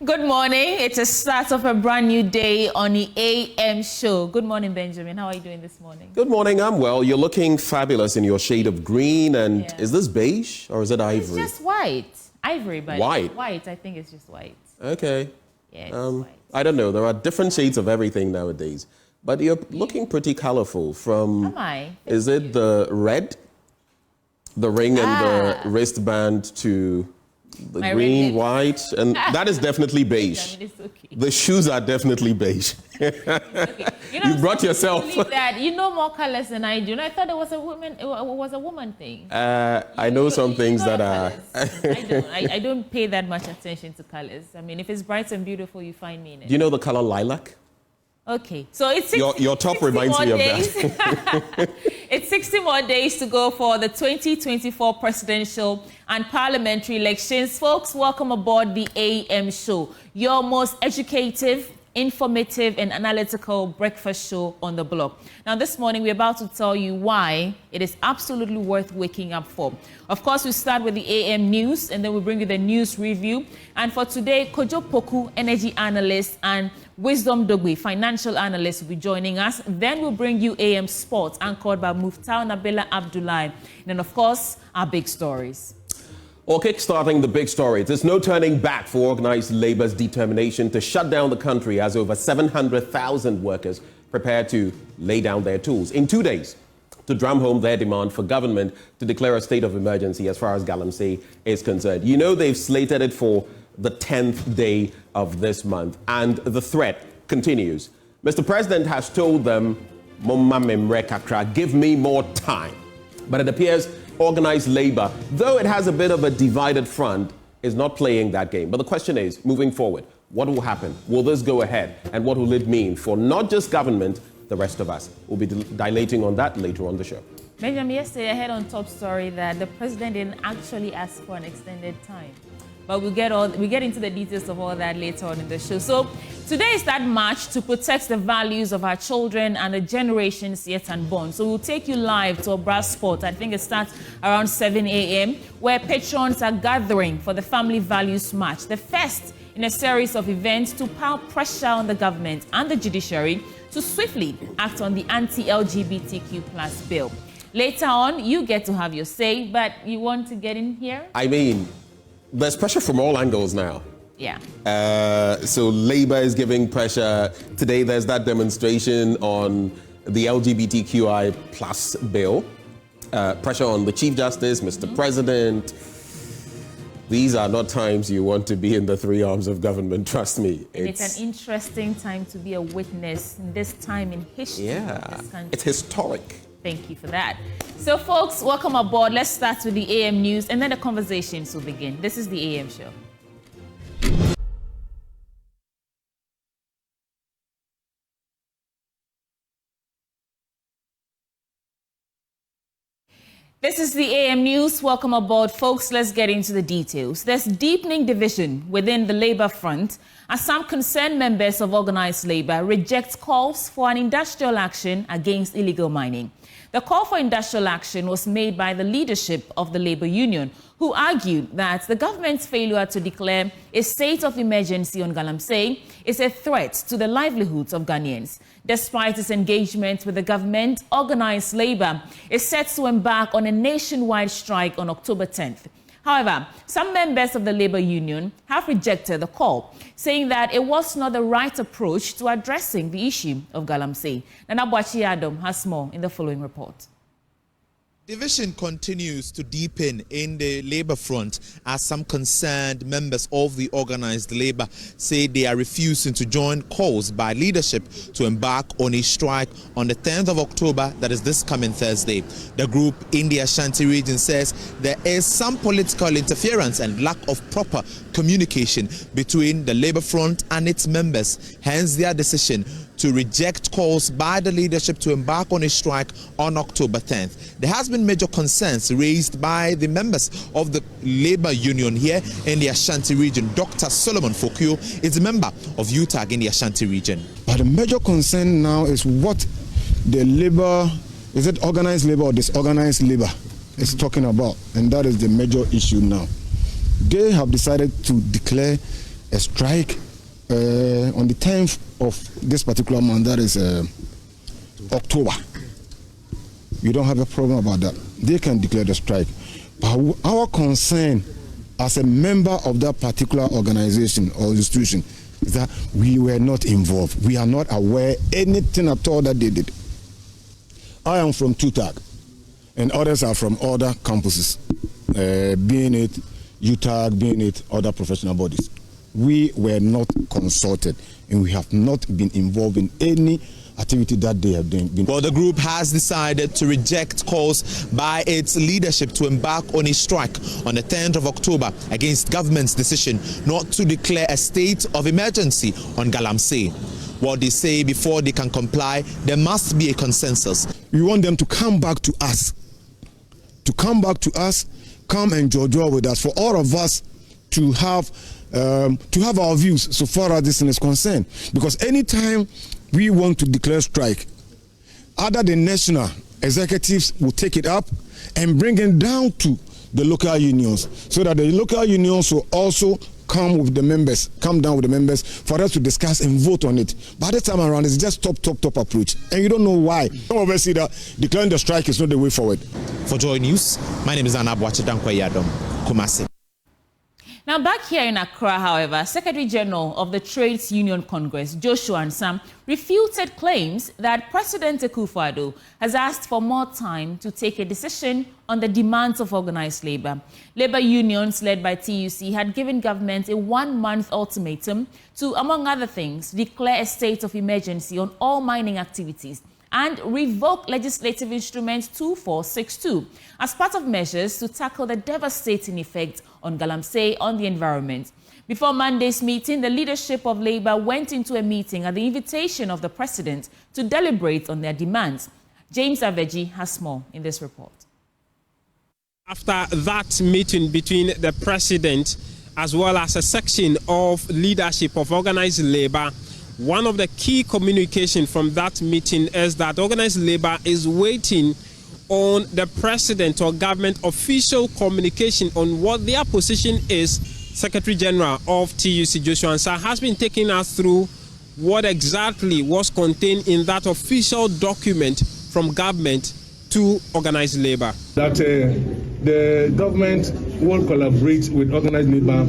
Good morning. It's a start of a brand new day on the AM show. Good morning, Benjamin. How are you doing this morning? Good morning. I'm well. You're looking fabulous in your shade of green. And is this beige or is it ivory? It's just white. Ivory, but white. White. I think it's just white. Okay. Yeah, it's white. I don't know. There are different shades of everything nowadays. But you're looking pretty colorful from... Am I? Is it the red? The ring and the wristband to... The My green, white, and that is definitely beige. I mean, it's okay. The shoes are definitely beige. Okay. You brought yourself. That you know more colors than I do. And I thought it was a woman thing. I know some things that are. I don't pay that much attention to colors. I mean, if it's bright and beautiful, you find me in it. Do you know the color lilac? Okay, so it's 60, your top reminds me of that. It's 60 more days to go for the 2024 presidential and parliamentary elections. Folks, welcome aboard the AM show, your most educative, informative and analytical breakfast show on the block. Now this morning we're about to tell you why it is absolutely worth waking up for. Of course, we start with the AM news and then we bring you the news review. And for today, Kojo Poku, energy analyst, and Wisdom Dogwe, financial analyst, will be joining us. Then we'll bring you AM Sports, anchored by Muftau Nabila Abdullahi. And then, of course, our big stories. Well, kickstarting the big story, there's no turning back for organized labor's determination to shut down the country as over 700,000 workers prepare to lay down their tools in 2 days to drum home their demand for government to declare a state of emergency as far as Galamsey is concerned. You know, they've slated it for the 10th day of this month, and the threat continues. Mr. President has told them, give me more time. But it appears organized labor, though it has a bit of a divided front, is not playing that game. But the question is, moving forward, what will happen? Will this go ahead? And what will it mean for not just government, the rest of us? We'll be dilating on that later on the show. Benjamin, yesterday I heard on Top Story that the president didn't actually ask for an extended time. But we get into the details of all that later on in the show. So today is that march to protect the values of our children and the generations yet unborn. So we'll take you live to Obra Sport. I think it starts around 7 a.m. where patrons are gathering for the Family Values March, the first in a series of events to pile pressure on the government and the judiciary to swiftly act on the anti-LGBTQ+ bill. Later on, you get to have your say, but you want to get in here? I mean, there's pressure from all angles now. Yeah. So Labour is giving pressure. Today there's that demonstration on the LGBTQI plus bill. Pressure on the Chief Justice, Mr. President. These are not times you want to be in the three arms of government, trust me. It's an interesting time to be a witness in this time in history. Yeah, it's historic. Thank you for that. So, folks, welcome aboard. Let's start with the AM news, and then the conversations will begin. This is the AM show. This is the AM News. Welcome aboard, folks. Let's get into the details. There's deepening division within the Labour front as some concerned members of organised labour reject calls for an industrial action against illegal mining. The call for industrial action was made by the leadership of the Labour Union, who argued that the government's failure to declare a state of emergency on Galamsey is a threat to the livelihoods of Ghanaians. Despite its engagement with the government, organised labour is set to embark on a nationwide strike on October 10th. However, some members of the Labour Union have rejected the call, saying that it was not the right approach to addressing the issue of Galamsey. Nana Boachi Adam has more in the following report. Division continues to deepen in the Labour front as some concerned members of the organised labour say they are refusing to join calls by leadership to embark on a strike on the 10th of October, that is this coming Thursday. The group in the Ashanti region says there is some political interference and lack of proper communication between the Labour front and its members, hence their decision to reject calls by the leadership to embark on a strike on October 10th. There has been major concerns raised by the members of the Labour Union here in the Ashanti region. Dr. Solomon Fokio is a member of UTAG in the Ashanti region. But the major concern now is what the Labour, is it organized labour or disorganized labour, is talking about, and that is the major issue now. They have decided to declare a strike on the 10th of this particular month, that is October. We don't have a problem about that. They can declare the strike. But our concern as a member of that particular organization or institution is that we were not involved. We are not aware anything at all that they did. I am from TUTAG, and others are from other campuses, being it UTAG, being it other professional bodies. We were not consulted, and we have not been involved in any activity that they have been. Well, the group has decided to reject calls by its leadership to embark on a strike on the 10th of October against government's decision not to declare a state of emergency on Galamsey. What they say before they can comply, there must be a consensus. We want them to come back to us. Come and join with us, for all of us to have our views so far as this thing is concerned. Because anytime we want to declare strike, other than national executives will take it up and bring it down to the local unions, so that the local unions will also come down with the members for us to discuss and vote on it. By the time around, it's just top approach, and you don't know why. Some of us see that declaring the strike is not the way forward. For Joy News, my name is Anabwache Dankwa-Yadom, Kumasi. Now, back here in Accra, however, Secretary General of the Trades Union Congress, Joshua Ansam, refuted claims that President Akufo-Addo has asked for more time to take a decision on the demands of organized labor. Labor unions led by TUC had given government a 1-month ultimatum to, among other things, declare a state of emergency on all mining activities and revoke Legislative Instrument 2462 as part of measures to tackle the devastating effect on Galamsey on the environment. Before Monday's meeting, the leadership of Labour went into a meeting at the invitation of the President to deliberate on their demands. James Aveji has more in this report. After that meeting between the President as well as a section of leadership of organized labor, one of the key communications from that meeting is that organized labor is waiting on the President or government official communication on what their position is. Secretary General of TUC, Joshua Ansam, has been taking us through what exactly was contained in that official document from government to organized labor. That the government will collaborate with organized labor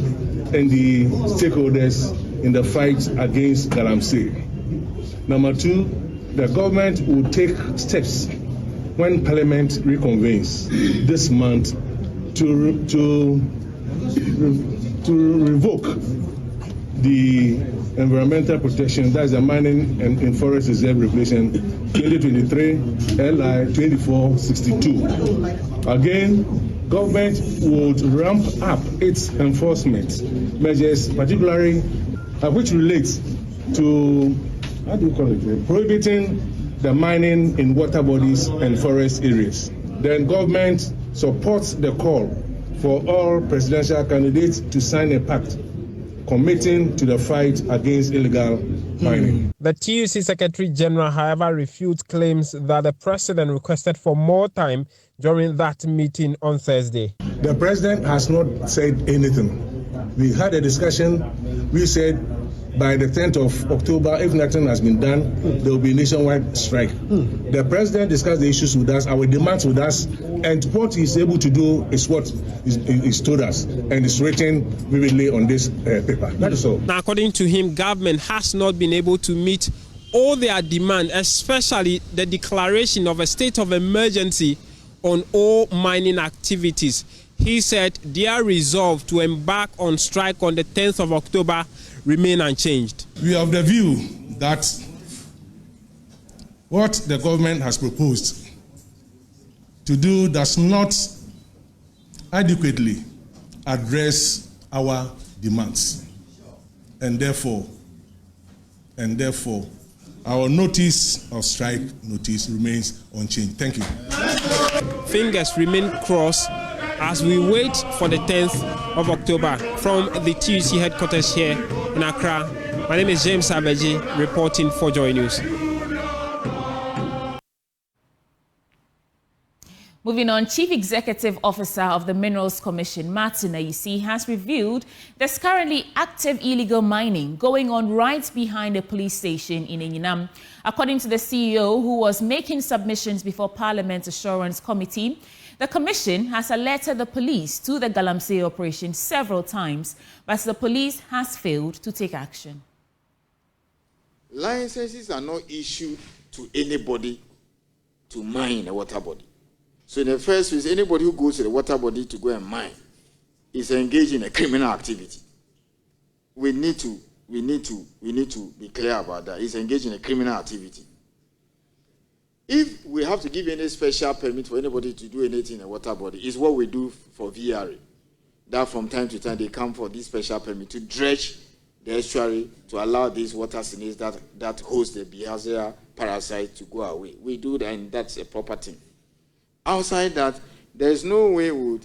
and the stakeholders in the fight against Galamsey. Number 2, the government will take steps when Parliament reconvenes this month to revoke the environmental protection, that's the mining and forest reserve regulation 2023 LI 2462. Again, government would ramp up its enforcement measures, particularly which relates to prohibiting the mining in water bodies and forest areas. Then government supports the call for all presidential candidates to sign a pact committing to the fight against illegal mining. The TUC Secretary General, however, refutes claims that the President requested for more time during that meeting on Thursday. The President has not said anything. We had a discussion. We said by the 10th of October, if nothing has been done, there will be a nationwide strike. The President discussed the issues with us, our demands with us, and what he's able to do is what he's told us, and it's written vividly on this paper. That is all. Now, according to him, government has not been able to meet all their demands, especially the declaration of a state of emergency on all mining activities. He said their resolve to embark on strike on the 10th of October remain unchanged. We have the view that what the government has proposed to do does not adequately address our demands, and therefore our notice of strike notice remains unchanged. Thank you. Fingers remain crossed as we wait for the 10th of October from the TUC headquarters here in Accra. My name is James Abeji, reporting for Joy News. Moving on, Chief Executive Officer of the Minerals Commission, Martin Ayisi, has revealed there's currently active illegal mining going on right behind a police station in Enyinam. According to the CEO, who was making submissions before Parliament's Assurance Committee, the Commission has alerted the police to the Galamsey operation several times, but the police has failed to take action. Licenses are not issued to anybody to mine a water body. So in the first place, anybody who goes to the water body to go and mine is engaged in a criminal activity. We need to be clear about that. It's engaged in a criminal activity. If we have to give any special permit for anybody to do anything in a water body, it's what we do for VRA. That from time to time they come for this special permit to dredge the estuary to allow these water snails that host the behavior parasite to go away. We do that, and that's a proper thing. Outside that, there's no way we'll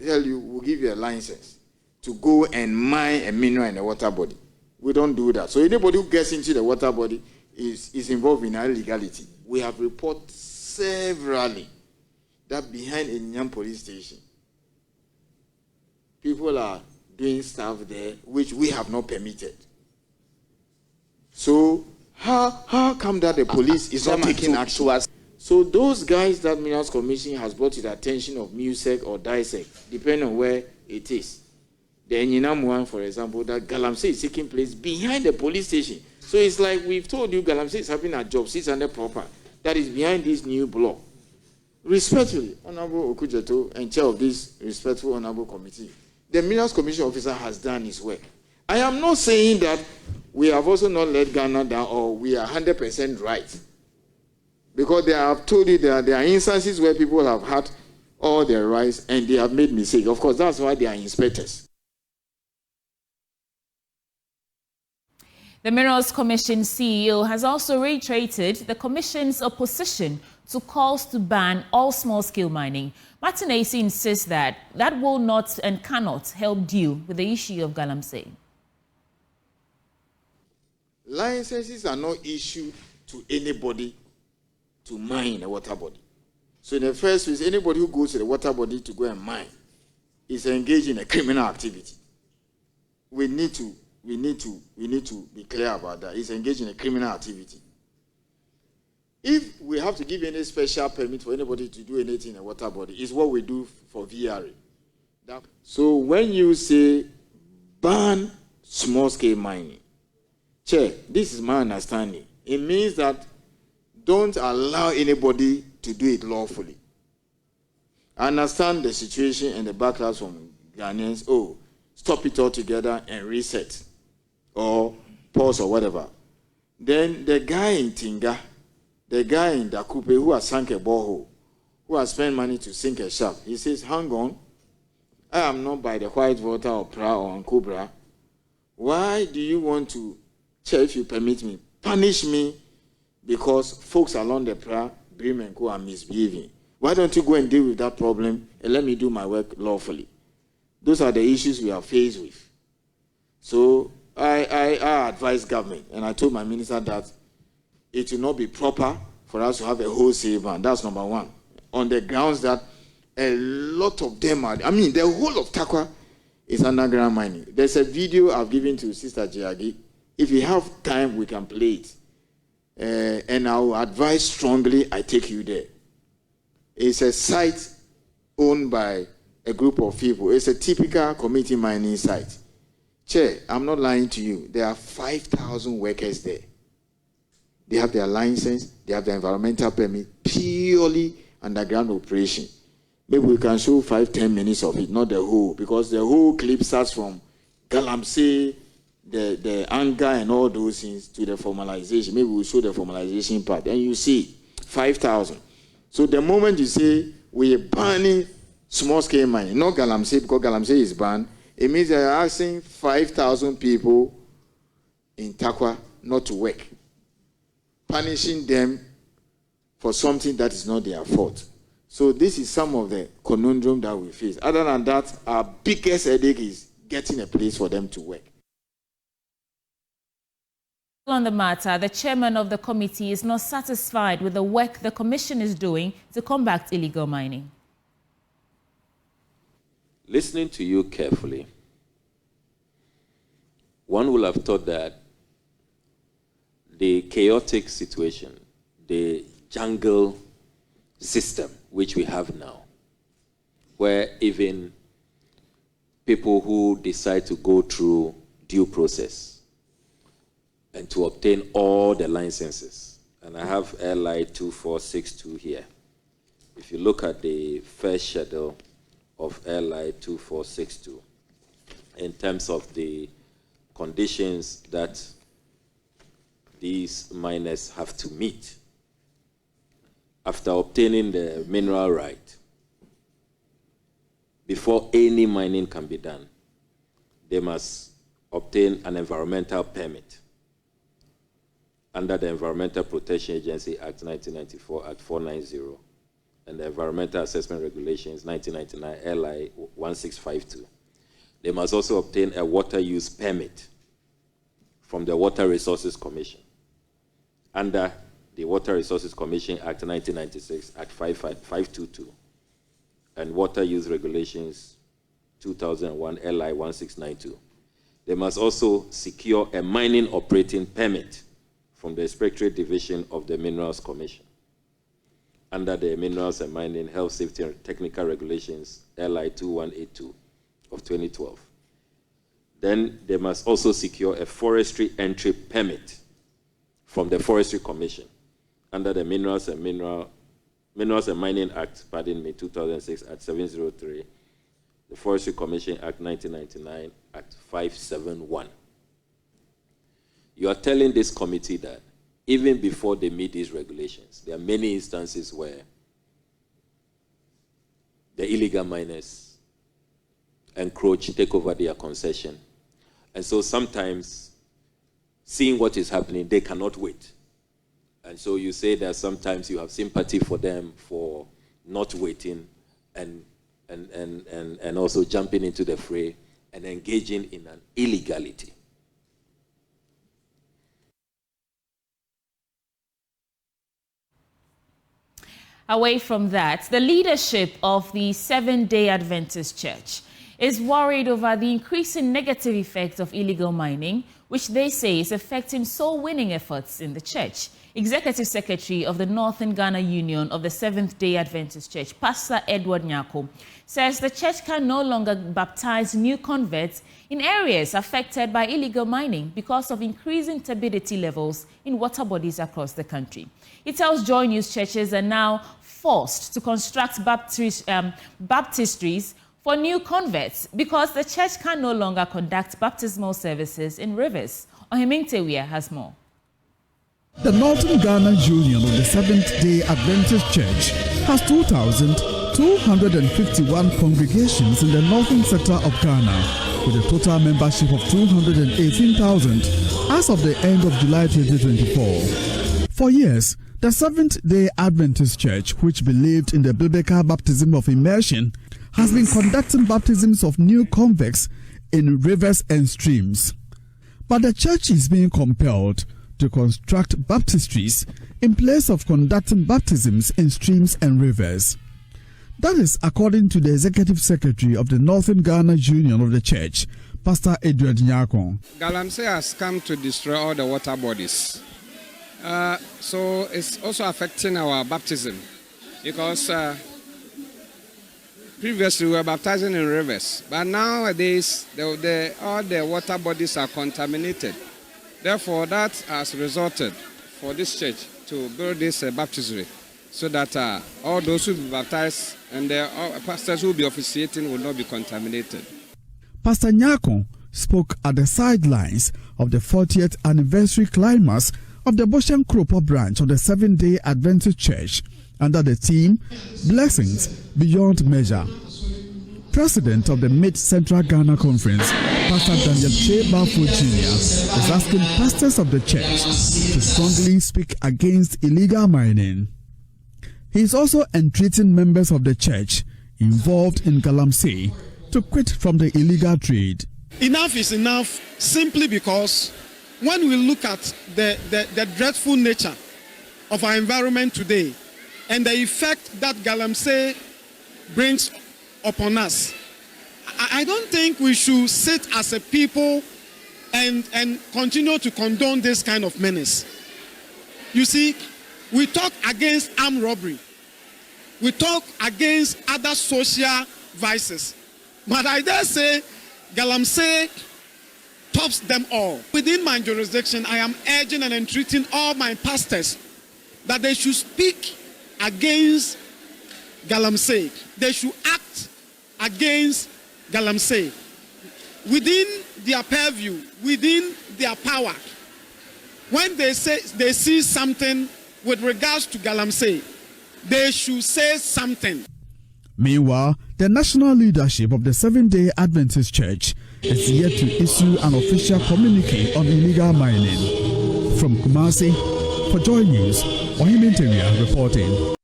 give you a license to go and mine a mineral in a water body. We don't do that. So anybody who gets into the water body is involved in illegality. We have reported severally that behind Enyam police station, people are doing stuff there which we have not permitted. So how come that the police is not taking action? So those guys that Minerals Commission has brought to the attention of MUSEC or DISEC, depending on where it is. The Enyinam one, for example, that Galamsey is taking place behind the police station. So it's like we've told you Galamsey is having a job 600 proper that is behind this new block. Respectfully, Honorable Okujeto, and chair of this respectful Honorable Committee, the Minerals Commission officer has done his work. I am not saying that we have also not let Ghana down or we are 100% right. Because they have told you that there are instances where people have had all their rights and they have made mistakes. Of course, that's why they are inspectors. The Minerals Commission CEO has also reiterated the Commission's opposition to calls to ban all small-scale mining. Martin Ayisi insists that will not and cannot help deal with the issue of Galamsey. Licenses are not issued to anybody to mine a water body. So in the first place, anybody who goes to the water body to go and mine is engaged in a criminal activity. We need to be clear about that. It's engaged in a criminal activity. If we have to give any special permit for anybody to do anything in a water body, it's what we do for VRA. So when you say ban small-scale mining, Chair, this is my understanding. It means that don't allow anybody to do it lawfully. I understand the situation and the backlash from Ghanaians. Oh, stop it all together and reset. Or pause or whatever. Then the guy in Tinga, the guy in Dakupe who has sunk a borehole, who has spent money to sink a shaft, he says, hang on, I am not by the white water or Pra or Ankobra. Why do you want to, Chair, if you permit me, punish me because folks along the Pra, Brim and Co are misbehaving? Why don't you go and deal with that problem and let me do my work lawfully? Those are the issues we are faced with. So I advise government, and I told my minister that it will not be proper for us to have a wholesale ban. That's number one. On the grounds that a lot of them are, the whole of Takwa is underground mining. There's a video I've given to Sister Jiagi. If you have time, we can play it. And I'll advise strongly, I take you there. It's a site owned by a group of people. It's a typical community mining site. Chair, I'm not lying to you. There are 5,000 workers there. They have their license, they have their environmental permit, purely underground operation. Maybe we can show 5-10 minutes of it, not the whole, because the whole clip starts from Galamsey, the anger and all those things to the formalization. Maybe we'll show the formalization part. And you see 5,000. So the moment you say we are banning small-scale mining, not Galamsey, because Galamsey is banned, it means they're asking 5,000 people in Takwa not to work, punishing them for something that is not their fault. So this is some of the conundrum that we face. Other than that, our biggest headache is getting a place for them to work. On the matter, the chairman of the committee is not satisfied with the work the commission is doing to combat illegal mining. listening to you carefully, one would have thought that the chaotic situation, the jungle system which we have now, where even people who decide to go through due process and to obtain all the licenses, and I have LI 2462 here. If you look at the first schedule of LI 2462, in terms of the conditions that these miners have to meet after obtaining the mineral right, before any mining can be done, they must obtain an environmental permit under the Environmental Protection Agency Act 1994, Act 490, and the Environmental Assessment Regulations 1999, LI 1652. They must also obtain a water use permit from the Water Resources Commission under the Water Resources Commission Act 1996, Act 522, and Water Use Regulations 2001, LI 1692. They must also secure a mining operating permit from the Inspectorate Division of the Minerals Commission under the Minerals and Mining Health, Safety and Technical Regulations, LI 2182 of 2012. Then they must also secure a forestry entry permit from the Forestry Commission under the Minerals and Mining Act, 2006, Act 703, the Forestry Commission Act 1999, Act 571. You are telling this committee that even before they meet these regulations, there are many instances where the illegal miners encroach, take over their concession. And so sometimes, seeing what is happening, they cannot wait. And so you say that sometimes you have sympathy for them for not waiting and also jumping into the fray and engaging in an illegality. Away from that, the leadership of the Seventh-day Adventist Church is worried over the increasing negative effects of illegal mining, which they say is affecting soul-winning efforts in the church. Executive Secretary of the Northern Ghana Union of the Seventh-day Adventist Church, Pastor Edward Nyako, says the church can no longer baptize new converts in areas affected by illegal mining because of increasing turbidity levels in water bodies across the country. He tells Joy News churches are now forced to construct baptistries for new converts because the church can no longer conduct baptismal services in rivers. Ohimintewia has more. The Northern Ghana Union of the Seventh-day Adventist Church has 2,251 congregations in the northern sector of Ghana, with a total membership of 218,000 as of the end of July 2024. For years, the Seventh-day Adventist Church, which believed in the biblical baptism of immersion, has been conducting baptisms of new converts in rivers and streams. But the church is being compelled to construct baptistries in place of conducting baptisms in streams and rivers. That is according to the Executive Secretary of the Northern Ghana Union of the Church, Pastor Edward Nyako. Galamsey has come to destroy all the water bodies. So it's also affecting our baptism because previously we were baptizing in rivers, but nowadays all the water bodies are contaminated. Therefore, that has resulted for this church to build this baptistry so that all those who will be baptized and the pastors who will be officiating will not be contaminated. Pastor Nyako spoke at the sidelines of the 40th anniversary climax of the Boshan Kropo branch of the Seventh-day Adventist Church under the theme Blessings Beyond Measure. President of the Mid-Central Ghana Conference, Pastor Daniel Che Bafo Jr., is asking pastors of the church to strongly speak against illegal mining. He is also entreating members of the church involved in Galamsey to quit from the illegal trade. Enough is enough simply because when we look at the dreadful nature of our environment today and the effect that Galamsey brings upon us, I don't think we should sit as a people and continue to condone this kind of menace. You see, we talk against armed robbery. We talk against other social vices. But I dare say, Galamsey tops them all. Within my jurisdiction, I am urging and entreating all my pastors that they should speak against Galamsey. They should act against Galamsey. Within their purview, within their power, when they see something with regards to Galamsey, they should say something. Meanwhile, the national leadership of the Seventh-day Adventist Church is yet to issue an official communique on illegal mining. From Kumasi, for Joy News, Ohiminteria reporting.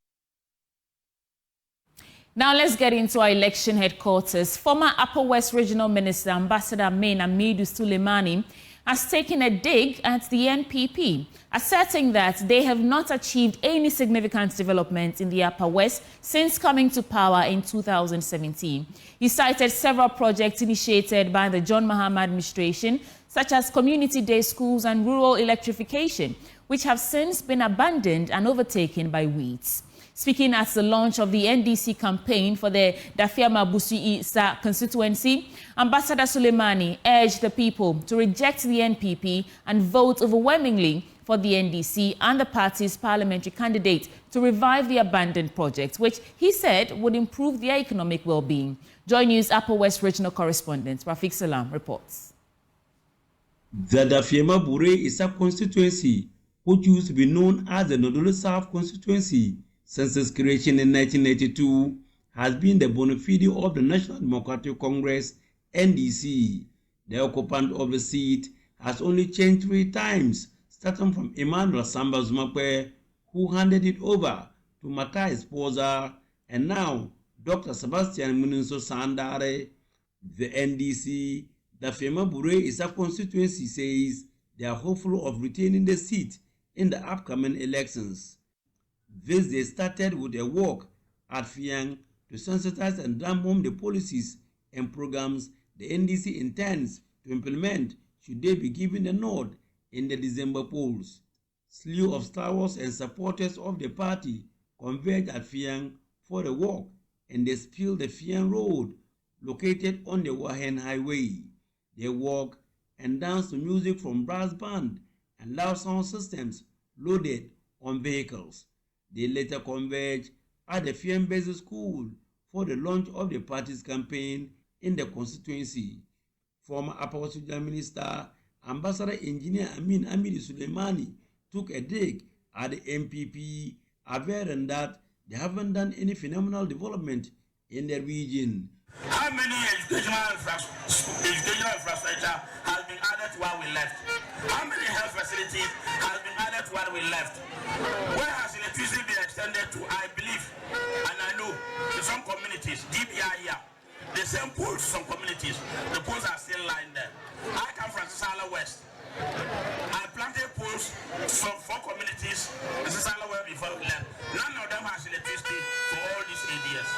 Now let's get into our election headquarters. Former Upper West Regional Minister Ambassador Amin Amidu Suleimani has taken a dig at the NPP, asserting that they have not achieved any significant development in the Upper West since coming to power in 2017. He cited several projects initiated by the John Mahama administration, such as community day schools and rural electrification, which have since been abandoned and overtaken by weeds. Speaking at the launch of the NDC campaign for the Dafiama Busi-Isa constituency, Ambassador Suleimani urged the people to reject the NPP and vote overwhelmingly for the NDC and the party's parliamentary candidate to revive the abandoned project, which he said would improve their economic well-being. Joy News Upper West Regional Correspondent Rafiq Salam reports. The Dafiama Busi-Isa constituency, which used to be known as the Nodolo South constituency, since its creation in 1982, has been the bona fide of the National Democratic Congress, NDC. The occupant of the seat has only changed 3 times, starting from Emmanuel Samba Zumakwe, who handed it over to Matai Esposa, and now Dr. Sebastian Muninso Sandare. The NDC, the Dafiama Busi-Isa constituency, says they are hopeful of retaining the seat in the upcoming elections. This they started with a walk at Fiang to sensitize and drum home the policies and programs the NDC intends to implement should they be given the nod in the December polls. Slew of stalwarts and supporters of the party converged at Fiang for the walk, and they spilled the Fiang Road located on the Wahen Highway. They walked and danced to music from brass band and loud sound systems loaded on vehicles. They later converged at the Fiang Basic School for the launch of the party's campaign in the constituency. Former Upper West Regional Minister, Ambassador Engineer Amin Amidu Suleimani took a dig at the NPP, averring that they haven't done any phenomenal development in the region. How many educational infrastructure has been added while we left? How many health facilities has been added while we left? Where has electricity been extended to? I believe, and I know, in some communities, DBI here, the same poles, some communities, the poles are still lying there. I come from Sisala West. I planted poles from 4 communities in Sisala West before we left. None of them has electricity for all these 8 years.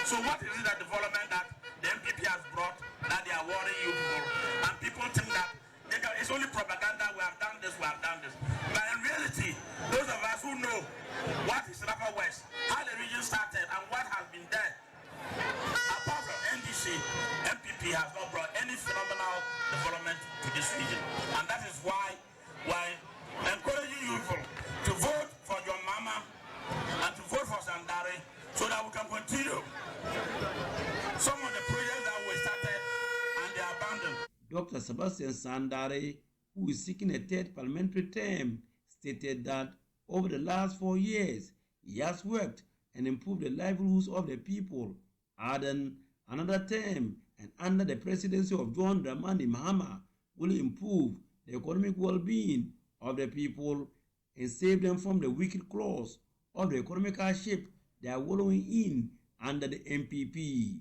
So what is it that development that the MPP has brought that they are worrying you people? And people think that it's only propaganda, we have done this, we have done this. But in reality, those of us who know what is Upper West, how the region started and what has been there, apart from NDC, MPP has not brought any phenomenal development to this region. And that is why encouraging you people to vote for your mama and to vote for Sandare so that we can continue some of the projects that we started and they are abandoned. Dr. Sebastian Sandare, who is seeking a 3rd parliamentary term, stated that over the last 4 years, he has worked and improved the livelihoods of the people, adding another term, and under the presidency of John Dramani Mahama, will improve the economic well-being of the people and save them from the wicked claws of the economic hardship they are wallowing in under the NPP.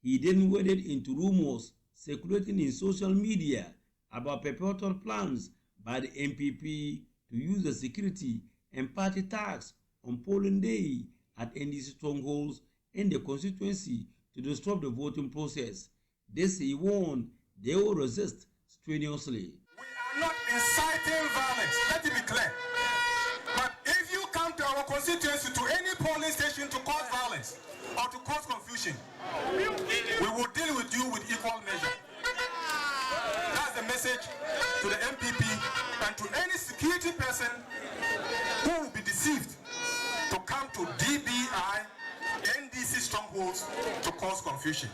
He then waded into rumors circulating in social media about perpetual plans by the NPP to use the security and party tax on polling day at NDC strongholds in the constituency to disrupt the voting process. This he warned they will resist strenuously. We are not inciting violence, let it be clear. But if you come to our constituency, to any polling station to cause violence or to cause confusion, we will deal with you with equal measure. That's the message to the MPP and to any security person who will be deceived to come to DBI, NDC strongholds to cause confusion.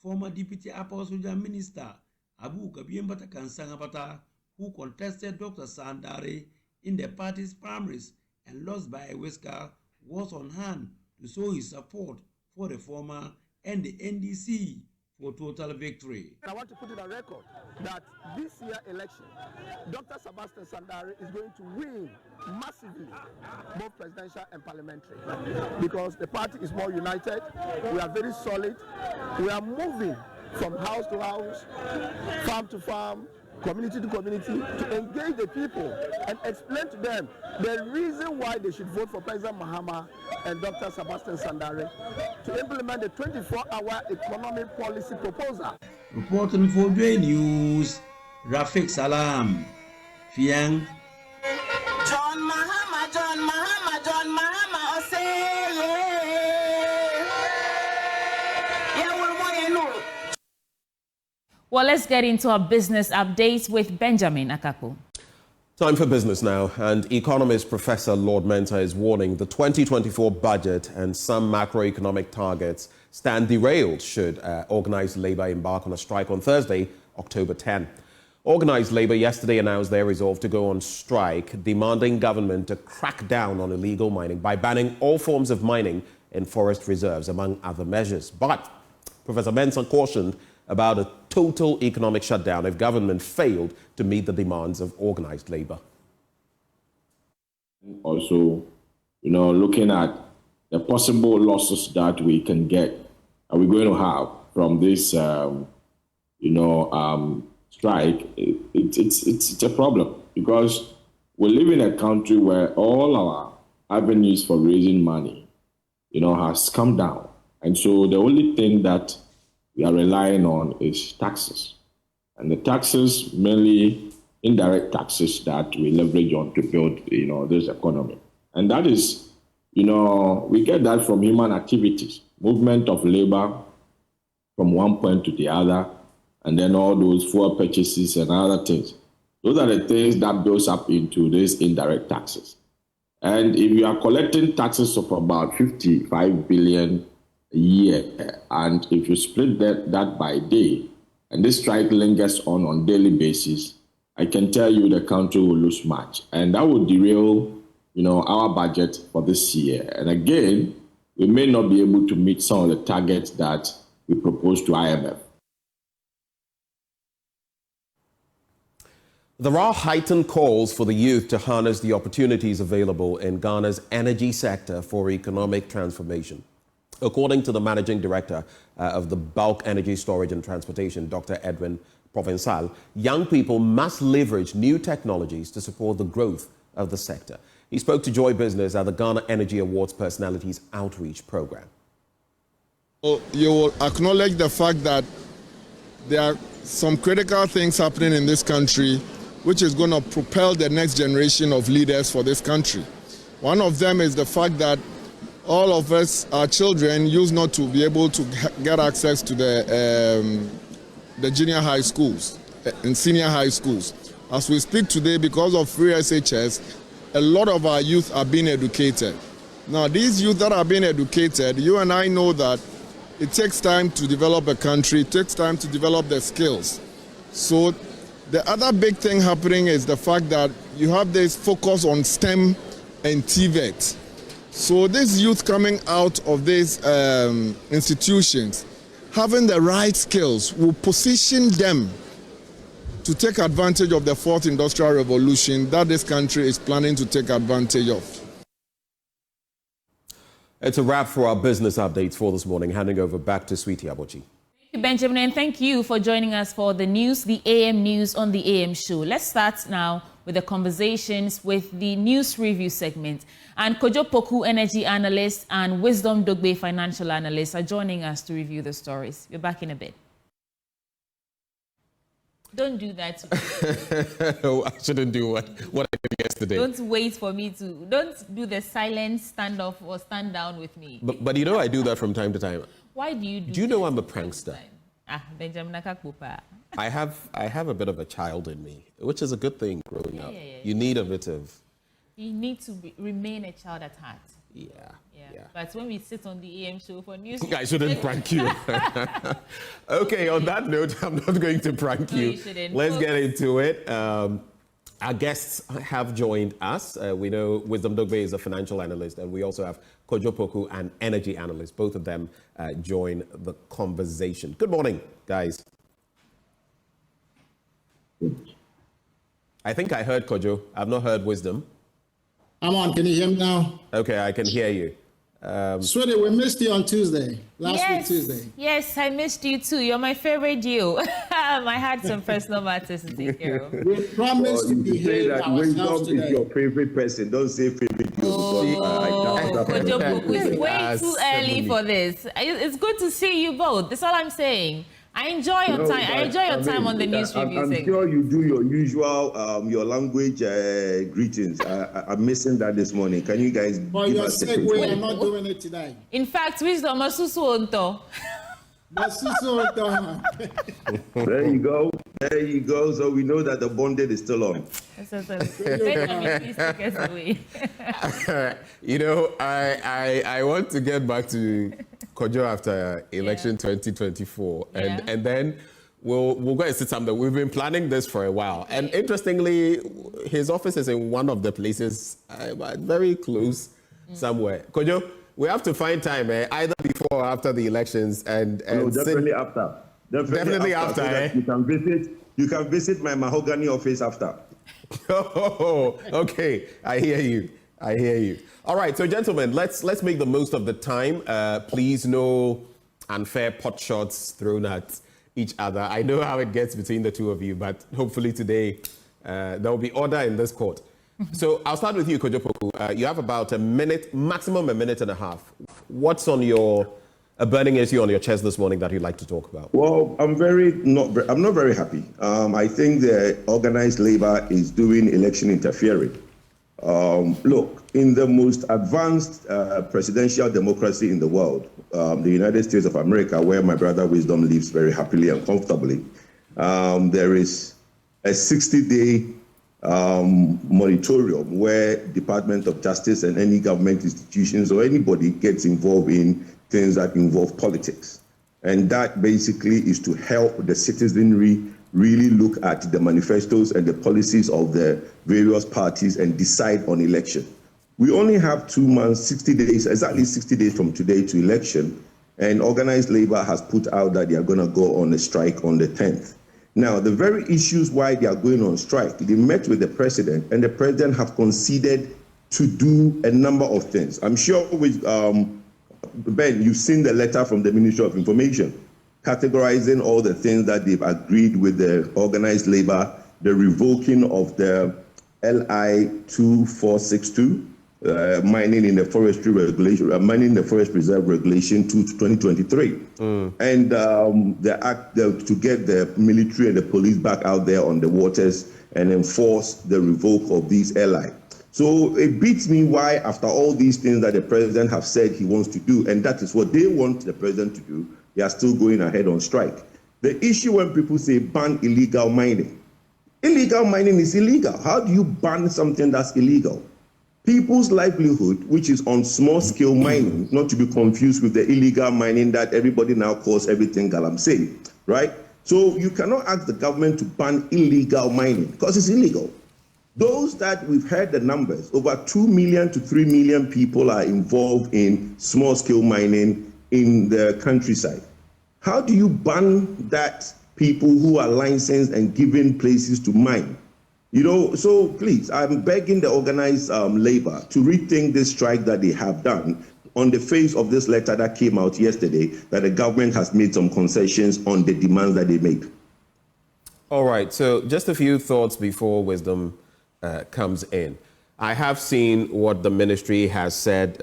Former Deputy Apostle Minister Abu Kabiembata Kansangabata, who contested Dr. Sandare in the party's primaries and lost by a whisker, was on hand to show his support for the former and the NDC for total victory. I want to put it on record that this year election, Dr. Sebastian Sandare is going to win massively, both presidential and parliamentary, because the party is more united, we are very solid, we are moving from house to house, farm to farm, community to community, to engage the people and explain to them the reason why they should vote for President Mahama and Dr. Sebastian Sandare to implement the 24-hour economic policy proposal. Reporting for Dway News, Rafik Salam, Fiang. John Mahama, John Mahama, John Mahama, say Well, let's get into our business updates with Benjamin Akaku. Time for business now, and economist Professor Lord Mentor is warning the 2024 budget and some macroeconomic targets stand derailed should organized labor embark on a strike on Thursday, October 10. Organized labor yesterday announced their resolve to go on strike, demanding government to crack down on illegal mining by banning all forms of mining in forest reserves, among other measures. But Professor Mentor cautioned about a total economic shutdown if government failed to meet the demands of organized labor. Also, looking at the possible losses that we can get, are we going to have from this, strike? It's a problem because we live in a country where all our avenues for raising money, has come down. And so the only thing that we are relying on is taxes. And the taxes, mainly indirect taxes that we leverage on to build, this economy. And that is, we get that from human activities, movement of labor from one point to the other, and then all those fuel purchases and other things. Those are the things that builds up into these indirect taxes. And if you are collecting taxes of about 55 billion a year, and if you split that by day, and this strike lingers on daily basis, I can tell you the country will lose much, and that will derail, our budget for this year. And again, we may not be able to meet some of the targets that we propose to IMF. There are heightened calls for the youth to harness the opportunities available in Ghana's energy sector for economic transformation. According to the managing director of the Bulk Energy Storage and Transportation, Dr. Edwin Provençal, young people must leverage new technologies to support the growth of the sector. He spoke to Joy Business at the Ghana Energy Awards Personalities Outreach Program. You will acknowledge the fact that there are some critical things happening in this country which is going to propel the next generation of leaders for this country. One of them is the fact that all of us, our children, used not to be able to get access to the junior high schools and senior high schools. As we speak today, because of free SHS, a lot of our youth are being educated. Now, these youth that are being educated, you and I know that it takes time to develop a country, it takes time to develop the skills. So the other big thing happening is the fact that you have this focus on STEM and TVET. So this youth coming out of these institutions, having the right skills will position them to take advantage of the fourth industrial revolution that this country is planning to take advantage of. It's a wrap for our business updates for this morning. Handing over back to Sweetie Abochi. Thank you, Benjamin, and thank you for joining us for the news, the AM News on the AM Show. Let's start now with the conversations with the news review segment. And Kojo Poku, energy analyst, and Wisdom Dogbe, financial analyst, are joining us to review the stories. We're back in a bit. Don't do that to me. Oh, I shouldn't do what I did yesterday. Don't wait for me to. Don't do the silent standoff or stand down with me. But you know I do that from time to time. Why do you do? Do you know I'm a prankster? Benjamin Akakupa. I have a bit of a child in me, which is a good thing growing up. You need a bit of. You need to remain a child at heart. Yeah. But when we sit on the AM show for news, I shouldn't prank you. Okay, on that note, I'm not going to prank you. You shouldn't. Let's get into it. Our guests have joined us. We know Wisdom Dogbe is a financial analyst, and we also have Kojo Poku, an energy analyst. Both of them join the conversation. Good morning, guys. I think I heard Kojo. I've not heard Wisdom. I'm on. Can you hear me now? Okay, I can hear you. Sweetie, we missed you on Tuesday. Last week, Tuesday. Yes, I missed you too. You're my favorite you. I had some personal matters to take care of. We promised to behave ourselves today. Is your favorite person. Don't say favorite you. It's way too early for this. It's good to see you both. That's all I'm saying. I enjoy your time. I enjoy your time on the news review. I'm sure you do your usual, your language greetings. I'm missing that this morning. Can you guys? For your sake, we are not doing it today. In fact, Wisdom Masusuonto. There you go. There you go. So we know that the bonded is still on. Please take us away. You know, I want to get back to Kojo after election 2024, and then we'll go and sit somewhere. We've been planning this for a while, and interestingly, his office is in one of the places very close somewhere. Kojo, we have to find time, either before or after the elections, and no, definitely after. Definitely after. So you can visit my mahogany office after. Oh, okay. I hear you. All right, so gentlemen, let's make the most of the time. Please, no unfair pot shots thrown at each other. I know how it gets between the two of you, but hopefully today there will be order in this court. So I'll start with you, Kojo Poku. You have about a minute, maximum a minute and a half. What's on a burning issue on your chest this morning that you'd like to talk about? Well, I'm not very happy. I think the organized labor is doing election interfering. Look, in the most advanced presidential democracy in the world, the United States of America, where my brother Wisdom lives very happily and comfortably, there is a 60-day moratorium where Department of Justice and any government institutions or anybody gets involved in things that involve politics. And that basically is to help the citizenry really look at the manifestos and the policies of the various parties and decide on election. We only have 2 months, 60 days, exactly 60 days from today to election, and organized labor has put out that they are going to go on a strike on the 10th. Now, the very issues why they are going on strike, they met with the president, and the president have conceded to do a number of things. I'm sure with Ben, you've seen the letter from the Ministry of Information categorizing all the things that they've agreed with the organized labor, the revoking of the LI 2462, mining in the forestry regulation, mining in the forest reserve regulation 2023, and the act to get the military and the police back out there on the waters and enforce the revoke of these LI. So it beats me why, after all these things that the president have said he wants to do, and that is what they want the president to do, they are still going ahead on strike. The issue when people say ban illegal mining. Illegal mining is illegal. How do you ban something that's illegal? People's livelihood, which is on small-scale mining, not to be confused with the illegal mining that everybody now calls everything galamsey, right? So you cannot ask the government to ban illegal mining because it's illegal. Those that we've heard the numbers, over 2 million to 3 million people are involved in small-scale mining in the countryside. How do you ban that people who are licensed and given places to mine? You know, so please, I'm begging the organized labor to rethink this strike that they have done on the face of this letter that came out yesterday, that the government has made some concessions on the demands that they make. All right, so just a few thoughts before Wisdom comes in. I have seen what the ministry has said,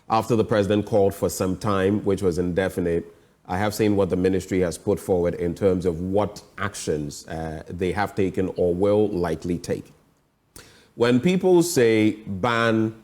after the president called for some time, which was indefinite, I have seen what the ministry has put forward in terms of what actions they have taken or will likely take. When people say ban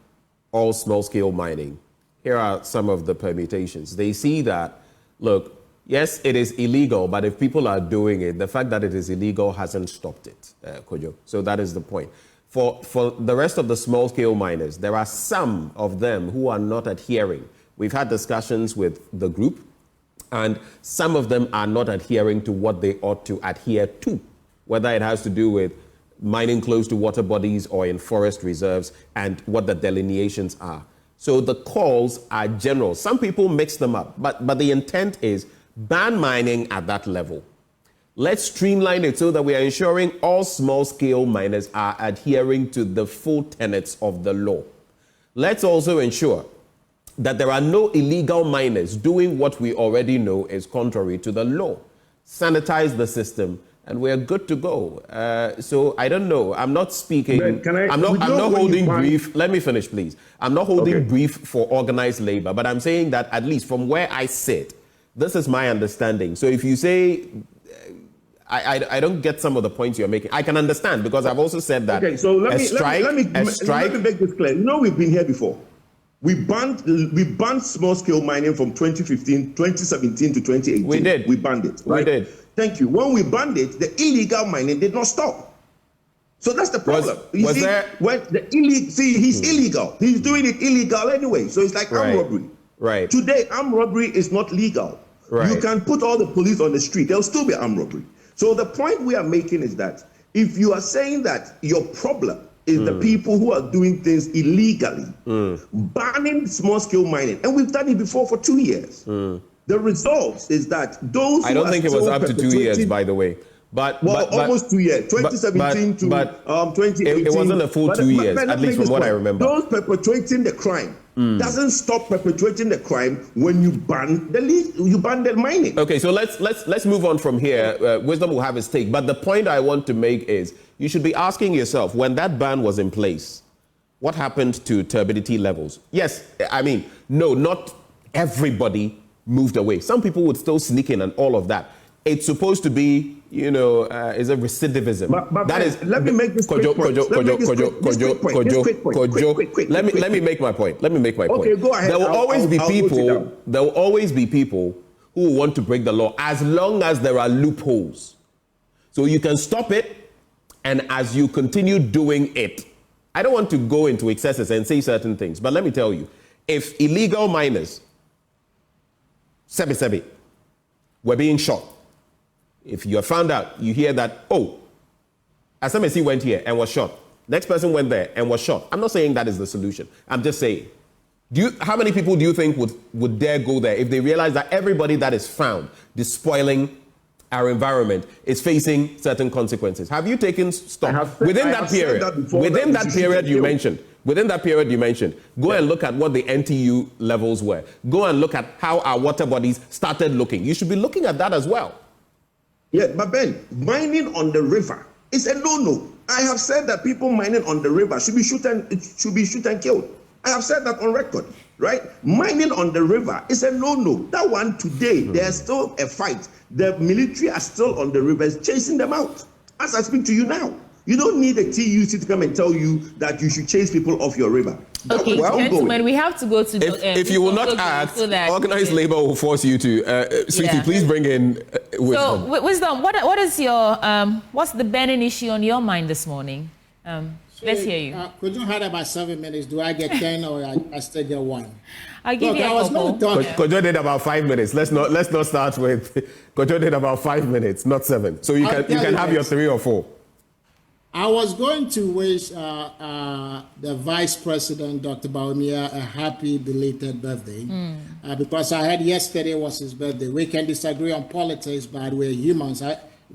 all small-scale mining, here are some of the permutations. They see that, look, yes, it is illegal, but if people are doing it, the fact that it is illegal hasn't stopped it, Kojo. So that is the point. For the rest of the small-scale miners, there are some of them who are not adhering. We've had discussions with the group, and some of them are not adhering to what they ought to adhere to, whether it has to do with mining close to water bodies or in forest reserves and what the delineations are. So the calls are general. Some people mix them up, but the intent is ban mining at that level. Let's streamline it so that we are ensuring all small-scale miners are adhering to the full tenets of the law. Let's also ensure that there are no illegal miners doing what we already know is contrary to the law. Sanitize the system, and we're good to go. So I don't know. I'm not speaking. I'm not holding brief. Let me finish, please. I'm not holding brief for organized labor, but I'm saying that at least from where I sit, this is my understanding. So if you say I don't get some of the points you're making, I can understand, because I've also said that. Okay, so let me make this clear. You know, we've been here before. We banned small-scale mining from 2017 to 2018. We did. We banned it. Right? We did. Thank you. When we banned it, the illegal mining did not stop. So that's the problem. He's illegal. He's doing it illegal anyway. So it's like armed robbery. Right. Today, armed robbery is not legal. Right. You can put all the police on the street. There'll still be armed robbery. So the point we are making is that if you are saying that your problem is the people who are doing things illegally, banning small-scale mining, and we've done it before for 2 years. The result is that those I don't think it was up to 2 years, by the way. Almost 2 years, 2017 to 2018. It wasn't a full 2 years, at least from what I remember. Those perpetrating the crime doesn't stop perpetrating the crime when you ban the mining. Okay, so let's move on from here. Wisdom will have his take, but the point I want to make is you should be asking yourself, when that ban was in place, what happened to turbidity levels? Yes, I mean, no, not everybody moved away. Some people would still sneak in and all of that. It's supposed to be, is a recidivism. Let me make this quick point. Let me make my point. Okay, go ahead. There will always be people who want to break the law as long as there are loopholes. So you can stop it, and as you continue doing it, I don't want to go into excesses and say certain things, but let me tell you, if illegal miners, were being shot, if you're found out, you hear that, Asamesi went here and was shot. Next person went there and was shot. I'm not saying that is the solution. I'm just saying, how many people do you think would dare go there if they realize that everybody that is found despoiling our environment is facing certain consequences? Have you taken stock within that period you mentioned? Within that period you mentioned, go and look at what the NTU levels were. Go and look at how our water bodies started looking. You should be looking at that as well. Yeah, but Ben, mining on the river is a no-no. I have said that people mining on the river should be shot and killed. I have said that on record, right? Mining on the river is a no-no. That one today, there's still a fight. The military are still on the rivers chasing them out. As I speak to you now, you don't need a TUC to come and tell you that you should chase people off your river. Okay, gentlemen, we have to go to if you will not act, organized labor will force you to. Sweetie, please bring in Wisdom. So, Wisdom, what is your what's the burning issue on your mind this morning? Let's hear you. Could you have about 7 minutes? Do I get 10 or I still get 1? I'll give you a couple. Kojo did about 5 minutes. Let's not start with Kojo did about 5 minutes, not 7. So you can have your 3 or 4. I was going to wish the Vice President, Dr. Bawumia, a happy belated birthday because I heard yesterday was his birthday. We can disagree on politics, but we're humans.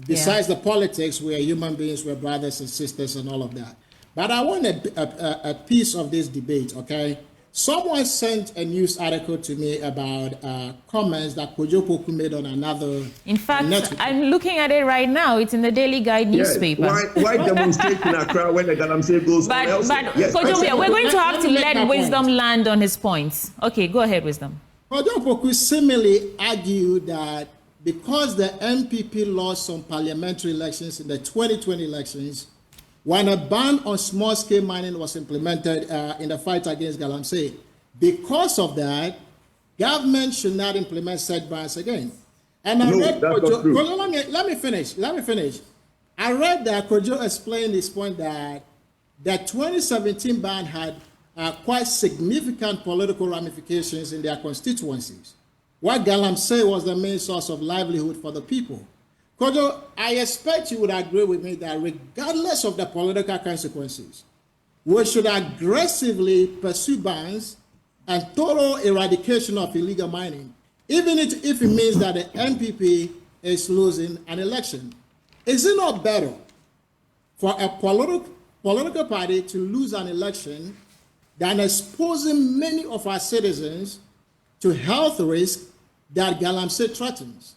Besides the politics, we're human beings, we're brothers and sisters and all of that. But I want a piece of this debate, okay? Someone sent a news article to me about comments that Kojo Poku made on another. In fact, I'm looking at it right now. It's in the Daily Guide newspaper. Why demonstrate in Accra when the Galamsey goes on? Kojo, we're going to have to let Wisdom land on his points. Okay, go ahead, Wisdom. Kojo similarly argued that because the MPP lost some parliamentary elections in the 2020 elections, when a ban on small-scale mining was implemented in the fight against galamsey, because of that, government should not implement said bans again. And I read Kojo, let me finish. I read that Kojo explained this point that the 2017 ban had quite significant political ramifications in their constituencies. What galamsey was the main source of livelihood for the people. Kojo, I expect you would agree with me that regardless of the political consequences, we should aggressively pursue bans and total eradication of illegal mining, even if it means that the NPP is losing an election. Is it not better for a political party to lose an election than exposing many of our citizens to health risks that galamsey threatens?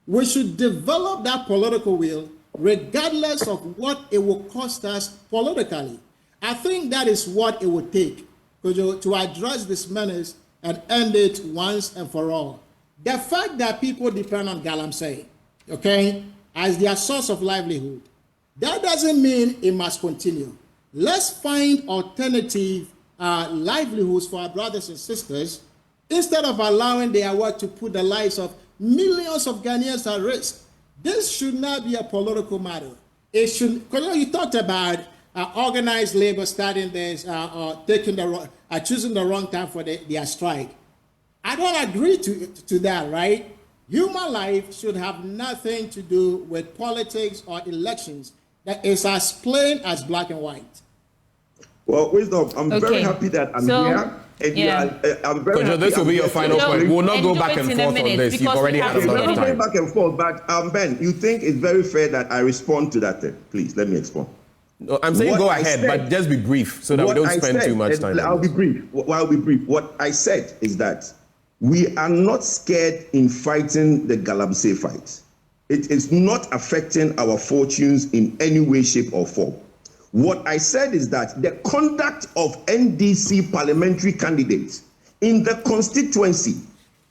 We should develop that political will regardless of what it will cost us politically. I think that is what it would take to address this menace and end it once and for all. The fact that people depend on galamsey, okay, as their source of livelihood, that doesn't mean it must continue. Let's find alternative livelihoods for our brothers and sisters instead of allowing their work to put the lives of millions of Ghanaians at risk. This should not be a political matter. It should, because you talked about organized labor starting this or choosing the wrong time for their strike. I don't agree to that, right? Human life should have nothing to do with politics or elections. That is as plain as black and white. Well, Wisdom, I'm very happy that I'm here. I'm very happy. This will be your final point. We will not go back and forth on this. You've already had a lot of time. Back and forth, but Ben, you think it's very fair that I respond to that thing? Please, let me explain. No, I'm saying go ahead, but just be brief so that we don't spend too much time. I'll be brief. What I said is that we are not scared in fighting the galamsey fight. It is not affecting our fortunes in any way, shape, or form. What I said is that the conduct of NDC parliamentary candidates in the constituency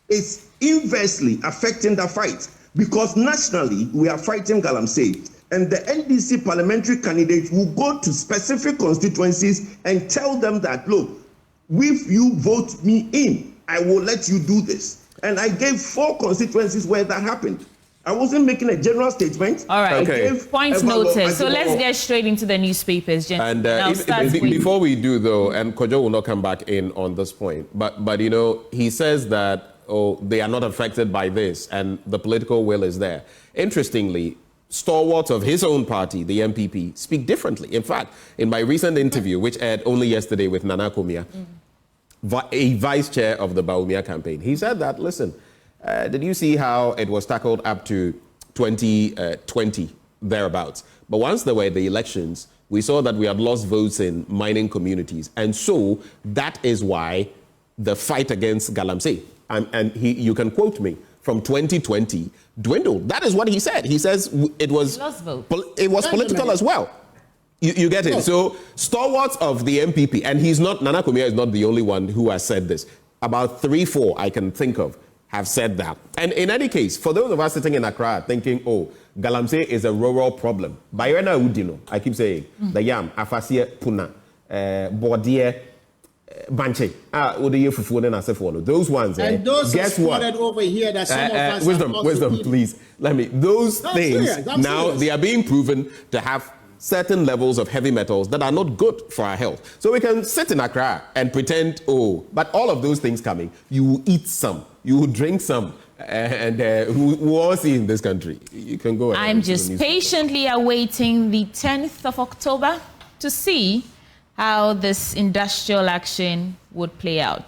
is inversely affecting the fight, because nationally we are fighting galamsey, and the NDC parliamentary candidates will go to specific constituencies and tell them that, look, if you vote me in, I will let you do this. And I gave 4 constituencies where that happened. I wasn't making a general statement. All right. Okay. Point noted. So let's get straight into the newspapers, gentlemen. And before we do, though, and Kojo will not come back in on this point, but you know, he says that they are not affected by this, and the political will is there. Interestingly, stalwarts of his own party, the MPP, speak differently. In fact, in my recent interview, which aired only yesterday with Nana Komia, a vice chair of the Bawumia campaign, he said that, listen, did you see how it was tackled up to 2020, thereabouts? But once there were the elections, we saw that we had lost votes in mining communities. And so that is why the fight against galamsey, and you can quote me, from 2020 dwindled. That is what he said. He says it was political as well. You get it? So stalwarts of the MPP, and Nana Komia is not the only one who has said this. About 3-4 I can think of have said that. And in any case, for those of us sitting in Accra thinking, oh, galamsey is a rural problem. Bayona Udino, I keep saying, the yam, afasie puna, bordie, banche, those ones. And those guess what? Over here that some of us wisdom, please. Those things, they are being proven to have certain levels of heavy metals that are not good for our health. So we can sit in Accra and pretend, but all of those things coming, you will eat some, you will drink some, and we all see in this country. You can go ahead. I'm just patiently awaiting the 10th of October to see how this industrial action would play out.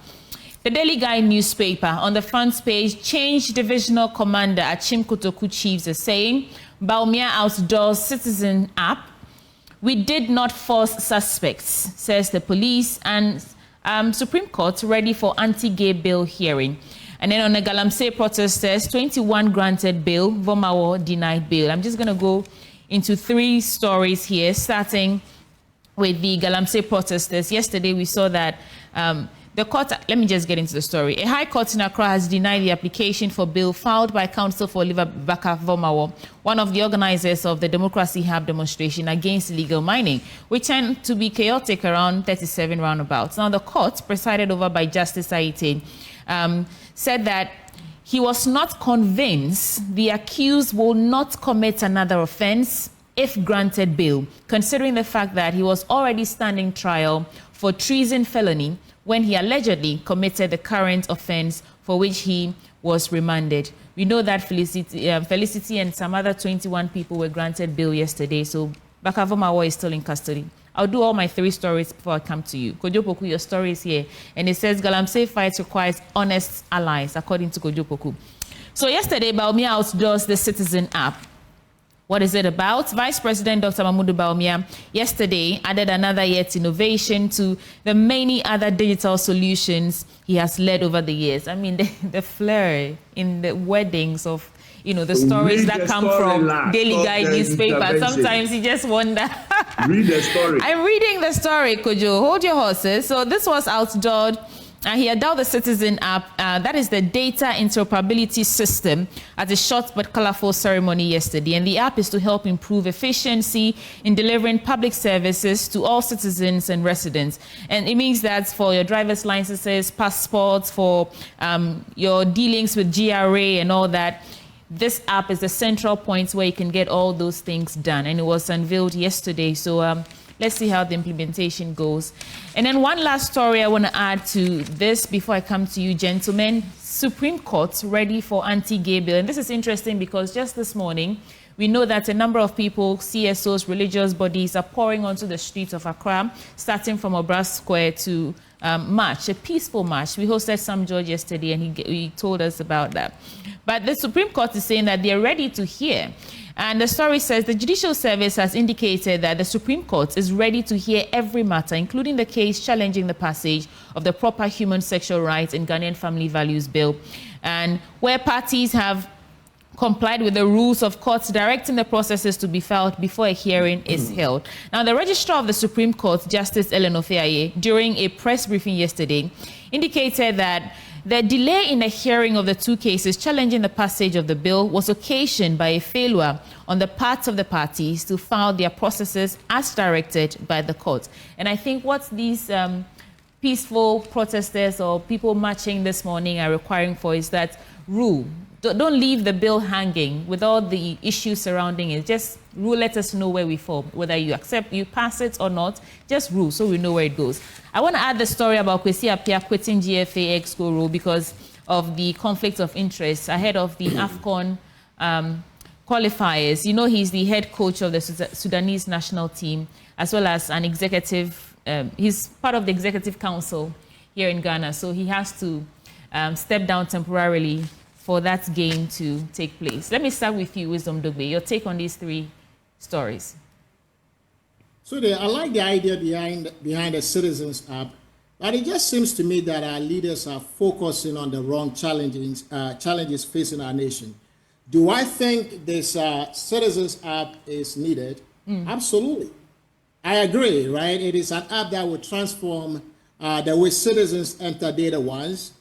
The Daily Guide newspaper, on the front page, Change Divisional Commander Achim Kotoku Chiefs is saying, Bawumia outdoors citizen app. We did not force suspects, says the police, and Supreme Court ready for anti-gay bill hearing. And then on the galamsey protesters, 21 granted bail, Vomawo denied bail. I'm just going to go into 3 stories here, starting with the galamsey protesters. Yesterday we saw that The court, let me just get into the story. A high court in Accra has denied the application for bail filed by counsel for Oliver Baka-Vomawo, one of the organizers of the Democracy Hub demonstration against illegal mining, which tend to be chaotic around 37 roundabouts. Now, the court, presided over by Justice Aite, said that he was not convinced the accused will not commit another offense if granted bail, considering the fact that he was already standing trial for treason felony when he allegedly committed the current offense for which he was remanded. We know that Felicity and some other 21 people were granted bail yesterday, so Baka-Vomawo is still in custody. I'll do all my 3 stories before I come to you. Kojo Poku, your story is here. And it says Galamsey fight requires honest allies, according to Kojo Poku. So yesterday, Bawumia outdoors the Citizen app. What is it about? Vice President Dr. Mahmoud Bawumia yesterday added another yet innovation to the many other digital solutions he has led over the years. I mean, the flair in the weddings of, the stories that come from Daily Guide newspaper. Sometimes you just wonder. Read the story. I'm reading the story, Kojo. Hold your horses. So this was outdoored. He endowed the Citizen app, that is the data interoperability system, at a short but colorful ceremony yesterday. And the app is to help improve efficiency in delivering public services to all citizens and residents. And it means that for your driver's licenses, passports, for your dealings with GRA and all that, this app is the central point where you can get all those things done. And it was unveiled yesterday. So let's see how the implementation goes. And then one last story I want to add to this before I come to you, gentlemen. Supreme Court ready for anti-gay bill. And this is interesting because just this morning, we know that a number of people, CSOs, religious bodies, are pouring onto the streets of Accra, starting from Obra Square to march, a peaceful march. We hosted Sam George yesterday, and he told us about that. But the Supreme Court is saying that they're ready to hear. And the story says the Judicial Service has indicated that the Supreme Court is ready to hear every matter, including the case challenging the passage of the Proper Human Sexual Rights and Ghanaian Family Values Bill, and where parties have complied with the rules of courts directing the processes to be filed before a hearing is held. Now, the Registrar of the Supreme Court, Justice Ellen Ofeaye, during a press briefing yesterday, indicated that the delay in the hearing of the 2 cases challenging the passage of the bill was occasioned by a failure on the part of the parties to file their processes as directed by the court. And I think what these peaceful protesters or people marching this morning are requiring for is that rule. Don't leave the bill hanging with all the issues surrounding it. Just rule, let us know where we fall, whether you accept, you pass it or not. Just rule so we know where it goes. I want to add the story about Kwesi Appiah quitting GFA Exco role because of the conflict of interest ahead of the AFCON qualifiers. You know, he's the head coach of the Sudanese national team, as well as an executive. He's part of the executive council here in Ghana, so he has to step down temporarily for that game to take place. Let me start with you, Wisdom Dogbe. Your take on these 3 stories. So I like the idea behind the Citizens app, but it just seems to me that our leaders are focusing on the wrong challenges facing our nation. Do I think this Citizens app is needed? Absolutely. I agree, right? It is an app that will transform the way citizens enter data once,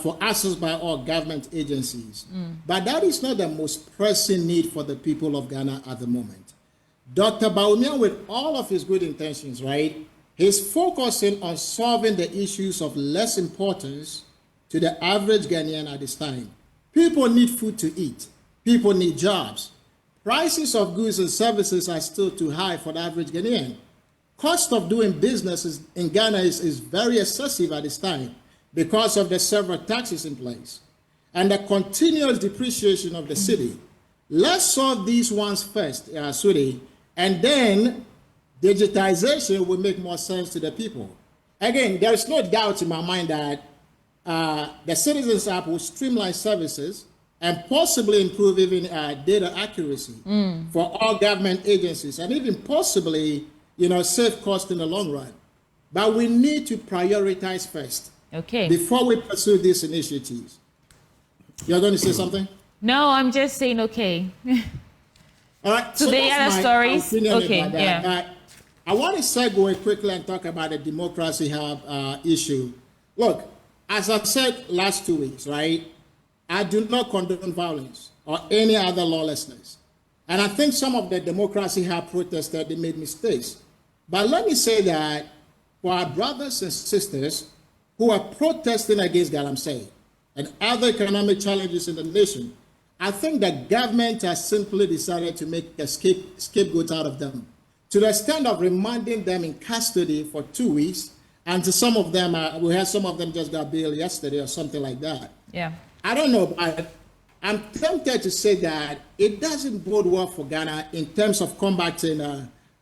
for access by all government agencies. But that is not the most pressing need for the people of Ghana at the moment. Dr. Bawumia, with all of his good intentions, right, he's focusing on solving the issues of less importance to the average Ghanaian at this time. People need food to eat. People need jobs. Prices of goods and services are still too high for the average Ghanaian. Cost of doing business in Ghana is very excessive at this time, because of the several taxes in place and the continuous depreciation of the city. Let's solve these ones first, Sudi, and then digitization will make more sense to the people. Again, there is no doubt in my mind that the Citizens app will streamline services and possibly improve even data accuracy for all government agencies, and even possibly, save costs in the long run. But we need to prioritize first. Okay. Before we pursue these initiatives. You're going to say something? No, I'm just saying okay. All right. So the other stories? Okay, yeah. I want to segue quickly and talk about the Democracy Hub issue. Look, as I've said last 2 weeks, right, I do not condone violence or any other lawlessness. And I think some of the democracy have protested, they made mistakes. But let me say that for our brothers and sisters who are protesting against Galamsey and other economic challenges in the nation, I think the government has simply decided to make a scapegoat out of them, to the extent of remanding them in custody for 2 weeks. And to some of them, we had some of them just got bail yesterday or something like that. Yeah. I don't know, but I'm tempted to say that it doesn't bode well for Ghana in terms of combating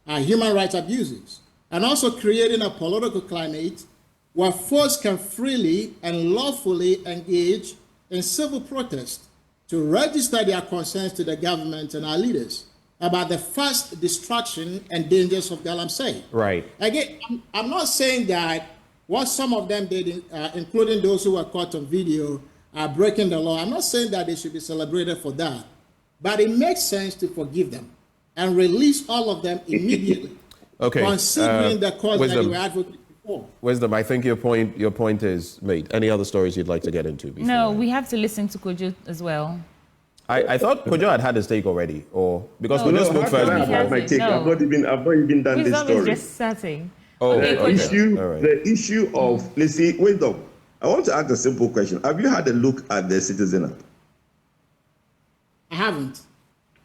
human rights abuses and also creating a political climate where folks can freely and lawfully engage in civil protest to register their concerns to the government and our leaders about the fast destruction and dangers of Galamsey. Right. Again, I'm not saying that what some of them did, including those who were caught on video, are breaking the law. I'm not saying that they should be celebrated for that. But it makes sense to forgive them and release all of them immediately. Okay. Considering the cause that they were advocating for. Wisdom, I think your point is made. Any other stories you'd like to get into? No, we have to listen to Kojo as well. I thought Kojo had his take already, or because Kojo spoke first. I've had my take. I've not even done this story. Wisdom is just starting. Oh, okay, the issue of, let's see, Wisdom, I want to ask a simple question. Have you had a look at the Citizen app? I haven't.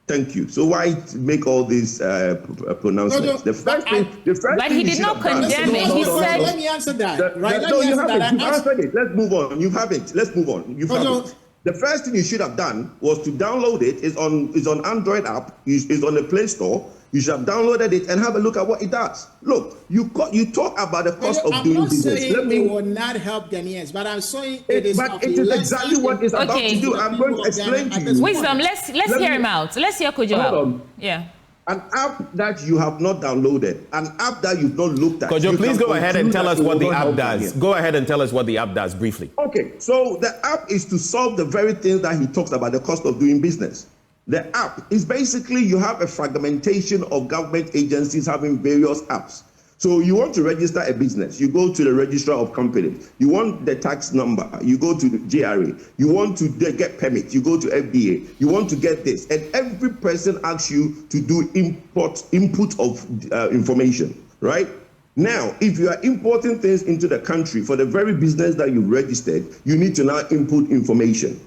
Thank you. So why make all these pronouncements? But he did not condemn it. He said. Let me answer that. No, you haven't. You've answered it. Let's move on. You haven't. Let's move on. You haven't. The first thing you should have done was to download it. It's on Android app. It's on the Play Store. You should have downloaded it and have a look at what it does. Look, you talk about the cost of doing business. I'm not saying it will not help Ghanaians, but I'm saying it is. But it is exactly what it's about to do. I'm going to explain to you. Wisdom, let's hear him out. Let's hear Kojo out. Yeah. An app that you have not downloaded, an app that you've not looked at. Kojo, please go ahead and tell us what the app does. Go ahead and tell us what the app does briefly. Okay, so the app is to solve the very things that he talks about, the cost of doing business. The app is basically you have a fragmentation of government agencies having various apps. So you want to register a business, you go to the registrar of companies. You want the tax number, you go to the JRA. You want to get permits, you go to FDA. You want to get this, and every person asks you to do input of information, right? Now, if you are importing things into the country for the very business that you registered, you need to now input information.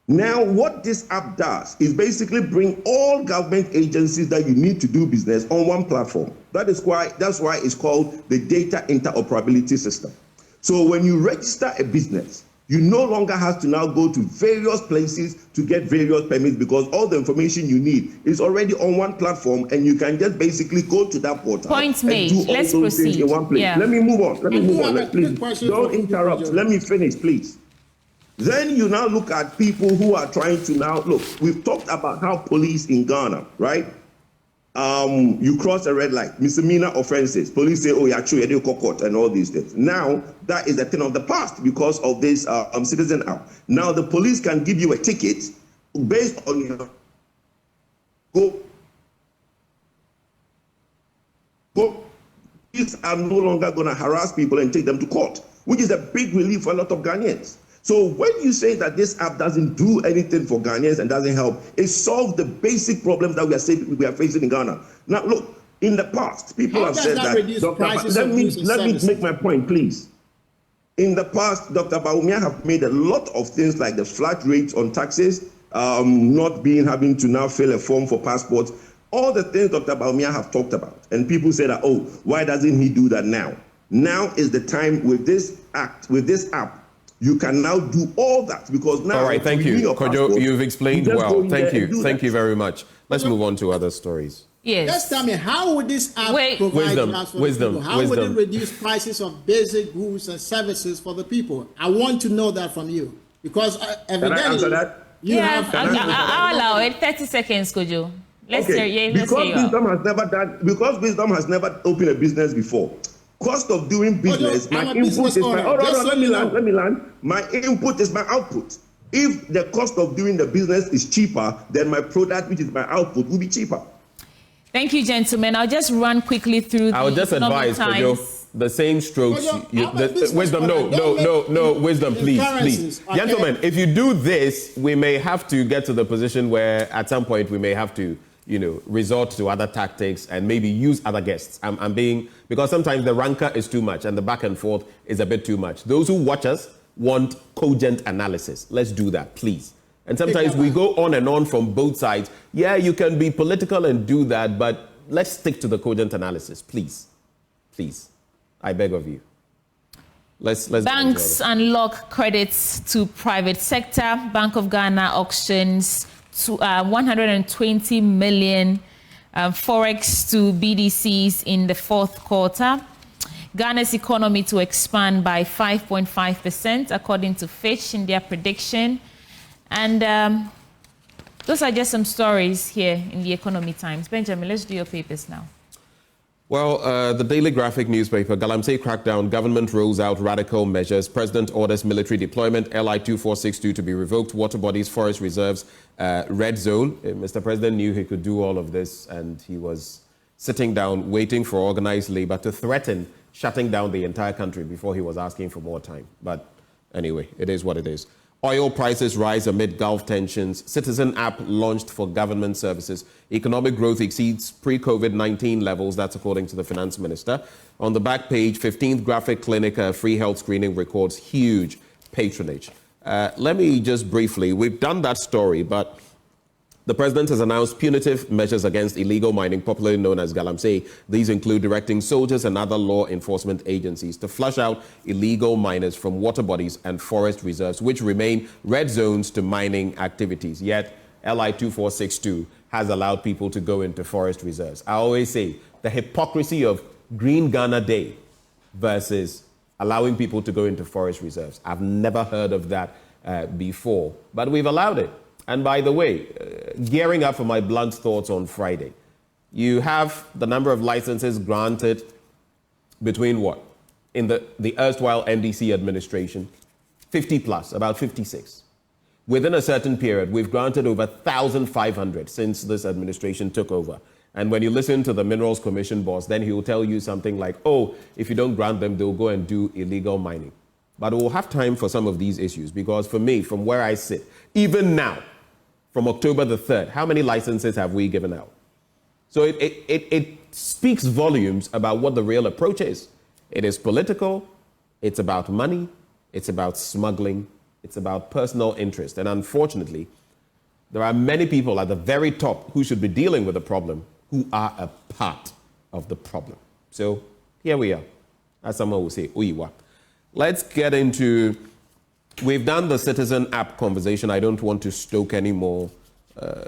Now, what this app does is basically bring all government agencies that you need to do business on one platform. That's why it's called the Data Interoperability System. So when you register a business, you no longer have to now go to various places to get various permits because all the information you need is already on one platform and you can just basically go to that portal. Point made. And do all Let's those proceed. things in one place. Yeah. Let me move on. Please. Don't interrupt. Let me finish, please. Then you now look at people who are trying to now look. We've talked about how police in Ghana, right? You cross a red light, misdemeanor offenses. Police say, "Oh, you're actually a court," and all these things. Now that is a thing of the past because of this Citizen app. Now the police can give you a ticket based on your Police are no longer going to harass people and take them to court, which is a big relief for a lot of Ghanaians. So when you say that this app doesn't do anything for Ghanaians and doesn't help, it solves the basic problems that we are facing in Ghana. Now, look, in the past, people have said that. Let me make my point, please. In the past, Dr. Bawumia have made a lot of things like the flat rates on taxes, not having to now fill a form for passports, all the things Dr. Bawumia have talked about. And people say that, oh, why doesn't he do that now? Now is the time with this app. You can now do all that because now. All right, thank you, Kojo. You've explained well. Thank you very much. Let's move on to other stories. Yes. Just tell me, how would this app provide jobs for the people? How would it reduce prices of basic goods and services for the people? I want to know that from you because evidently Can I answer that? You have. I'll allow it. 30 seconds, Kojo. Let's hear you. Because Wisdom has never opened a business before. Cost of doing business, my input is my let me land. My input is my output. If the cost of doing the business is cheaper, then my product, which is my output, will be cheaper. Thank you, gentlemen. I'll just run quickly through the I would just advise, Kojo, the same strokes. Wisdom, wisdom, please. Okay. Gentlemen, if you do this, we may have to get to the position where at some point we may have to, resort to other tactics and maybe use other guests. I'm being, because sometimes the rancor is too much and the back and forth is a bit too much. Those who watch us want cogent analysis. Let's do that, please. And sometimes we go on and on from both sides. Yeah, you can be political and do that, but let's stick to the cogent analysis, please. Please. I beg of you. Let's Banks unlock credits to private sector. Bank of Ghana auctions to 120 million forex to BDCs in the fourth quarter. Ghana's economy to expand by 5.5%, according to Fitch in their prediction. And those are just some stories here in the Economy Times. Benjamin, let's do your papers now. Well, the Daily Graphic newspaper, Galamsey crackdown, government rolls out radical measures. President orders military deployment, LI 2462 to be revoked, water bodies, forest reserves, red zone. Mr. President knew he could do all of this, and he was sitting down waiting for organized labor to threaten shutting down the entire country before he was asking for more time. But anyway, it is what it is. Oil prices rise amid Gulf tensions. Citizen app launched for government services. Economic growth exceeds pre-COVID-19 levels. That's according to the finance minister. On the back page, 15th Graphic Clinic free health screening records huge patronage. Let me just briefly, we've done that story, but the president has announced punitive measures against illegal mining, popularly known as Galamsey. These include directing soldiers and other law enforcement agencies to flush out illegal miners from water bodies and forest reserves, which remain red zones to mining activities. Yet, LI 2462 has allowed people to go into forest reserves. I always say the hypocrisy of Green Ghana Day versus allowing people to go into forest reserves. I've never heard of that before, but we've allowed it. And by the way, gearing up for my blunt thoughts on Friday, you have the number of licenses granted between what? In the erstwhile NDC administration, 50 plus, about 56. Within a certain period, we've granted over 1,500 since this administration took over. And when you listen to the Minerals Commission boss, then he will tell you something like, oh, if you don't grant them, they'll go and do illegal mining. But we'll have time for some of these issues, because for me, from where I sit, even now, from October the 3rd, how many licenses have we given out? So it speaks volumes about what the real approach is. It is political, it's about money, it's about smuggling, it's about personal interest. And unfortunately, there are many people at the very top who should be dealing with the problem who are a part of the problem. So here we are. As someone will say, Uiwa. Let's get into... We've done the citizen app conversation. I don't want to stoke anymore.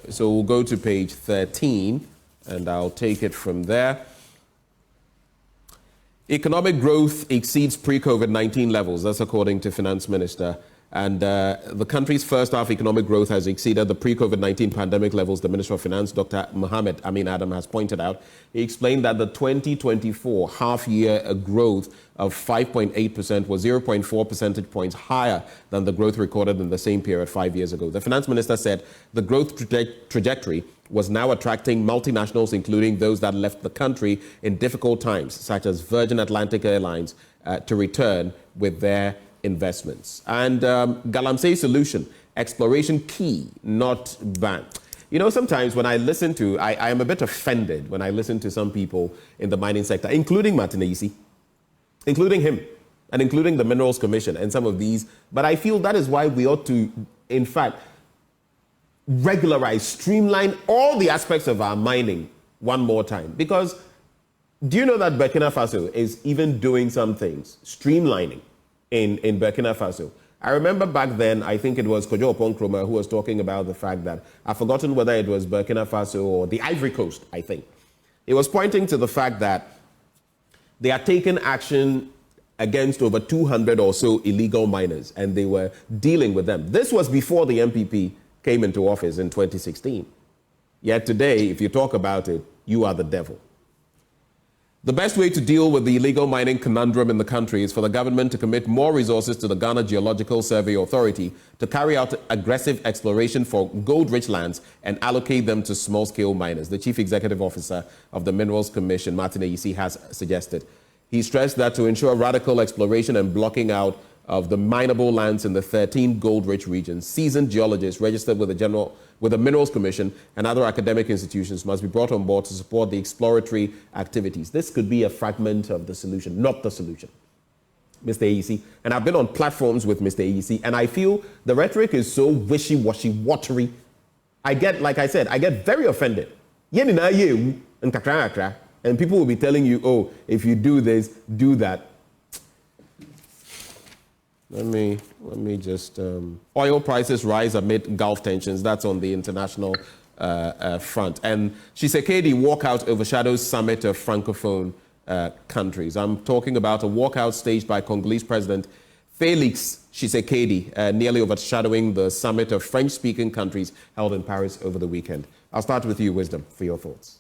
So we'll go to page 13, and I'll take it from there. Economic growth exceeds pre-COVID-19 levels. That's according to Finance Minister. And the country's first half economic growth has exceeded the pre-COVID-19 pandemic levels, the Minister of Finance, Dr. Mohammed Amin Adam, has pointed out. He explained that the 2024 half-year growth of 5.8% was 0.4 percentage points higher than the growth recorded in the same period 5 years ago. The Finance Minister said the growth trajectory was now attracting multinationals, including those that left the country in difficult times, such as Virgin Atlantic Airlines, to return with their investments. And Galamsey solution, exploration key, not ban. You know, sometimes when I listen to, I am a bit offended when I listen to some people in the mining sector, including Martinez, including him, and including the Minerals Commission and some of these. But I feel that is why we ought to, in fact, regularize, streamline all the aspects of our mining one more time. Because do you know that Burkina Faso is even doing some things, streamlining in Burkina Faso? I remember back then, I think it was Kojo Oponkroma who was talking about the fact that, I've forgotten whether it was Burkina Faso or the Ivory Coast, I think. He was pointing to the fact that they are taking action against over 200 or so illegal miners, and they were dealing with them. This was before the MPP came into office in 2016. Yet today, if you talk about it, you are the devil. The best way to deal with the illegal mining conundrum in the country is for the government to commit more resources to the Ghana Geological Survey Authority to carry out aggressive exploration for gold-rich lands and allocate them to small-scale miners. The Chief Executive Officer of the Minerals Commission, Martin Ayisi, has suggested. He stressed that to ensure radical exploration and blocking out of the mineable lands in the 13 gold-rich regions, seasoned geologists registered with the Minerals Commission and other academic institutions must be brought on board to support the exploratory activities. This could be a fragment of the solution, not the solution, Mr. AEC. And I've been on platforms with Mr. AEC, and I feel the rhetoric is so wishy-washy, watery. Like I said, I get very offended. And people will be telling you, oh, if you do this, do that. Let me just, oil prices rise amid Gulf tensions. That's on the international front. And Tshisekedi walkout overshadows summit of Francophone countries. I'm talking about a walkout staged by Congolese President Felix Tshisekedi, nearly overshadowing the summit of French-speaking countries held in Paris over the weekend. I'll start with you, Wisdom, for your thoughts.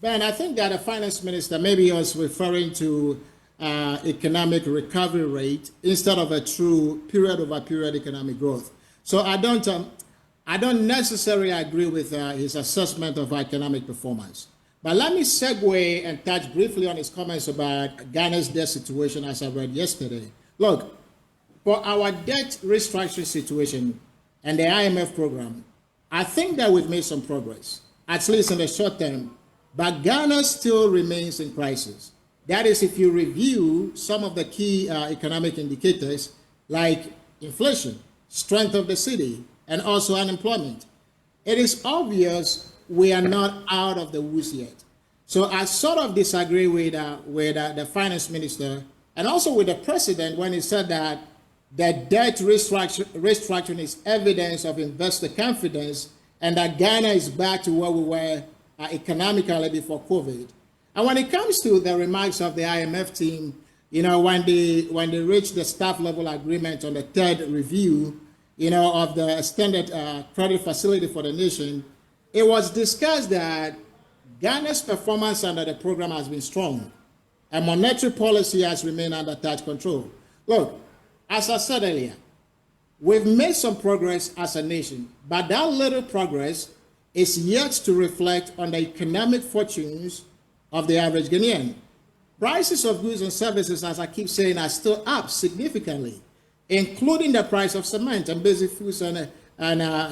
Ben, I think that the finance minister maybe was referring to economic recovery rate instead of a true period-over-period economic growth. So I don't necessarily agree with his assessment of economic performance. But let me segue and touch briefly on his comments about Ghana's debt situation as I read yesterday. Look, for our debt restructuring situation and the IMF program, I think that we've made some progress, at least in the short term, but Ghana still remains in crisis. That is, if you review some of the key economic indicators like inflation, strength of the city, and also unemployment, it is obvious we are not out of the woods yet. So I sort of disagree with the finance minister and also with the president when he said that the debt restructuring is evidence of investor confidence and that Ghana is back to where we were economically before COVID. And when it comes to the remarks of the IMF team, you know, when they reached the staff level agreement on the third review, you know, of the extended credit facility for the nation, it was discussed that Ghana's performance under the program has been strong and monetary policy has remained under tight control. Look, as I said earlier, we've made some progress as a nation, but that little progress is yet to reflect on the economic fortunes of the average Ghanaian. Prices of goods and services, as I keep saying, are still up significantly, including the price of cement and basic foods and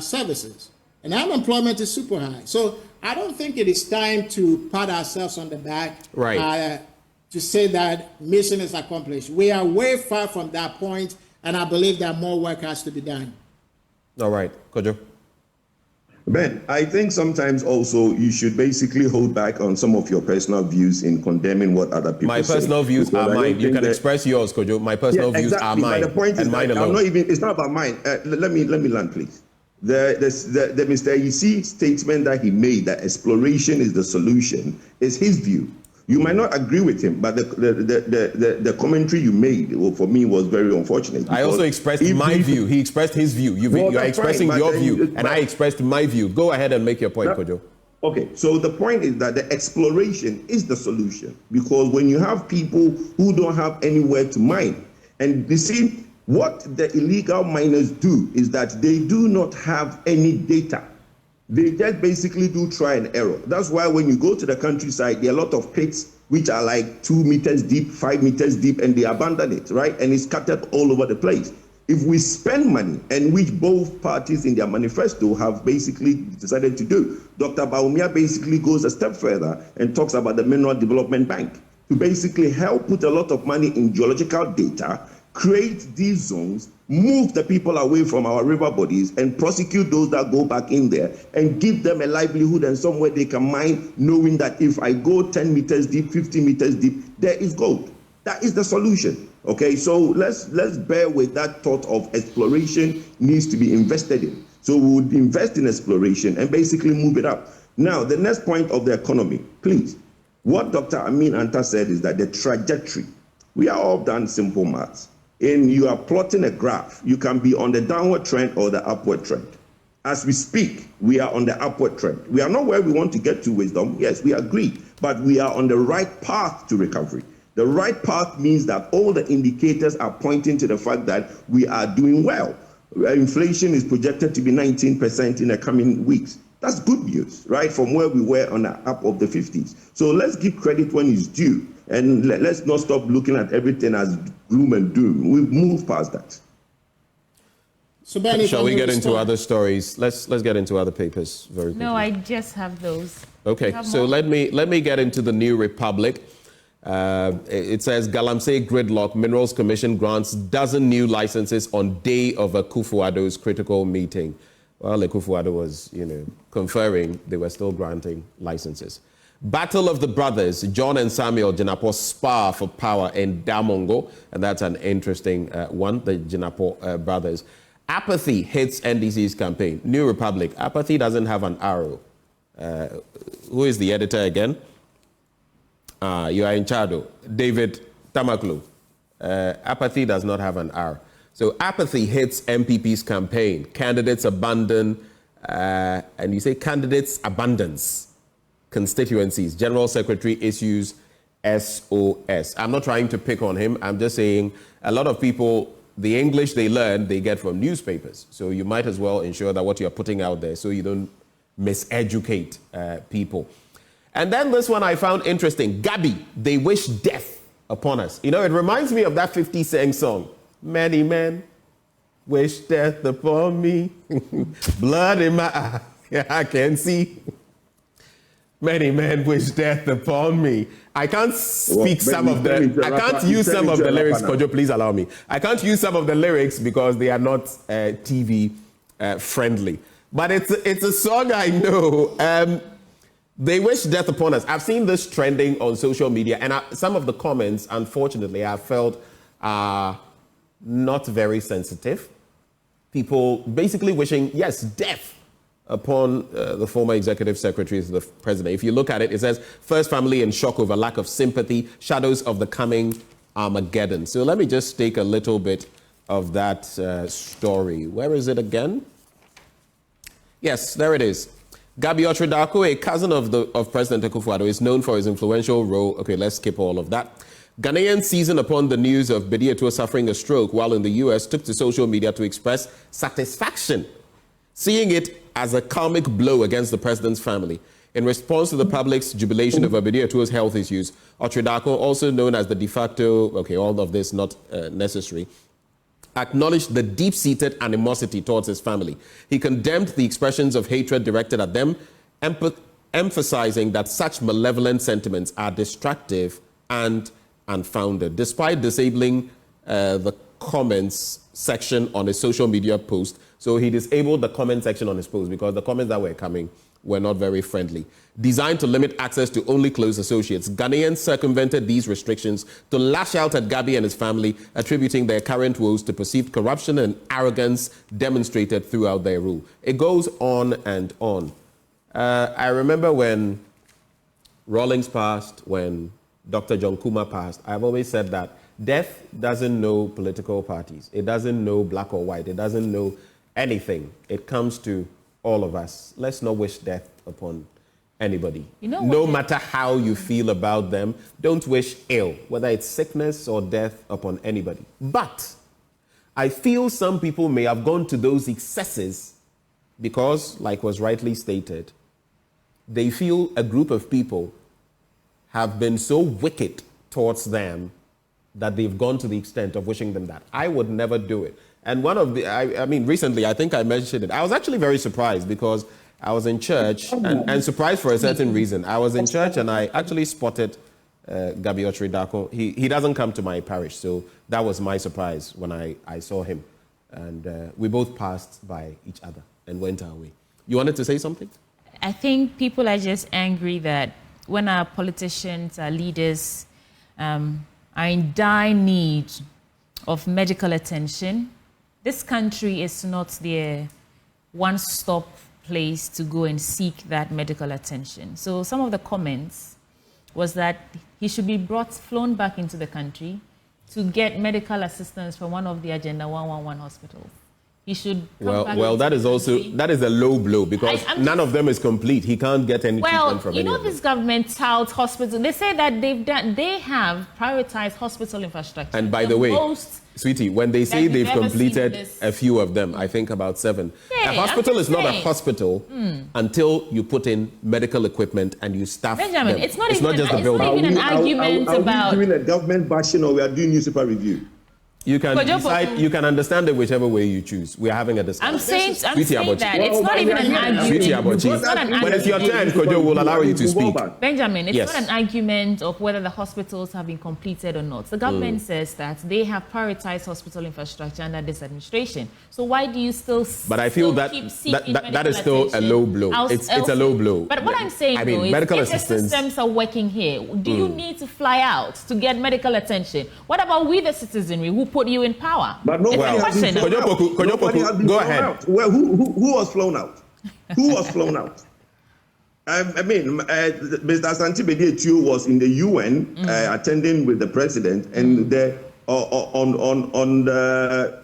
services. And unemployment is super high. So I don't think it is time to pat ourselves on the back to say that mission is accomplished. We are way far from that point, and I believe that more work has to be done. All right, Kojo. Ben, I think sometimes also you should basically hold back on some of your personal views in condemning what other people say. My personal views are mine. You can express yours, Kojo. My personal views are mine. But the point is mine that alone. it's not about mine. Let me land, please. The Mr. EC statement that he made, that exploration is the solution, is his view. You might not agree with him, but the commentary you made, for me, was very unfortunate. I also expressed my view. He expressed his view. You are expressing your view, and I expressed my view. Go ahead and make your point, Kojo. Okay, so the point is that the exploration is the solution, because when you have people who don't have anywhere to mine, and you see, what the illegal miners do is that they do not have any data. They just basically do try and error. That's why when you go to the countryside, there are a lot of pits which are like 2 meters deep, 5 meters deep, and they abandon it, right? And it's scattered all over the place. If we spend money, and which both parties in their manifesto have basically decided to do, Dr. Bawumia basically goes a step further and talks about the Mineral Development Bank to basically help put a lot of money in geological data, create these zones, move the people away from our river bodies, and prosecute those that go back in there, and give them a livelihood and somewhere they can mine, knowing that if I go 10 meters deep, 50 meters deep, there is gold. That is the solution. Okay, so let's bear with that thought of exploration needs to be invested in. So we would invest in exploration and basically move it up. Now, the next point of the economy, please. What Dr. Amin Anta said is that the trajectory, we are all done simple maths. And you are plotting a graph, you can be on the downward trend or the upward trend. As we speak, we are on the upward trend. We are not where we want to get to, Wisdom. Yes, we agree, but we are on the right path to recovery. The right path means that all the indicators are pointing to the fact that we are doing well. Inflation is projected to be 19% in the coming weeks. That's good news, right? From where we were on the up of the 50s. So let's give credit when it's due. And let's not stop looking at everything as gloom and doom. We've moved past that. So Benny, shall we get into other stories? Let's get into other papers very quickly. No, I just have those. Okay, so let me get into the New Republic. It says Galamsey Gridlock Minerals Commission grants dozen new licenses on day of Akufo-Addo's critical meeting. Well, Akufo-Addo was, conferring, they were still granting licenses. Battle of the Brothers, John and Samuel Jinapo spar for power in Damongo, and that's an interesting one, the Jinapo brothers. Apathy hits NDC's campaign. New Republic, apathy doesn't have an arrow. Who is the editor again? You are in Chado. David Tamaklu. Apathy does not have an R. So apathy hits MPP's campaign. Candidates abandon, and you say candidates abundance constituencies. General Secretary issues SOS. I'm not trying to pick on him. I'm just saying a lot of people, the English they learn, they get from newspapers. So you might as well ensure that what you're putting out there so you don't miseducate people. And then this one I found interesting. Gabi, they wish death upon us. It reminds me of that 50 Cent song. Many men wish death upon me. Blood in my eye, I can see. Many men wish death upon me. I can't speak some of the... I can't use some of the lyrics. Kojo, please allow me. I can't use some of the lyrics because they are not TV friendly. But it's a song I know. They wish death upon us. I've seen this trending on social media, and some of the comments, unfortunately, I felt are not very sensitive. People basically wishing, yes, death upon the former executive secretary of the president. If you look at it, it says, first family in shock over lack of sympathy, shadows of the coming Armageddon. So let me just take a little bit of that story. Where is it again? Yes, there it is. Gabi Otridako, a cousin of President Akufo-Addo, is known for his influential role. Okay, let's skip all of that. Ghanaians seizing upon the news of Bediatua suffering a stroke while in the U.S. took to social media to express satisfaction, seeing it as a karmic blow against the president's family. In response to the public's jubilation over Bediatua's health issues, Otridako, also known as the de facto, okay, all of this not necessary, acknowledged the deep-seated animosity towards his family. He condemned the expressions of hatred directed at them, emphasizing that such malevolent sentiments are destructive and unfounded. Despite disabling the comments section on his social media post, so he disabled the comment section on his post because the comments that were coming were not very friendly. Designed to limit access to only close associates, Ghanaians circumvented these restrictions to lash out at Gabi and his family, attributing their current woes to perceived corruption and arrogance demonstrated throughout their rule. It goes on and on. I remember when Rawlings passed, when Dr. John Kuma passed, I've always said that death doesn't know political parties. It doesn't know black or white. It doesn't know anything. It comes to all of us. Let's not wish death upon anybody. No matter how you feel about them, don't wish ill, whether it's sickness or death, upon anybody. But I feel some people may have gone to those excesses because, like was rightly stated, they feel a group of people have been so wicked towards them that they've gone to the extent of wishing them that. I would never do it. And one of the, I mean, recently, I think I mentioned it. I was actually very surprised because I was in church, and surprised for a certain reason. I was in church and I actually spotted Gabi Otridako. He doesn't come to my parish, so that was my surprise when I saw him. And we both passed by each other and went our way. You wanted to say something? I think people are just angry that when our politicians, our leaders are in dire need of medical attention, this country is not their one-stop place to go and seek that medical attention. So some of the comments was that he should be flown back into the country to get medical assistance from one of the Agenda 111 hospitals. he should come back. Well, that is a low blow because none of them is complete. He can't get any treatment from any of them. This government touts hospitals. They say that they have prioritized hospital infrastructure. And by the way, sweetie, when they say they've completed a few of them, I think about 7. Yeah, a hospital is not a hospital until you put in medical equipment and you staff Benjamin, them. it's not just the building. Are It's not even an argument about... Are we doing a government bashing or we are doing newspaper review? You can decide, you can understand it whichever way you choose. We are having a discussion. I'm saying that it's not even an argument. When it's your turn, Kojo will allow you to speak. Benjamin, it's not an argument of whether the hospitals have been completed or not. The government says that they have prioritized hospital infrastructure under this administration. So why do you still But I feel that is still a low blow. It's a low blow. But what I'm saying though is if the systems are working here, do you need to fly out to get medical attention? What about we the citizenry who put you in power? But nobody has been flown out. Go ahead. Well, who was flown out? Who was flown out? I mean, Mr. Asante-Bedietio was in the UN attending with the president, and on the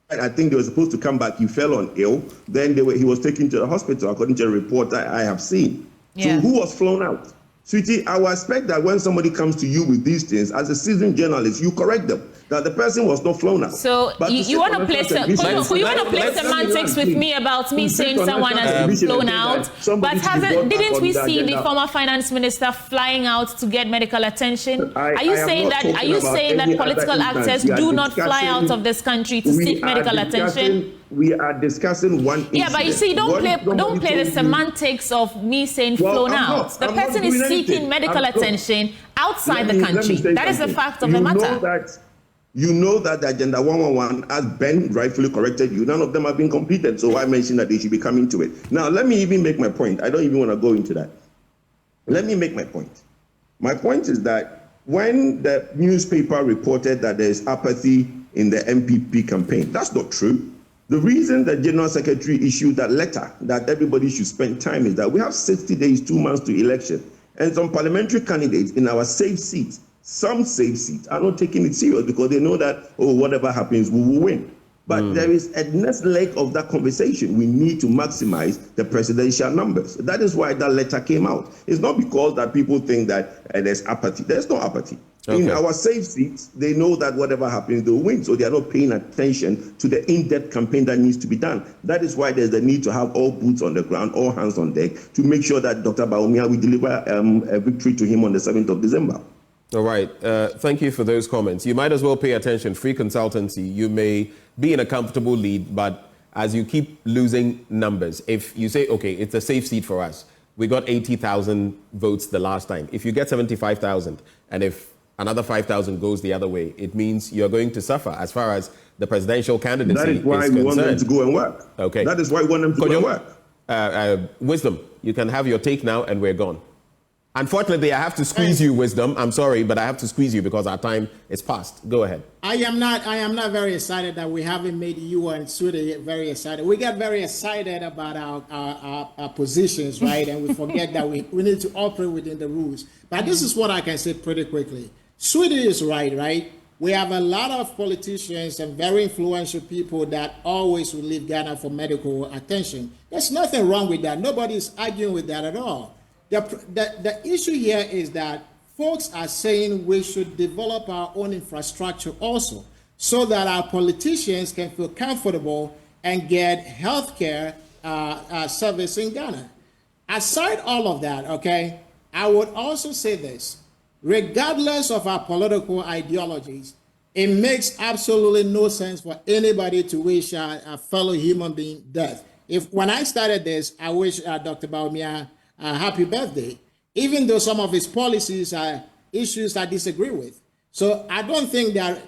I think they were supposed to come back. He fell on ill. Then he was taken to the hospital, according to a report I have seen. So who was flown out? Sweetie, I would expect that when somebody comes to you with these things, as a seasoned journalist, you correct them. That the person was not flown out. So you want to play semantics with me about me saying someone has been flown out, but didn't we see the former finance minister flying out to get medical attention? Are you saying that political actors do not fly out of this country to seek medical attention? We are discussing one issue. Yeah, but you see, don't play the semantics of me saying flown out. The person is seeking medical attention outside the country. That is the fact of the matter. You know that the Agenda 111, as Ben rightfully corrected you, none of them have been completed. So I mentioned that they should be coming to it. Now, let me even make my point. I don't even want to go into that. Let me make my point. My point is that when the newspaper reported that there is apathy in the MPP campaign, that's not true. The reason the General Secretary issued that letter that everybody should spend time is that we have 60 days, 2 months to election. And some parliamentary candidates in our safe seats, some safe seats, are not taking it serious because they know that, whatever happens, we will win. But there is a next leg of that conversation. We need to maximize the presidential numbers. That is why that letter came out. It's not because that people think that there's apathy. There's no apathy. Okay. In our safe seats, they know that whatever happens, they'll win. So they are not paying attention to the in-depth campaign that needs to be done. That is why there's the need to have all boots on the ground, all hands on deck, to make sure that Dr. Bawumia will deliver a victory to him on the 7th of December. All right. Thank you for those comments. You might as well pay attention. Free consultancy. You may be in a comfortable lead, but as you keep losing numbers, if you say, okay, it's a safe seat for us, we got 80,000 votes the last time. If you get 75,000, and if another 5,000 goes the other way, it means you're going to suffer as far as the presidential candidacy is concerned. That is why we want them to go and work. Okay. That is why we want them to go and work. Wisdom, you can have your take now and we're gone. Unfortunately, I have to squeeze you, Wisdom. I'm sorry, but I have to squeeze you because our time is past. Go ahead. I am not very excited that we haven't made you and Sweden very excited. We get very excited about our positions, right? And we forget that we need to operate within the rules. But this is what I can say pretty quickly. Sweden is right? We have a lot of politicians and very influential people that always will leave Ghana for medical attention. There's nothing wrong with that. Nobody is arguing with that at all. The issue here is that folks are saying we should develop our own infrastructure also so that our politicians can feel comfortable and get health care service in Ghana. Aside all of that, okay, I would also say this. Regardless of our political ideologies, it makes absolutely no sense for anybody to wish a fellow human being death. When I started this, I wish Dr. Bawumia a happy birthday, even though some of his policies are issues I disagree with. So I don't think that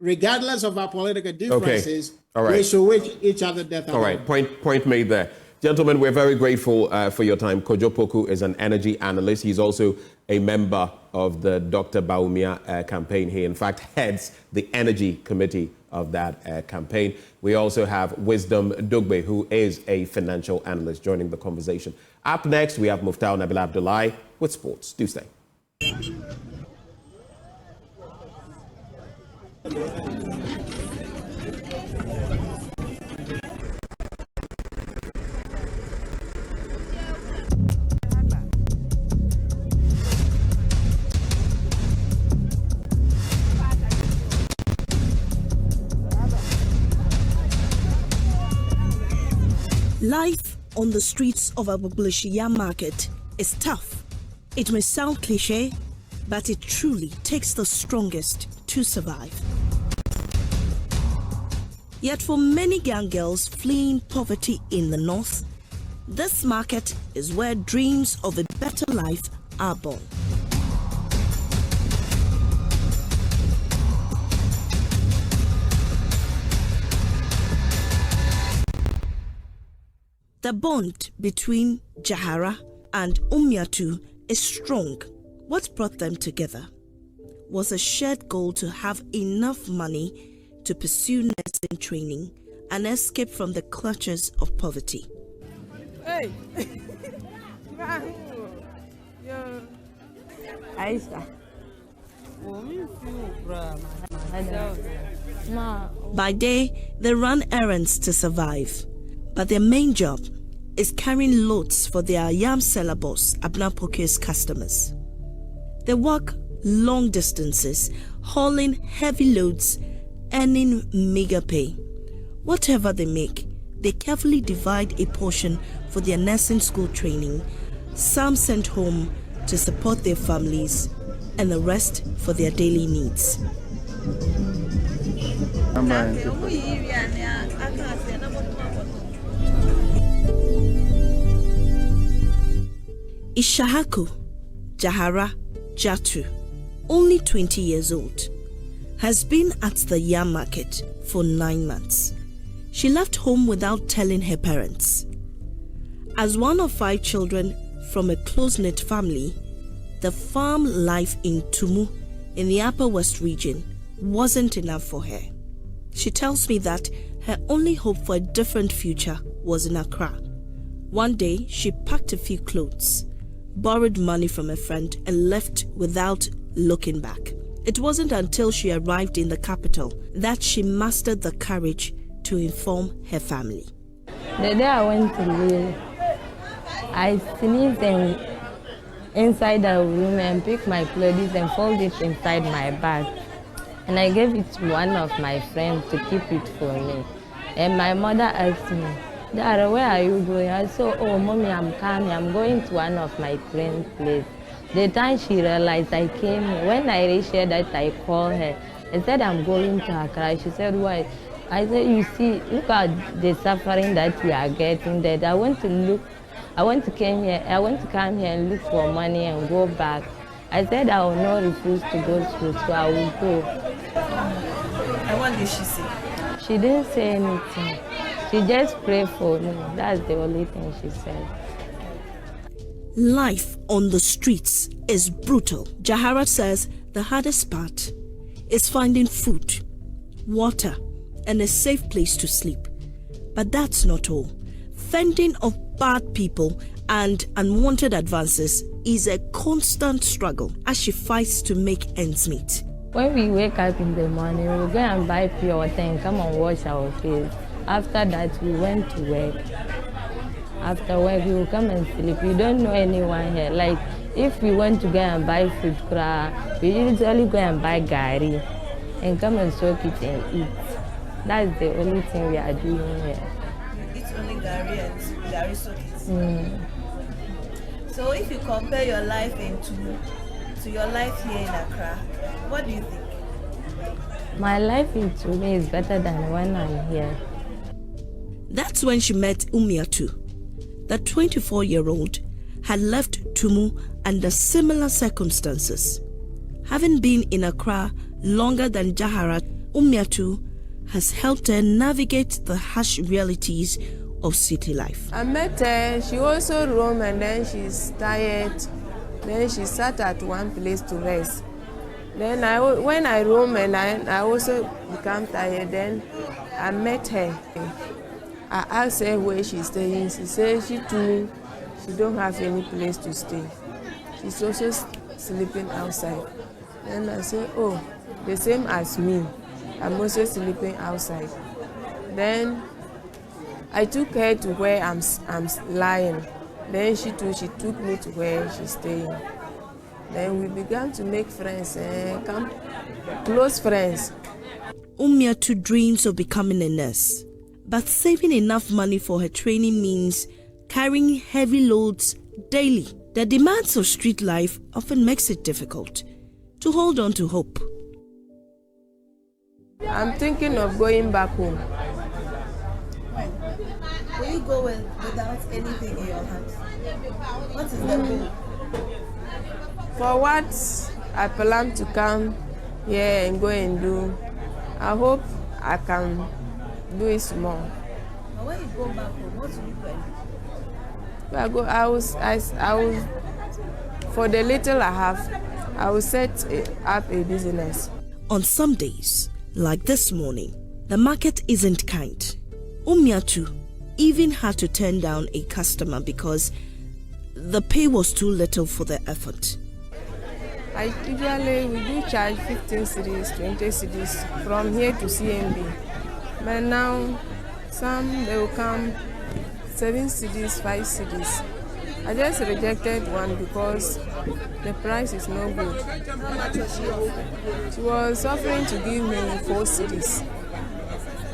regardless of our political differences, we should wish each other death. All right, point made there. Gentlemen, we're very grateful for your time. Kojo Poku is an energy analyst. He's also a member of the Dr. Bawumia campaign. He, in fact, heads the energy committee of that campaign. We also have Wisdom Dugbe, who is a financial analyst, joining the conversation. Up next, we have Muftau Nabil Abdullahi with sports. Do stay. Life on the streets of Agbogbloshie market is tough. It may sound cliche, but it truly takes the strongest to survive. Yet for many young girls fleeing poverty in the north, this market is where dreams of a better life are born. The bond between Jahara and Umiatu is strong. What brought them together was a shared goal to have enough money to pursue nursing training and escape from the clutches of poverty. Hey! Aisha. By day, they run errands to survive, but their main job is carrying loads for their yam seller boss, Abna Poke's customers. They walk long distances, hauling heavy loads, earning meager pay. Whatever they make, they carefully divide a portion for their nursing school training, some sent home to support their families, and the rest for their daily needs. Ishahaku Jahara Jatu, only 20 years old, has been at the yam market for 9 months. She left home without telling her parents. As one of 5 children from a close-knit family, the farm life in Tumu in the Upper West region wasn't enough for her. She tells me that her only hope for a different future was in Accra. One day, she packed a few clothes, borrowed money from a friend, and left without looking back. It wasn't until she arrived in the capital that she mustered the courage to inform her family. The day I went to leave, I sneezed inside the room and picked my clothes and folded it inside my bag. And I gave it to one of my friends to keep it for me. And my mother asked me, Dara, where are you going? I said, oh, Mommy, I'm coming. I'm going to one of my friend's place. The time she realized I came here, when I reached her that I called her, I said, I'm going to Accra. She said, why? I said, you see, look at the suffering that we are getting there. I want to come here and look for money and go back. I said I will not refuse to go to school, so I will go. And what did she say? She didn't say anything. She just prayed for me. That's the only thing she said. Life on the streets is brutal. Jahara says the hardest part is finding food, water, and a safe place to sleep. But that's not all. Fending off bad people and unwanted advances is a constant struggle as she fights to make ends meet. When we wake up in the morning, we go and buy pure water and come and wash our face. After that, we went to work. After work, we will come and sleep. We don't know anyone here. Like, if we want to go and buy food, we usually go and buy gari and come and soak it and eat. That's the only thing we are doing here. You eat only gari and gari soak it? So if you compare your life in Tumu to your life here in Accra, what do you think? My life in Tumu is better than when I'm here. That's when she met Umiatu. The 24-year-old had left Tumu under similar circumstances. Having been in Accra longer than Jahara, Umiatu has helped her navigate the harsh realities of city life. I met her, she also roamed and then she's tired. Then she sat at one place to rest. Then when I roam and I also become tired, then I met her. I asked her where she's staying. She said she don't have any place to stay. She's also sleeping outside. Then I said, oh, the same as me. I'm also sleeping outside. Then I took her to where I'm lying. Then she took me to where she's staying. Then we began to make friends and close friends. Umiatu dreams of becoming a nurse, But saving enough money for her training means carrying heavy loads daily. The demands of street life often makes it difficult to hold on to hope. I'm thinking of going back home. Will you go without anything in your hands? What is the goal? For what I plan to come here and go and do, I hope I can do it small. But when you go back home, what will you do? I will, for the little I have, I will set up a business. On some days, like this morning, the market isn't kind. Umiatu even had to turn down a customer because the pay was too little for the effort. We do charge 15 cedis, 20 cedis from here to CMB. But now, they will come 7 cedis, 5 cedis. I just rejected one because the price is no good. How much was she? She was offering to give me 4 cedis.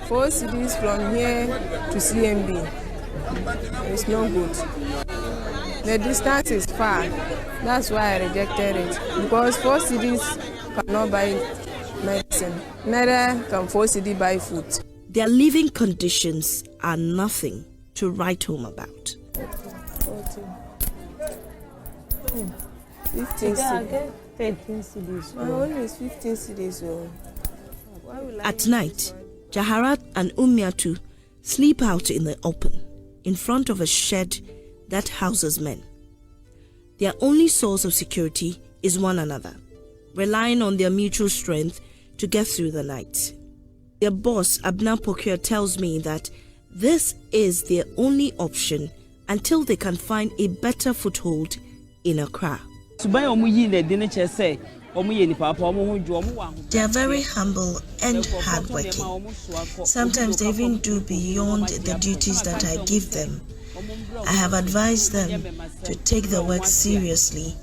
4 cedis from here to CMB. It's no good. The distance is far. That's why I rejected it. Because 4 cedis cannot buy medicine. Neither can 4 cedis buy food. Their living conditions are nothing to write home about. 15 cedis. 13 cedis. My own is 15 cedis. At night, Jaharat and Umiatu sleep out in the open, in front of a shed that houses men. Their only source of security is one another, relying on their mutual strength to get through the night. Their boss, Abna Pokia, tells me that this is their only option until they can find a better foothold in Accra. They are very humble and hardworking. Sometimes they even do beyond the duties that I give them. I have advised them to take the work seriously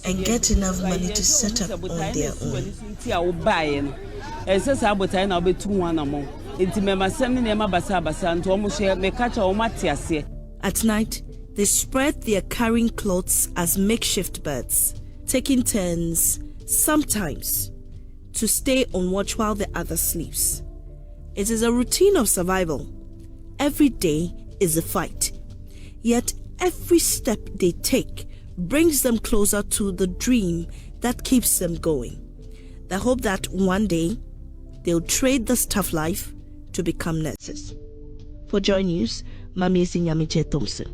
and get enough money to set up on their own. At night, they spread their carrying clothes as makeshift beds, taking turns, sometimes, to stay on watch while the other sleeps. It is a routine of survival. Every day is a fight. Yet every step they take brings them closer to the dream that keeps them going. The hope that one day they'll trade this tough life to become nurses. For Joy News, Mami Sinyamiche Thompson.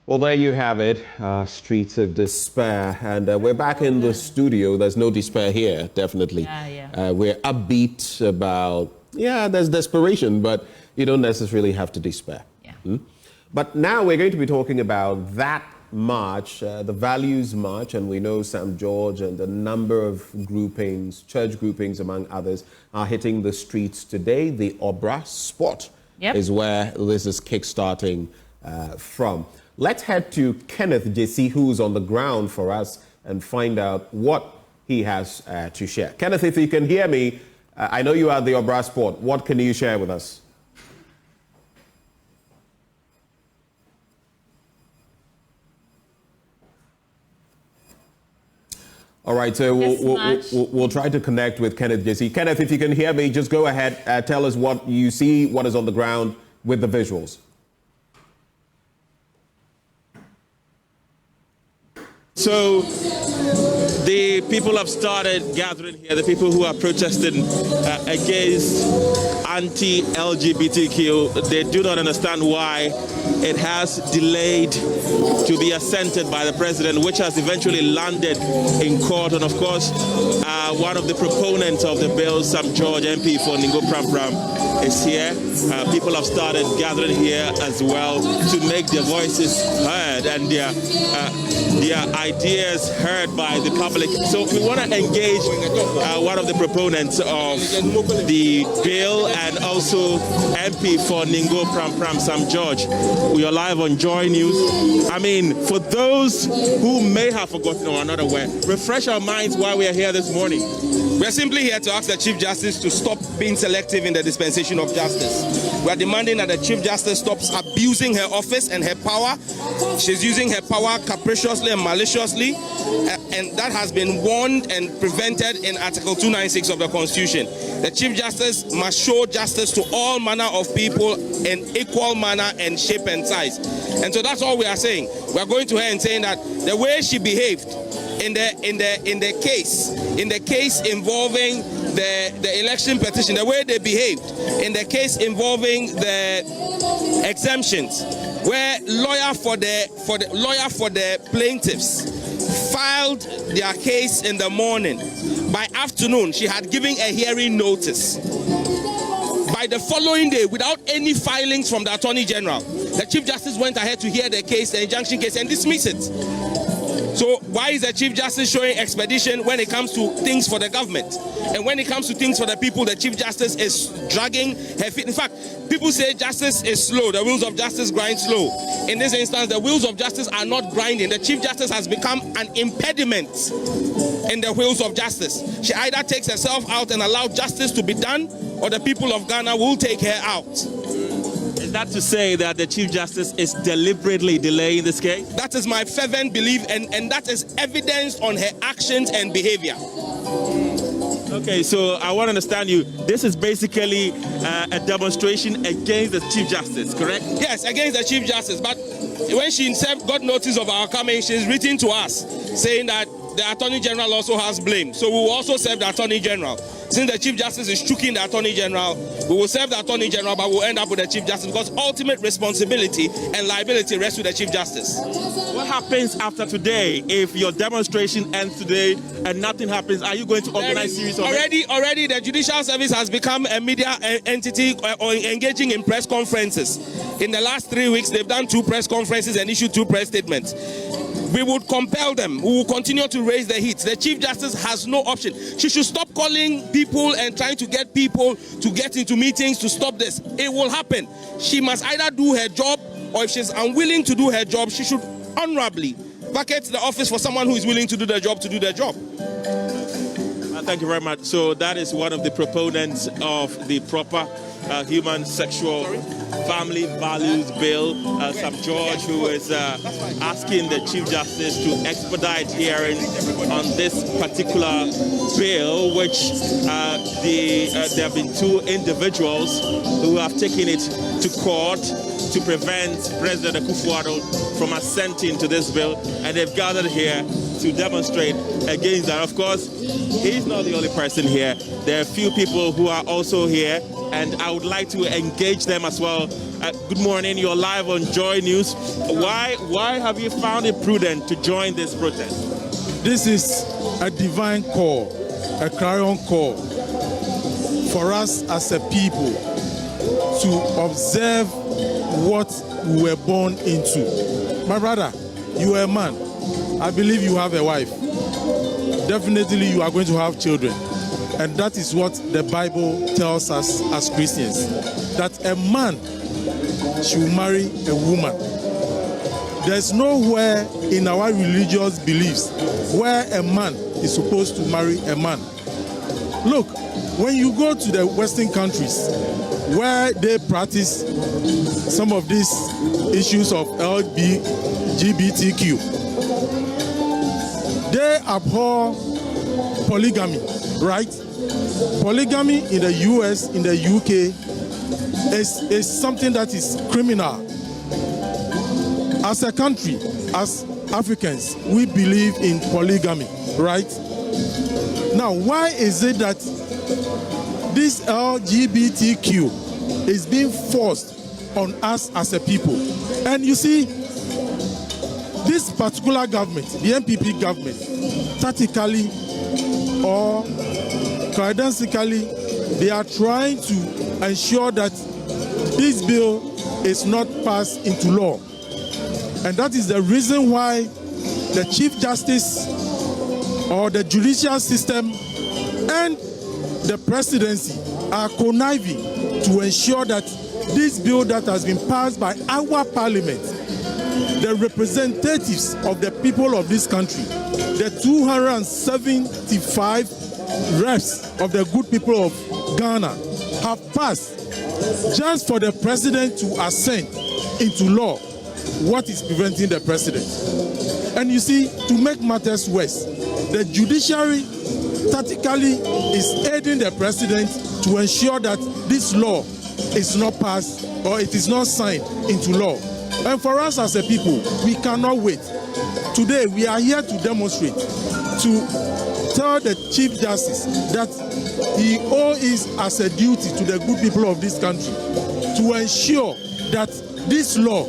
Well, there you have it, Streets of Despair. And we're back in the studio. There's no despair here, definitely. We're upbeat about, there's desperation, but you don't necessarily have to despair. But now we're going to be talking about that march, the Values March, and we know Sam George and a number of groupings, church groupings among others, are hitting the streets today. The Obra spot is where this is kickstarting from. Let's head to Kenneth JC, who's on the ground for us, and find out what he has to share. Kenneth, if you can hear me, I know you are at the Obra Sport. What can you share with us? All right, so we'll try to connect with Kenneth JC. Kenneth, if you can hear me, just go ahead, tell us what you see, what is on the ground with the visuals. So the people have started gathering here, the people who are protesting against anti-LGBTQ. They do not understand why it has delayed to be assented by the president, which has eventually landed in court. And of course, one of the proponents of the bill, Sam George, MP for Ningo Pram, is here. People have started gathering here as well to make their voices heard and their ideas heard by the public. privilege. So we want to engage one of the proponents of the bill and also MP for Ningo Pram Sam George. We are live on Joy News. I mean, for those who may have forgotten or are not aware, refresh our minds why we are here this morning. We're simply here to ask the Chief Justice to stop being selective in the dispensation of justice. We are demanding that the Chief Justice stops abusing her office and her power. She's using her power capriciously and maliciously, and that has been warned and prevented in Article 296 of the Constitution. The Chief Justice must show justice to all manner of people in equal manner and shape and size. And so that's all we are saying. We are going to her and saying that the way she behaved in the case involving the election petition, the way they behaved in the case involving the exemptions, where lawyer for the plaintiffs filed their case in the morning. By afternoon, she had given a hearing notice. By the following day, without any filings from the Attorney General, the Chief Justice went ahead to hear the case, the injunction case, and dismiss it. So why is the Chief Justice showing expedition when it comes to things for the government? And when it comes to things for the people, the Chief Justice is dragging her feet. In fact, people say justice is slow. The wheels of justice grind slow. In this instance, the wheels of justice are not grinding. The Chief Justice has become an impediment in the wheels of justice. She either takes herself out and allows justice to be done, or the people of Ghana will take her out. Is that to say that the Chief Justice is deliberately delaying this case? That is my fervent belief, and that is evidenced on her actions and behavior. Okay, so I want to understand you. This is basically a demonstration against the Chief Justice, correct? Yes, against the Chief Justice. But when she got notice of our coming, she's written to us saying that the Attorney General also has blame. So we will also serve the Attorney General. Since the Chief Justice is choking the Attorney General, we will serve the Attorney General, but we'll end up with the Chief Justice because ultimate responsibility and liability rests with the Chief Justice. What happens after today if your demonstration ends today and nothing happens? Are you going to organize series of already the Judicial Service has become a media entity or engaging in press conferences. In the last 3 weeks, they've done 2 press conferences and issued 2 press statements. We would compel them. We will continue to raise the heat. The Chief Justice has no option. She should stop calling people and trying to get people to get into meetings to stop this. It will happen. She must either do her job, or if she's unwilling to do her job, she should honorably vacate the office for someone who is willing to do the job Thank you very much. So that is one of the proponents of the proper human sexual family values bill, Sam George, who is asking the Chief Justice to expedite hearing on this particular bill, which there have been 2 individuals who have taken it to court to prevent President Akufo-Addo from assenting to this bill, and they've gathered here to demonstrate against that. Of course, he's not the only person here. There are a few people who are also here, and I would like to engage them as well. Good morning, you're live on Joy News. Why have you found it prudent to join this protest? This is a divine call, a clarion call for us as a people to observe what we were born into. My brother, you are a man. I believe you have a wife. Definitely you are going to have children. And that is what the Bible tells us as Christians, that a man should marry a woman. There's nowhere in our religious beliefs where a man is supposed to marry a man. Look, when you go to the Western countries where they practice some of these issues of LGBTQ, they abhor polygamy, right? Polygamy in the US, in the UK, is something that is criminal. As a country, as Africans, we believe in polygamy, right? Now, why is it that this LGBTQ is being forced on us as a people? And you see, this particular government, the MPP government, tactically or coincidentally, they are trying to ensure that this bill is not passed into law. And that is the reason why the Chief Justice or the judicial system and the presidency are conniving to ensure that this bill that has been passed by our parliament, the representatives of the people of this country, the 275 reps of the good people of Ghana have passed just for the president to assent into law what is preventing the president. And you see, to make matters worse, the judiciary tactically is aiding the president to ensure that this law is not passed or it is not signed into law. And for us as a people, we cannot wait. Today, we are here to demonstrate, to tell the Chief Justice that he owes as a duty to the good people of this country to ensure that this law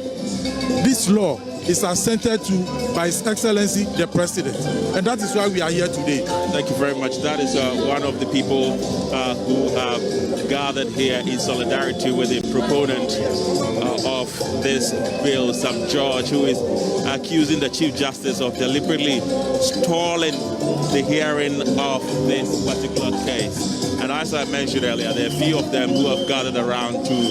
is assented to by His Excellency the President. And that is why we are here today. Thank you very much. That is one of the people who have gathered here in solidarity with the proponent of this bill, Sam George, who is accusing the Chief Justice of deliberately stalling the hearing of this particular case. And as I mentioned earlier, there are a few of them who have gathered around to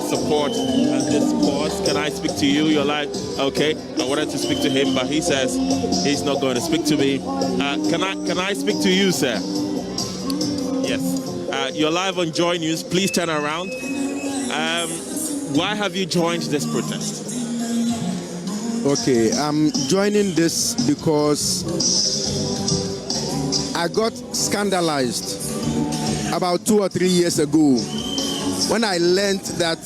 support this cause. Can I speak to you? You're like, okay, I wanted to speak to him, but he says he's not going to speak to me. Can I speak to you, sir? Yes. You're live on Joy News. Please turn around. Why have you joined this protest? Okay, I'm joining this because I got scandalized about 2 or 3 years ago when I learned that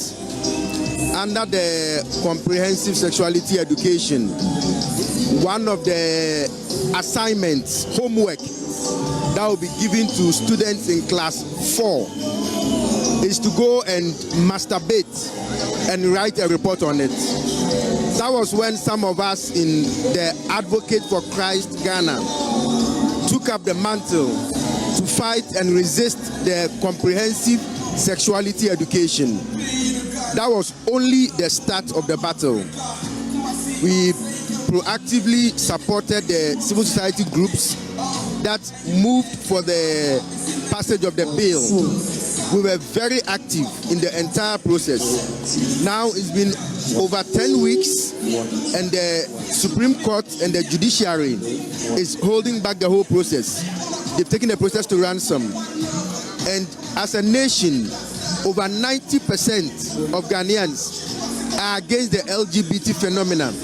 under the comprehensive sexuality education, one of the assignments, homework, that will be given to students in class 4 is to go and masturbate and write a report on it. That was when some of us in the Advocate for Christ Ghana took up the mantle to fight and resist the comprehensive sexuality education. That was only the start of the battle. We proactively supported the civil society groups that moved for the passage of the bill. We were very active in the entire process. Now it's been over 10 weeks and the Supreme Court and the judiciary is holding back the whole process. They've taken the process to ransom. And as a nation, over 90% of Ghanaians are against the LGBT phenomenon.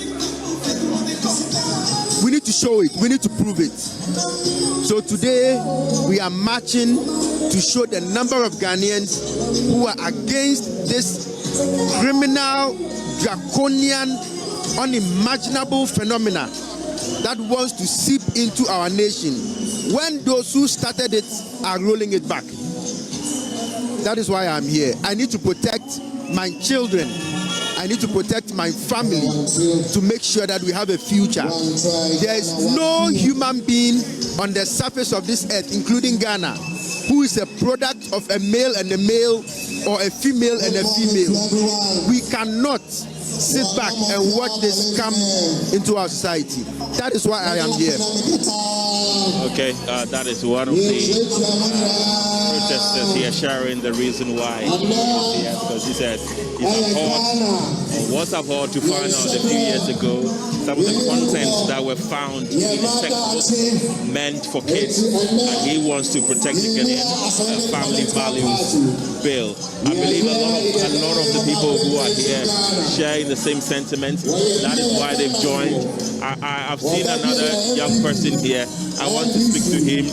We need to show it. We need to prove it. So today, we are marching to show the number of Ghanaians who are against this criminal, draconian, unimaginable phenomena that wants to seep into our nation when those who started it are rolling it back. That is why I'm here. I need to protect my children. I need to protect my family to make sure that we have a future. There is no human being on the surface of this earth, including Ghana, who is a product of a male and a male or a female and a female. We cannot sit back and watch this come into our society. That is why I am here. Okay, that is one of the protesters here sharing the reason why he's here, because he says he's was appalled to find out a few years ago some of the contents that were found in the textbook meant for kids, and he wants to protect the Ghanaian family values bill. I believe a lot of the people who are here sharing the same sentiment. That is why they've joined. I've seen another young person here. I want to speak to him.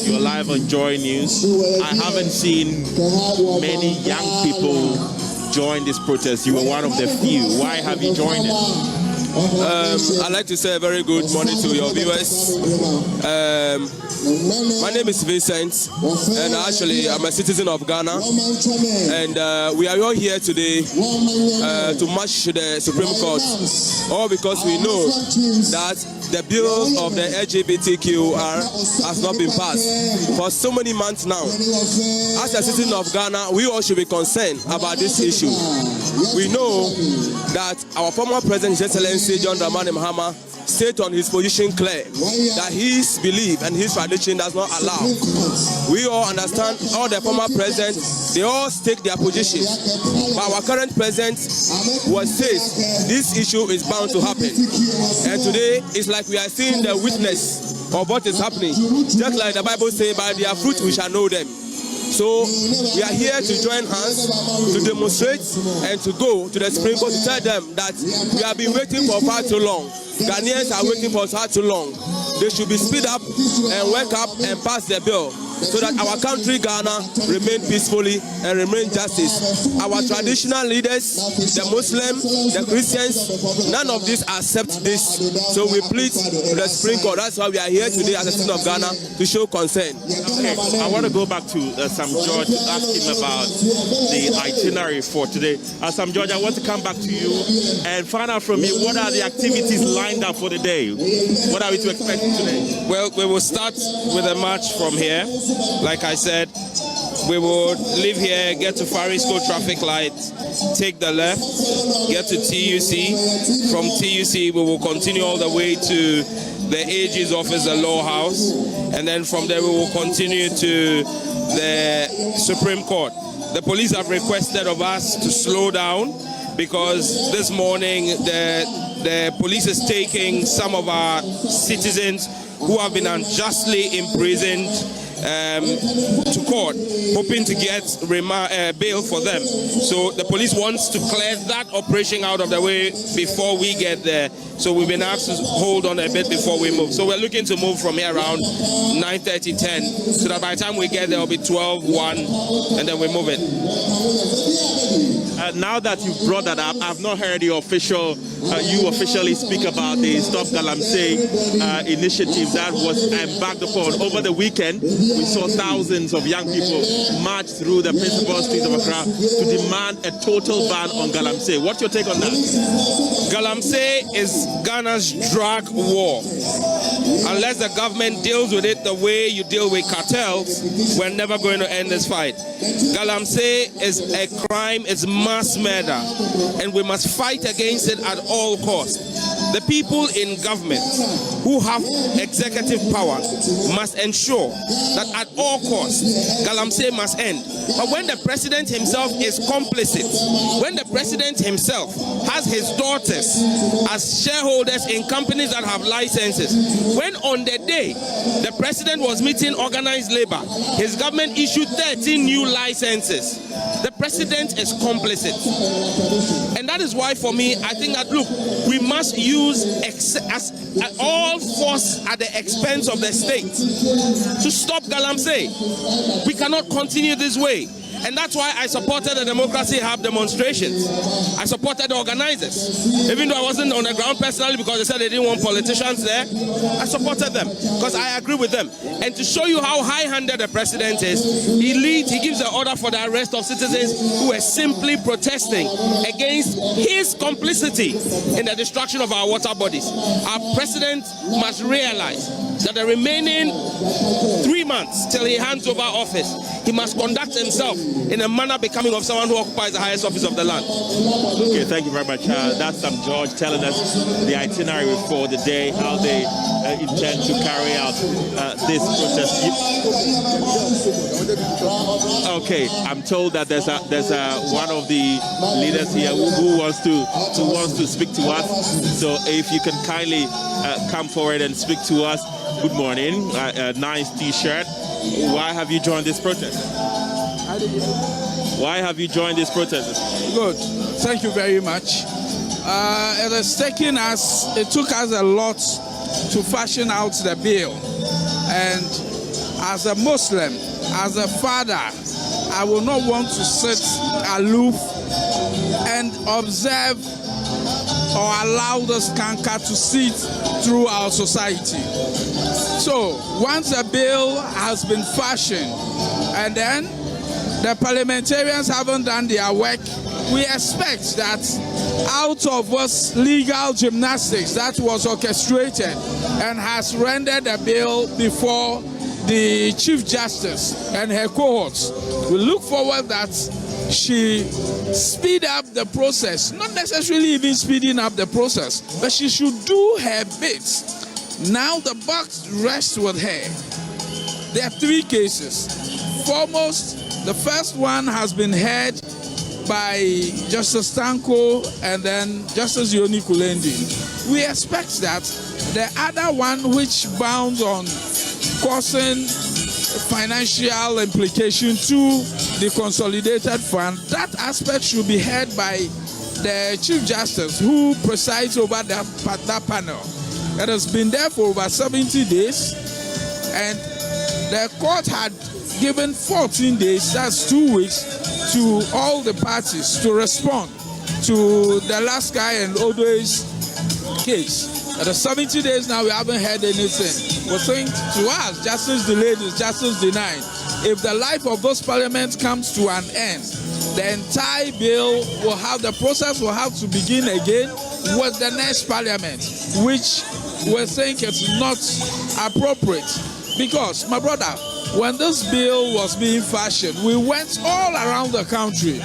You're live on Joy News. I haven't seen many young people join this protest. You were one of the few. Why have you joined it? I'd like to say a very good morning to your viewers. My name is Vincent, and actually I'm a citizen of Ghana, and we are all here today to march to the Supreme Court, all because we know that the bill of the LGBTQR has not been passed for so many months now. As a citizen of Ghana, we all should be concerned about this issue. we know that our former President, His Excellency John Dramani Mahama, state on his position clear that his belief and his tradition does not allow. We all understand, all the former presidents, they all stake their position. But our current president says this issue is bound to happen. And today, it's like we are seeing the witness of what is happening. Just like the Bible says, by their fruit we shall know them. So we are here to join hands, to demonstrate, and to go to the Supreme Court to tell them that we have been waiting for far too long. Ghanaians are waiting for far too long. They should be speed up and wake up and pass the bill, so that our country, Ghana, remain peacefully and remain justice. Our traditional leaders, the Muslims, the Christians, none of these accept this. So we plead to the Supreme Court. That's why we are here today as a citizen of Ghana, to show concern. Okay, I want to go back to Sam George to ask him about the itinerary for today. Sam George, I want to come back to you and find out from you, what are the activities lined up for the day? What are we to expect today? Well, we will start with a march from here. Like I said, we will leave here, get to Farisco traffic light, take the left, get to TUC. From TUC, we will continue all the way to the AG's office, the Law House, and then from there we will continue to the Supreme Court. The police have requested of us to slow down because this morning the police is taking some of our citizens who have been unjustly imprisoned to court, hoping to get bail for them. So the police wants to clear that operation out of the way before we get there. So we've been asked to hold on a bit before we move. So we're looking to move from here around 9:30, 10, so that by the time we get there, it'll be 12, 1, and then we move it. Now that you've brought that up, I've not heard you officially speak about the Stop Galamsey initiative that was embarked upon. Over the weekend, we saw thousands of young people march through the principal streets of Accra to demand a total ban on Galamsey. What's your take on that? Galamsey is Ghana's drug war. Unless the government deals with it the way you deal with cartels, we're never going to end this fight. Galamsey is a crime, it's mass murder, and we must fight against it at all costs. The people in government who have executive power must ensure that at all costs, Galamsey must end. But when the president himself is complicit, when the president himself has his daughters as shareholders in companies that have licenses, when on the day the president was meeting organized labor, his government issued 13 new licenses. The president is complicit. And that is why, for me, I think that, look, we must use all force at the expense of the state to stop Galamsey. We cannot continue this way. And that's why I supported the Democracy Hub demonstrations. I supported the organizers. Even though I wasn't on the ground personally because they said they didn't want politicians there, I supported them because I agree with them. And to show you how high-handed the president is, he gives the order for the arrest of citizens who were simply protesting against his complicity in the destruction of our water bodies. Our president must realize that the remaining 3 months till he hands over office, he must conduct himself in a manner becoming of someone who occupies the highest office of the land. Okay, thank you very much. That's Sam George telling us the itinerary for the day, how they intend to carry out this protest. Okay, I'm told that there's one of the leaders here who wants to speak to us. So if you can kindly come forward and speak to us. Good morning. Nice T-shirt. Why have you joined this protest? Why have you joined this protest? Good. Thank you very much. It took us a lot to fashion out the bill. And as a Muslim, as a father, I will not want to sit aloof and observe or allow this canker to seep through our society. So once the bill has been fashioned and then the parliamentarians haven't done their work, we expect that out of what's legal gymnastics that was orchestrated and has rendered the bill before the Chief Justice and her cohorts, we look forward that she speed up the process, not necessarily even speeding up the process, but she should do her bit. Now the buck rests with her. There are 3 cases. Foremost, the first one has been heard by Justice Tanko and then Justice Yoni Kulendi. We expect that the other one, which bounds on causing financial implication to the consolidated fund, that aspect should be heard by the Chief Justice who presides over that panel. It has been there for over 70 days, and the court had given 14 days, that's 2 weeks, to all the parties to respond to the last guy and Odoe's case. At the 70 days now, we haven't heard anything. We think to us, justice delayed is justice denied. If the life of those parliaments comes to an end, the entire bill will have, the process will have to begin again with the next parliament, which we think is not appropriate. Because, my brother, when this bill was being fashioned, we went all around the country,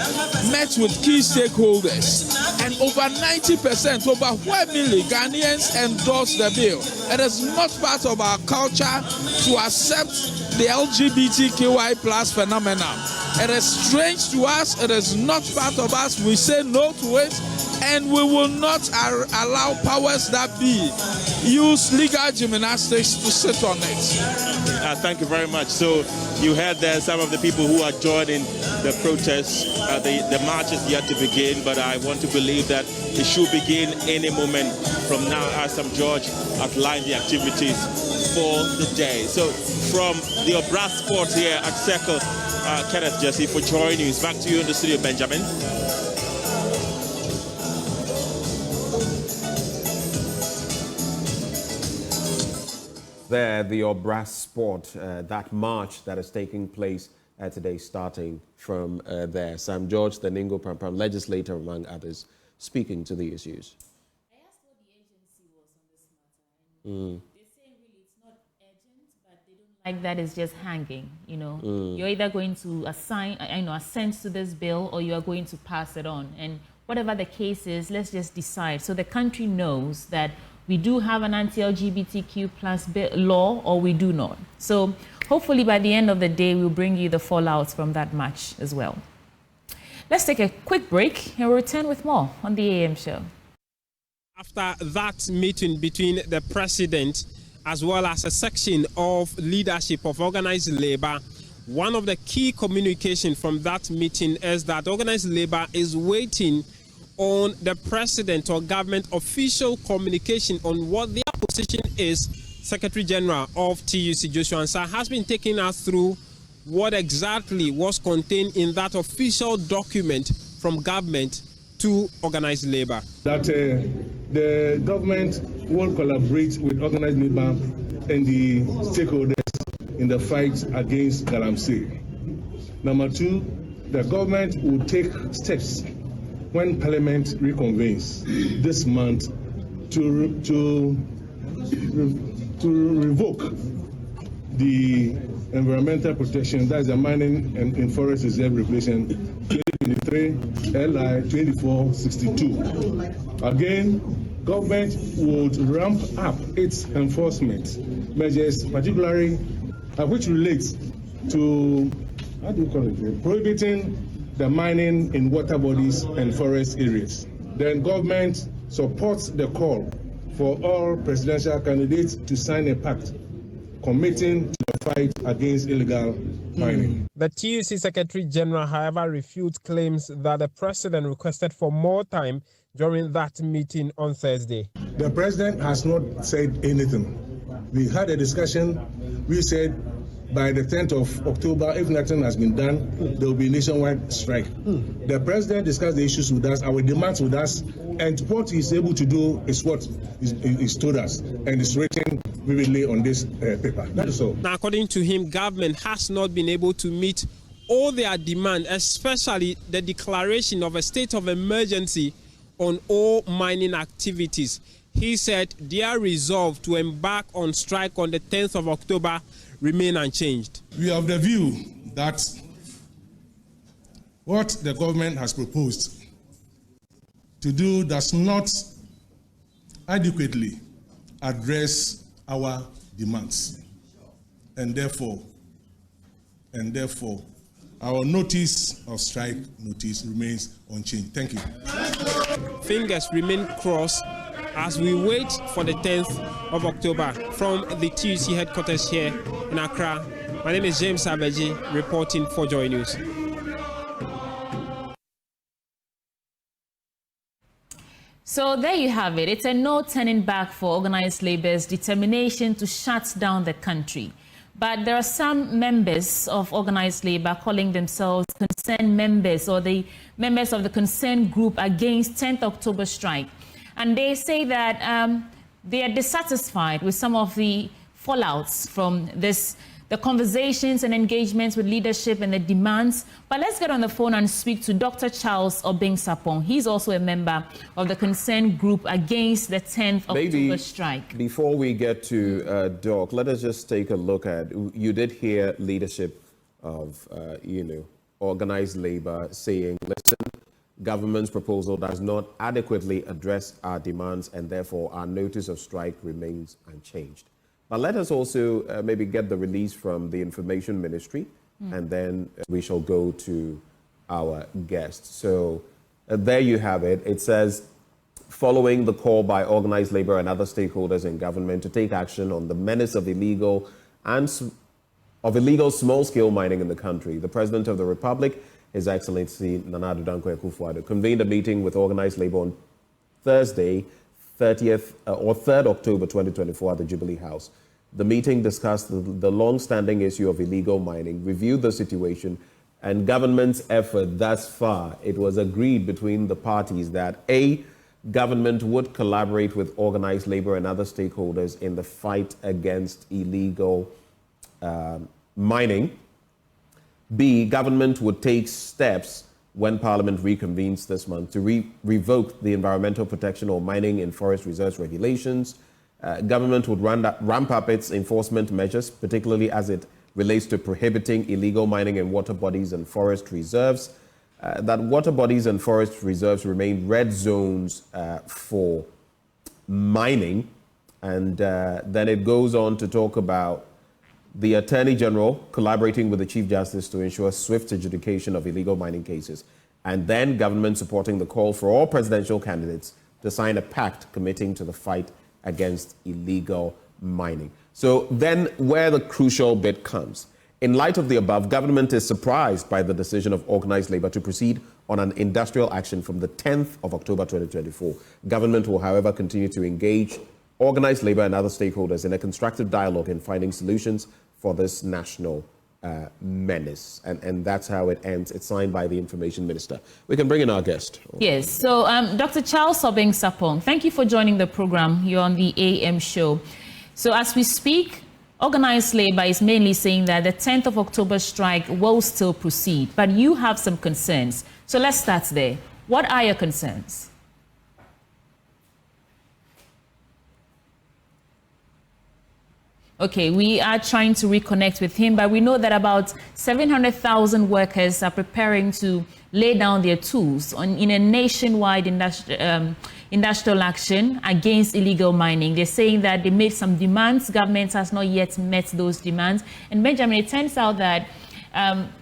met with key stakeholders, and over 90%, overwhelmingly, Ghanaians endorsed the bill. It is not part of our culture to accept the LGBTQI plus phenomenon. It is strange to us. It is not part of us. We say no to it, and we will not allow powers that be use legal gymnastics to sit on it. Thank you very much. So you heard there some of the people who are joining the protests. The march is yet to begin, but I want to believe that it should begin any moment from now, as George outlined the activities for the day. So from the Obra Sport here at Circle, Kenneth Jesse for joining us. Back to you in the studio, Benjamin. There, the Obra Sport, that march that is taking place today, starting from there. Sam George, the Ningo Prampram legislator, among others, speaking to the issues. I asked what the agency was on this matter. They're saying really it's not urgent, but they don't like that it's just hanging. You know, you're either going to assent to this bill, or you are going to pass it on. And whatever the case is, let's just decide so the country knows that we do have an anti-LGBTQ plus law, or we do not. So hopefully by the end of the day, we'll bring you the fallouts from that match as well. Let's take a quick break and we'll return with more on the AM show. After that meeting between the president as well as a section of leadership of organized labor, one of the key communication from that meeting is that organized labor is waiting on the president or government official communication on what their position is. Secretary General of TUC, Joshua Ansah, has been taking us through what exactly was contained in that official document from government to organized labor. That the government will collaborate with organized labor and the stakeholders in the fight against Galamsey. Number 2, the government will take steps when Parliament reconvenes this month to revoke the environmental protection, that's the mining and forest reserve regulation 2023 LI 2462. Again, government would ramp up its enforcement measures, particularly which relates to prohibiting the mining in water bodies and forest areas. Then government supports the call for all presidential candidates to sign a pact committing to the fight against illegal mining. The TUC Secretary General, however, refutes claims that the president requested for more time during that meeting on Thursday. The president has not said anything. We had a discussion. We said by the 10th of October, if nothing has been done, there will be a nationwide strike. The president discussed the issues with us, our demands with us, and what he's able to do is what he's told us, and it's written vividly on this paper. That is all. Now, according to him, government has not been able to meet all their demands, especially the declaration of a state of emergency on all mining activities. He said their resolve to embark on strike on the 10th of October remain unchanged. We have the view that what the government has proposed to do does not adequately address our demands. And therefore, our notice of strike notice remains unchanged. Thank you. Fingers remain crossed as we wait for the 10th of October from the TUC headquarters here in Accra. My name is James Abeji, reporting for Joy News. So there you have it. It's a no turning back for organized labor's determination to shut down the country. But there are some members of organized labor calling themselves concerned members, or the members of the concerned group against 10th October strike. And they say that they are dissatisfied with some of the fallouts from this, the conversations and engagements with leadership and the demands. But let's get on the phone and speak to Dr. Charles Obeng-Sapong. He's also a member of the concerned group against the 10th October strike. Before we get to Doc, let us just take a look at, you did hear leadership of, organized labor saying, listen, government's proposal does not adequately address our demands and therefore our notice of strike remains unchanged. But let us also maybe get the release from the Information Ministry, and then we shall go to our guest. So there you have it. It says, following the call by organized labor and other stakeholders in government to take action on the menace of illegal small-scale mining in the country, the President of the Republic, His Excellency Nana Addo Dankwa Akufo-Addo, convened a meeting with organized labor on Thursday, 3rd October 2024 at the Jubilee House. The meeting discussed the long-standing issue of illegal mining, reviewed the situation, and government's effort thus far. It was agreed between the parties that A, government would collaborate with organized labor and other stakeholders in the fight against illegal mining. B, government would take steps when Parliament reconvenes this month to revoke the Environmental Protection or Mining in Forest Reserves regulations. Government would ramp up its enforcement measures, particularly as it relates to prohibiting illegal mining in water bodies and forest reserves. That water bodies and forest reserves remain red zones for mining. And then it goes on to talk about the Attorney General collaborating with the Chief Justice to ensure swift adjudication of illegal mining cases. And then government supporting the call for all presidential candidates to sign a pact committing to the fight against illegal mining. So then where the crucial bit comes. In light of the above, government is surprised by the decision of organized labor to proceed on an industrial action from the 10th of October 2024. Government will, however, continue to engage organized labor and other stakeholders in a constructive dialogue in finding solutions for this national menace. And that's how it ends. It's signed by the Information Minister. We can bring in our guest. Yes. So, Dr. Charles Obeng-Sapong, thank you for joining the program. You're on the AM show. So as we speak, organized labor is mainly saying that the 10th of October strike will still proceed, but you have some concerns. So let's start there. What are your concerns? Okay, we are trying to reconnect with him, but we know that about 700,000 workers are preparing to lay down their tools in a nationwide industrial action against illegal mining. They're saying that they made some demands. Government has not yet met those demands. And Benjamin, it turns out that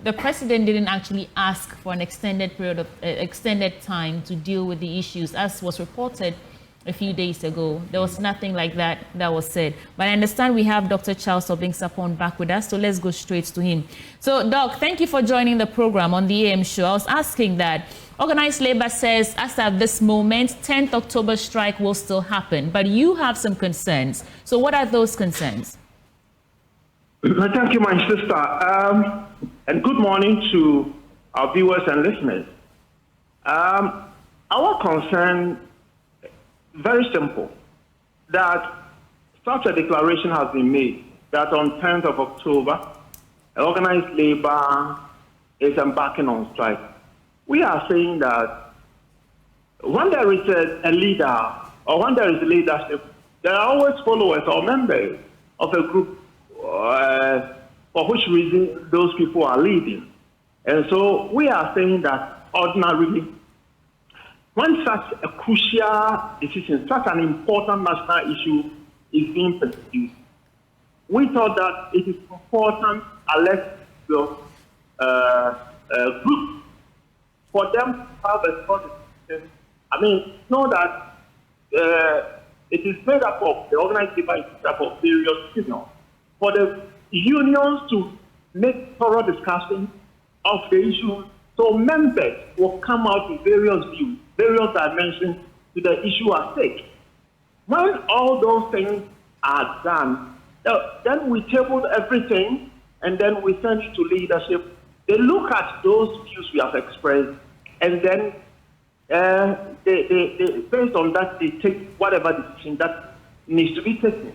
the president didn't actually ask for an extended period of extended time to deal with the issues, as was reported a few days ago. There was nothing like that was said. But I understand we have Dr. Charles Obeng-Sapong back with us, so let's go straight to him. So, Doc, thank you for joining the program on the AM show. I was asking that organized labor says, as at this moment, 10th October strike will still happen, but you have some concerns. So what are those concerns? Thank you, my sister. And good morning to our viewers and listeners. Our concern, very simple, that such a declaration has been made that on 10th of October, organized labor is embarking on strike. We are saying that when there is a leader or when there is leadership, there are always followers or members of a group for which reason those people are leading. And so we are saying that ordinarily, when such a crucial decision, such an important national issue is being pursued, we thought that it is important, unless the group, for them to have a strong decision. I mean, know that it is made up of, the organized labor is made up of various unions. For the unions to make thorough discussion of the issue, so members will come out with various views, various dimensions to the issue at stake. When all those things are done, then we table everything and then we send it to leadership. They look at those views we have expressed, and then based on that, they take whatever decision that needs to be taken.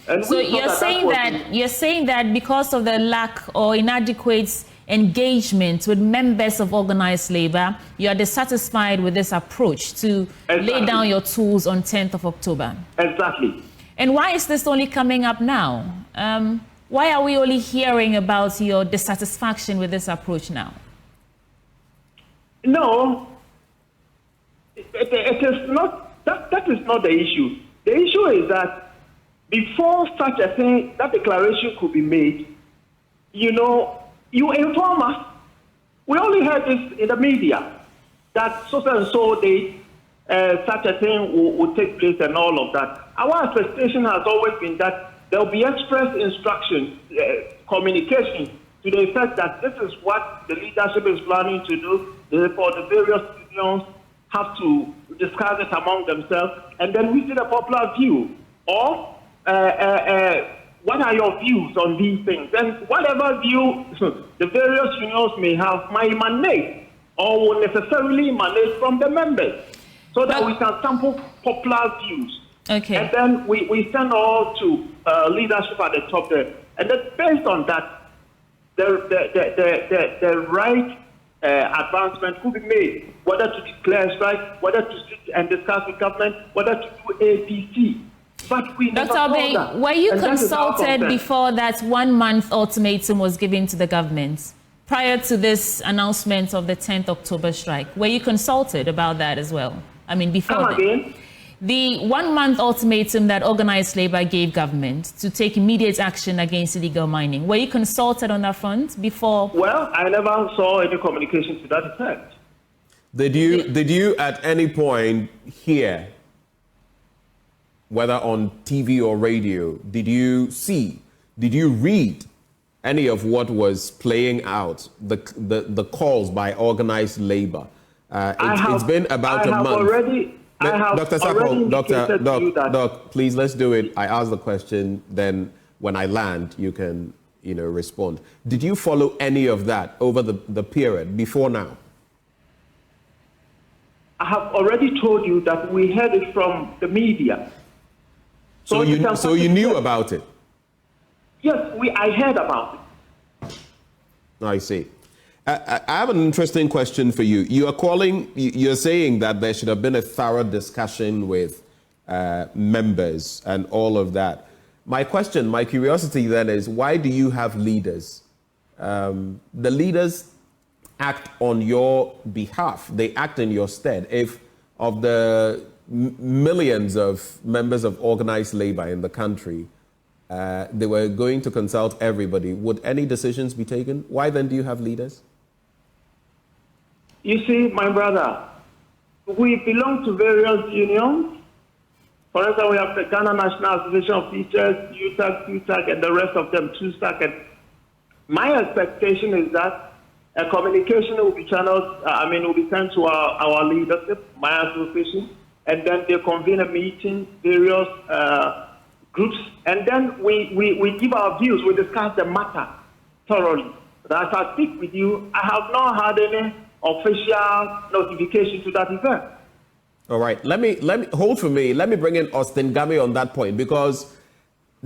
And so you're saying that because of the lack or inadequate engagement with members of organized labor, you are dissatisfied with this approach to lay down your tools on 10th of October. Exactly. And why is this only coming up now? Why are we only hearing about your dissatisfaction with this approach now? No, it is not. That is not the issue. The issue is that before such a thing, that declaration could be made, you inform us. We only heard this in the media, that so and so date, such a thing will take place and all of that. Our expectation has always been that there will be express instruction, communication to the effect that this is what the leadership is planning to do. Therefore, the various unions have to discuss it among themselves, and then we see the popular view. Or what are your views on these things? And whatever view the various unions may have might emanate or will necessarily emanate from the members, so that we can sample popular views. Okay. And then we send all to leadership at the top there. And then based on that, the right advancement could be made, whether to declare strike, whether to sit and discuss with government, whether to do ABC. But we Dr. Obeng, were you consulted before that 1 month ultimatum was given to the government prior to this announcement of the 10th October strike? Were you consulted about that as well? I mean, before Come again? The 1 month ultimatum that organized labor gave government to take immediate action against illegal mining. Were you consulted on that front before? Well, I never saw any communication to that effect. Did you at any point hear, whether on TV or radio, did you read any of what was playing out, the calls by organized labor? It's been about a month. Dr. Sapong, Doc, please, let's do it. I ask the question, then when I land, you can, respond. Did you follow any of that over the period before now? I have already told you that we heard it from the media. So you knew about it? Yes, I heard about it. I see. I have an interesting question for you. You're saying that there should have been a thorough discussion with members and all of that. My curiosity then is, why do you have leaders? The leaders act on your behalf. They act in your stead. If of the millions of members of organized labor in the country, they were going to consult everybody, would any decisions be taken? Why then do you have leaders? You see, my brother, we belong to various unions. For instance, we have the Ghana National Association of Teachers, UTAG, and the rest of them, TUSAC. And my expectation is that a communication will be channeled, will be sent to our leadership, my association, and then they convene a meeting, various groups, and then we give our views, we discuss the matter thoroughly. But as I speak with you, I have not had any official notification to that effect. All right, let me hold for me. Let me bring in Austin Game on that point, because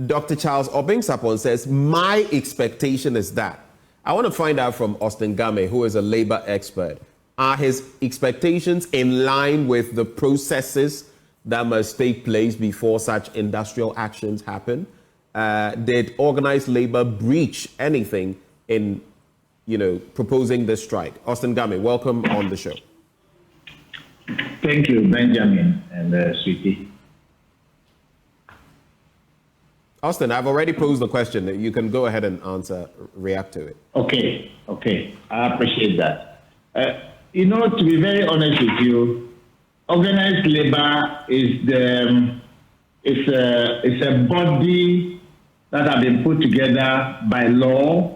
Dr. Charles Obeng Sapong says my expectation is that. I want to find out from Austin Game, who is a labor expert, are his expectations in line with the processes that must take place before such industrial actions happen? Did organized labor breach anything in proposing this strike. Austin Game, welcome on the show. Thank you, Benjamin and Sweetie. Austin, I've already posed the question. You can go ahead and answer, react to it. Okay. I appreciate that. To be very honest with you, organized labor is a body that have been put together by law,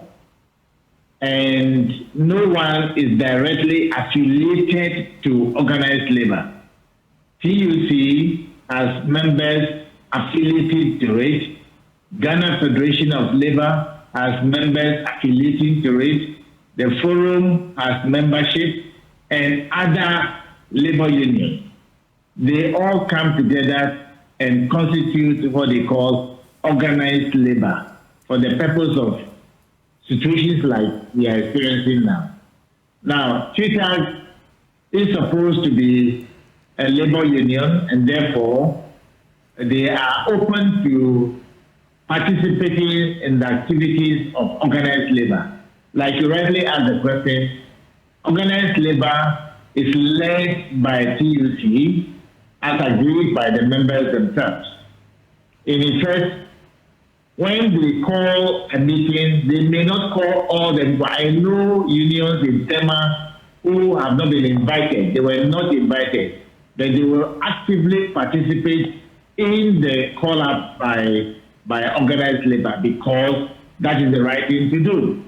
and no one is directly affiliated to organized labor. TUC has members affiliated to it. Ghana Federation of Labor has members affiliating to it. The Forum has membership, and other labor unions. They all come together and constitute what they call organized labor for the purpose of situations like we are experiencing now. Now, Twitter is supposed to be a labor union, and therefore they are open to participating in the activities of organized labor. Like you rightly asked the question, organized labor is led by TUC as agreed by the members themselves. In effect, when they call a meeting, they may not call all the people. I know unions in Tema who have not been invited. They were not invited, but they will actively participate in the call-up by organized labor because that is the right thing to do.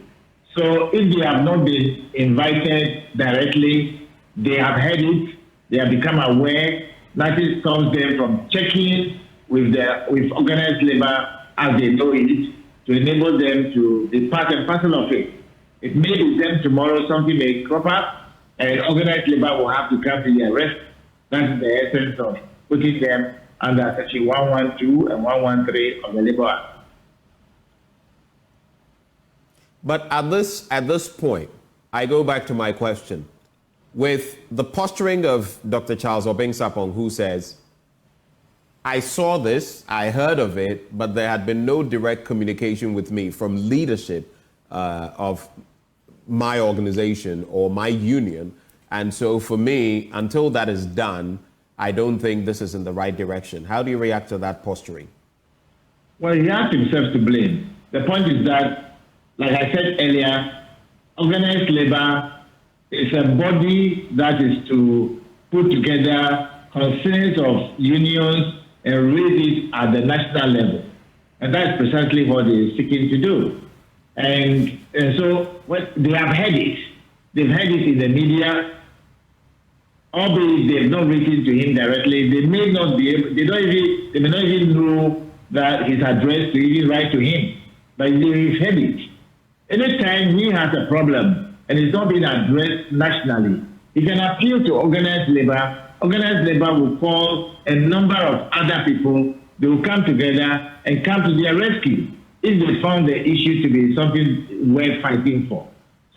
So if they have not been invited directly, they have heard it, they have become aware. Nothing stops them from checking with organized labor as they know it to enable them to be part and parcel of it. It may be them tomorrow, something may crop up, and organized labor will have to come to their rescue. That's the essence of putting them under Section 112 and 113 of the Labour Act. But at this point, I go back to my question. With the posturing of Dr. Charles Obeng Sapong, who says, I saw this, I heard of it, but there had been no direct communication with me from leadership of my organization or my union. And so for me, until that is done, I don't think this is in the right direction. How do you react to that posturing? Well, he has himself to blame. The point is that, like I said earlier, organized labor is a body that is to put together concerns of unions and raise it at the national level. And that's precisely what they're seeking to do. And so they have heard it. They've heard it in the media. Albeit they've not written to him directly, they may not be able, they may not even know that his address to even write to him. But they've heard it. Anytime he has a problem and it's not being addressed nationally, he can appeal to organized labor. Organized labor will call a number of other people. They will come together and come to their rescue if they found the issue to be something worth fighting for.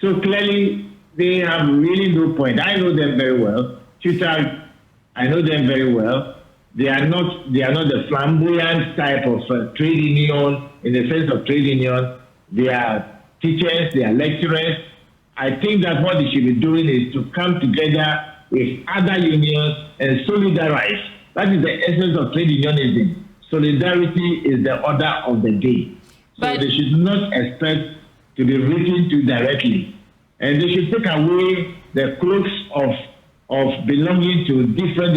So clearly, they have really no point. I know them very well. Twitter, I know them very well. They are not the flamboyant type of trade union in the sense of trade union. They are teachers, they are lecturers. I think that what they should be doing is to come together with other unions and solidarize. That is the essence of trade unionism. Solidarity is the order of the day. So they should not expect to be written to directly. And they should take away the cloaks of belonging to different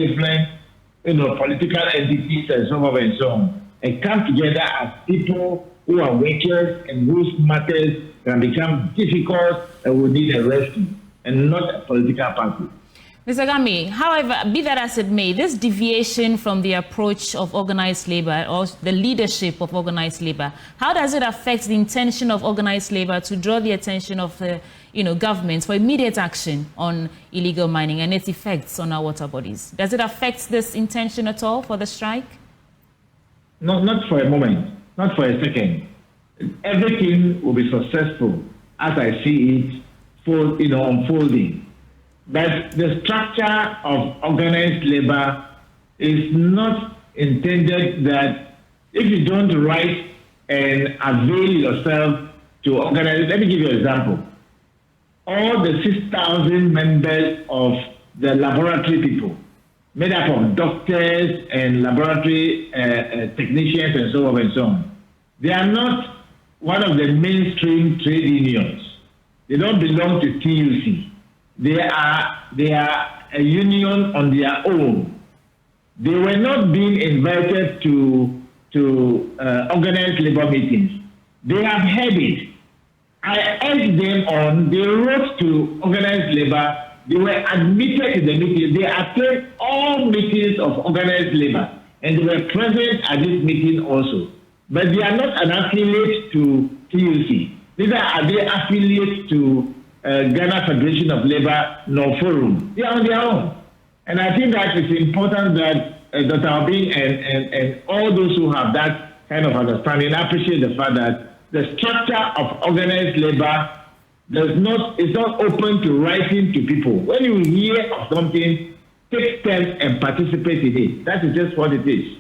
political entities and so on and so on, and come together as people who are workers and whose matters can become difficult and will need a rescue, and not a political party. Mr. Game, however, be that as it may, this deviation from the approach of organized labor or the leadership of organized labor, how does it affect the intention of organized labor to draw the attention of the governments for immediate action on illegal mining and its effects on our water bodies? Does it affect this intention at all for the strike? No, not for a moment, not for a second. Everything will be successful as I see it unfolding. But the structure of organized labor is not intended that if you don't write and avail yourself to organize. Let me give you an example. all the 6,000 members of the laboratory people, made up of doctors and laboratory technicians and so on and so on. They are not one of the mainstream trade unions. They don't belong to TUC. They are a union on their own. They were not being invited to organize labor meetings. They have heard it. I urged them on. They wrote to organized labor. They were admitted to the meeting. They attended all meetings of organized labor, and they were present at this meeting also. But they are not an affiliate to TUC. Neither are they affiliate to Ghana Federation of Labor nor Forum. They are on their own. And I think that it's important that Dr. Obing and all those who have that kind of understanding appreciate the fact that the structure of organized labor is not open to writing to people. When you hear of something, take steps and participate in it. That is just what it is.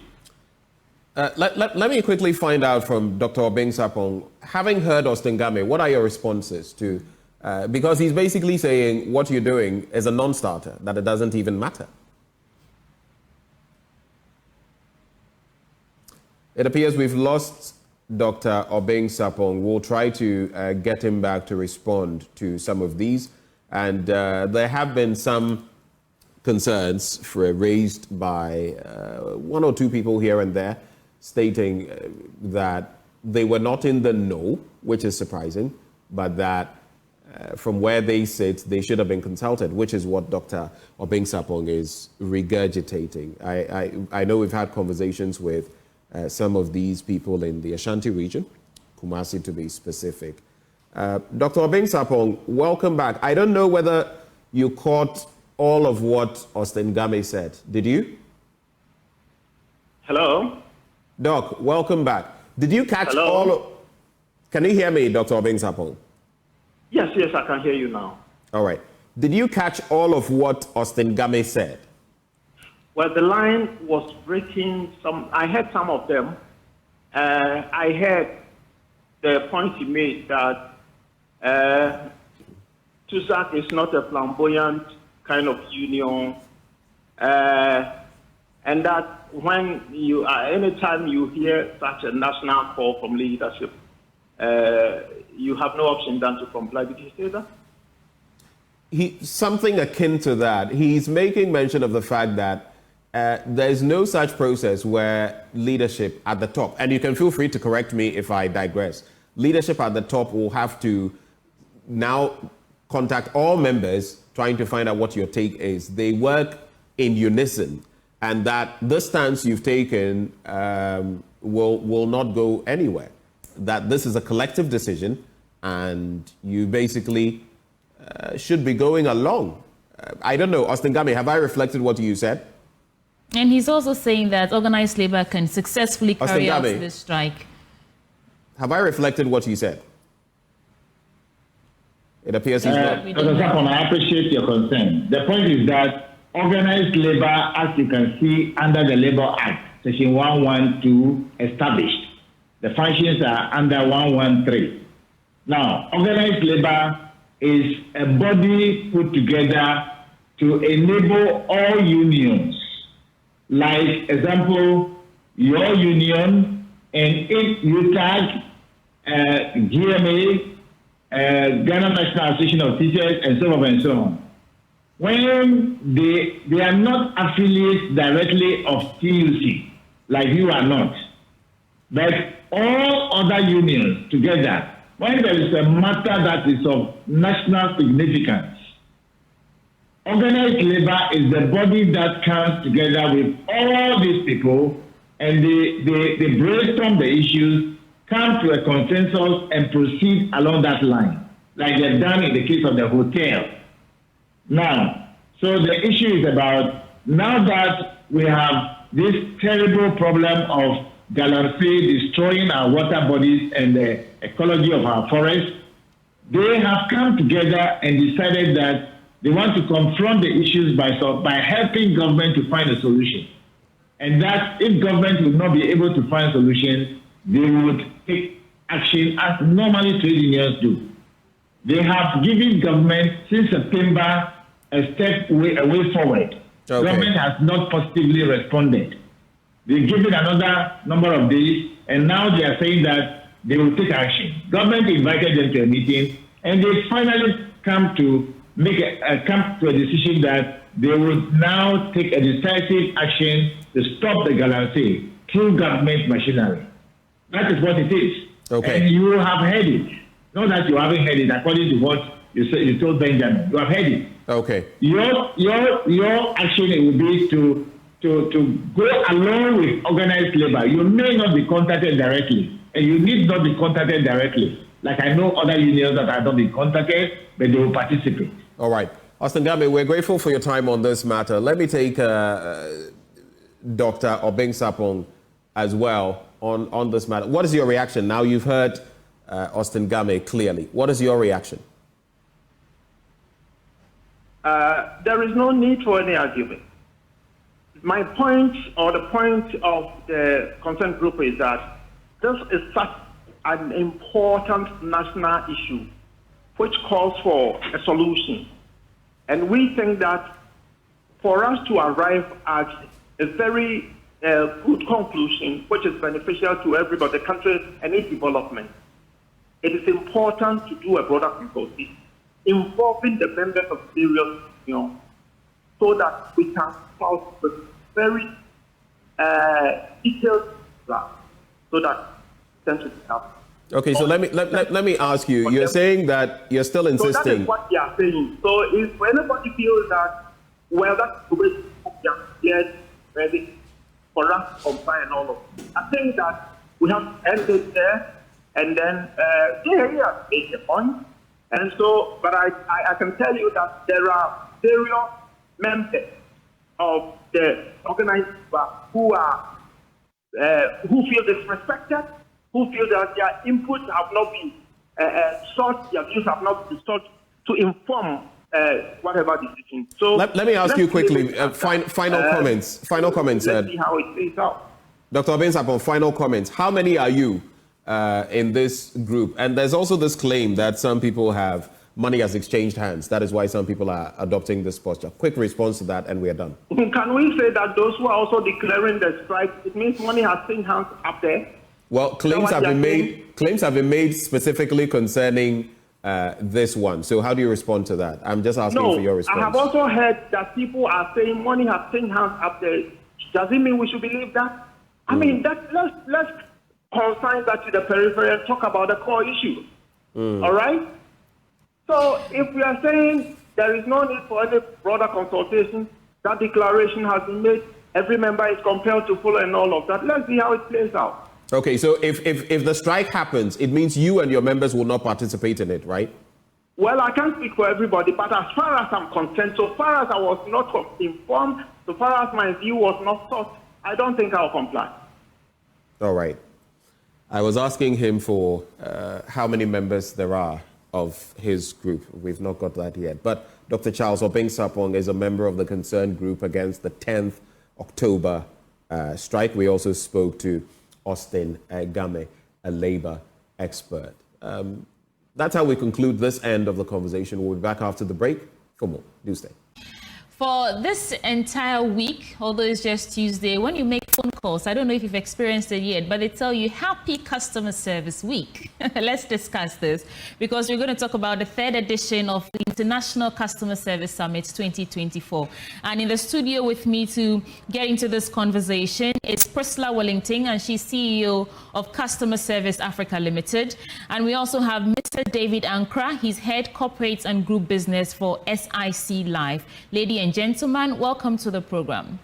Let me quickly find out from Dr. Obing Sapong, having heard Austin Game, what are your responses to, because he's basically saying what you're doing is a non-starter, that it doesn't even matter. It appears we've lost Dr. Obing Sapong. We'll try to get him back to respond to some of these. And there have been some concerns raised by one or two people here and there, stating that they were not in the know, which is surprising, but that from where they sit, they should have been consulted, which is what Dr. Obing Sapong is regurgitating. I know we've had conversations with some of these people in the Ashanti region, Kumasi to be specific. Dr. Obing Sapong, welcome back. I don't know whether you caught all of what Austin Game said. Did you? Hello? Doc, welcome back. Did you catch all of... Can you hear me, Dr. Obing Sapong? Yes, I can hear you now. All right. Did you catch all of what Austin Game said? Well, the line was breaking. I heard some of them. I heard the point he made that TUSAC is not a flamboyant kind of union, and that when anytime you hear such a national call from leadership, you have no option than to comply. Did you say that? Something akin to that. He's making mention of the fact that there's no such process where leadership at the top, and you can feel free to correct me if I digress, leadership at the top will have to now contact all members trying to find out what your take is. They work in unison, and that the stance you've taken will not go anywhere. That this is a collective decision, and you basically should be going along. I don't know, Austin Game, have I reflected what you said? And he's also saying that organized labor can successfully carry out this strike. Have I reflected what you said? It appears he's not. Dr. Sapon, I appreciate your concern. The point is that organized labor, as you can see under the Labor Act, Section 112, established. The functions are under 113. Now, organized labor is a body put together to enable all unions, like, example, your union and UTAG, GMA, Ghana National Association of Teachers, and so on and so on. When they are not affiliates directly of TUC, like you are not, but all other unions together, when there is a matter that is of national significance, organized labor is the body that comes together with all these people, and they brainstorm the issues, come to a consensus, and proceed along that line, like they've done in the case of the hotel. Now, so the issue is about, now that we have this terrible problem of Galamsey destroying our water bodies and the ecology of our forests, they have come together and decided that they want to confront the issues by helping government to find a solution. And that if government will not be able to find solutions, they would take action as normally trade unions do. They have given government since September a step way forward. Okay. Government has not positively responded. They give it another number of days, and now they are saying that they will take action. Government invited them to a meeting, and they finally come to a decision that they will now take a decisive action to stop the galamsey through government machinery. That is what it is. Okay. And you have heard it. Not that you haven't heard it, according to what you told Benjamin. You have heard it. Okay. Your action will be to go along with organized labor. You may not be contacted directly, and you need not be contacted directly. Like I know other unions that have not been contacted, but they will participate. All right. Austin Game, we're grateful for your time on this matter. Let me take Dr. Obeng Sapong as well on this matter. What is your reaction? Now you've heard Austin Game clearly. What is your reaction? There is no need for any argument. My point, or the point of the concerned group, is that this is such an important national issue which calls for a solution. And we think that for us to arrive at a very good conclusion, which is beneficial to everybody, the country and its development, it is important to do a broader consultation involving the members of various unions so that we can solve with very detailed plan so that centuries happen. Okay, so let me ask you. You're saying that you're still insisting. So that is what they are saying. So if anybody feels that, well, that's the way they are ready for us to comply and all of it, I think that we have to end it there, and then they have made the point. And so, but I can tell you that there are various members of the organized who feel disrespected, who feel that their inputs have not been sought, their views have not been sought to inform whatever decision. So let me ask you quickly, final comments. Final comments. Let's see how it plays out. Dr. Obeng Sapong, final comments. How many are you in this group? And there's also this claim that some people have money has exchanged hands. That is why some people are adopting this posture. Quick response to that, and we are done. Can we say that those who are also declaring the strike, it means money has changed hands up there? Well, claims have been made. Claims have been made specifically concerning this one. So, how do you respond to that? I'm just asking for your response. I have also heard that people are saying money has changed hands up there. Does it mean we should believe that? I mean, let's consign that to the periphery and talk about the core issue. All right. So, if we are saying there is no need for any broader consultation, that declaration has been made. Every member is compelled to follow and all of that. Let's see how it plays out. Okay, so if the strike happens, it means you and your members will not participate in it, right? Well, I can't speak for everybody, but as far as I'm concerned, so far as I was not informed, so far as my view was not sought, I don't think I'll comply. All right. I was asking him for how many members there are of his group. We've not got that yet. But Dr. Charles Obeng Sapong is a member of the concerned group against the 10th October strike. We also spoke to Austin Game, a labor expert. That's how we conclude this end of the conversation. We'll be back after the break for more. Do stay. For this entire week, although it's just Tuesday, when you make phone calls, I don't know if you've experienced it yet, but they tell you Happy Customer Service Week. Let's discuss this because we're going to talk about the third edition of the International Customer Service Summit 2024. And in the studio with me to get into this conversation is Priscilla Wellington, and she's CEO of Customer Service Africa Limited. And we also have Mr. David Ankra. He's Head Corporate and Group Business for SIC Life. Lady and gentlemen, welcome to the program.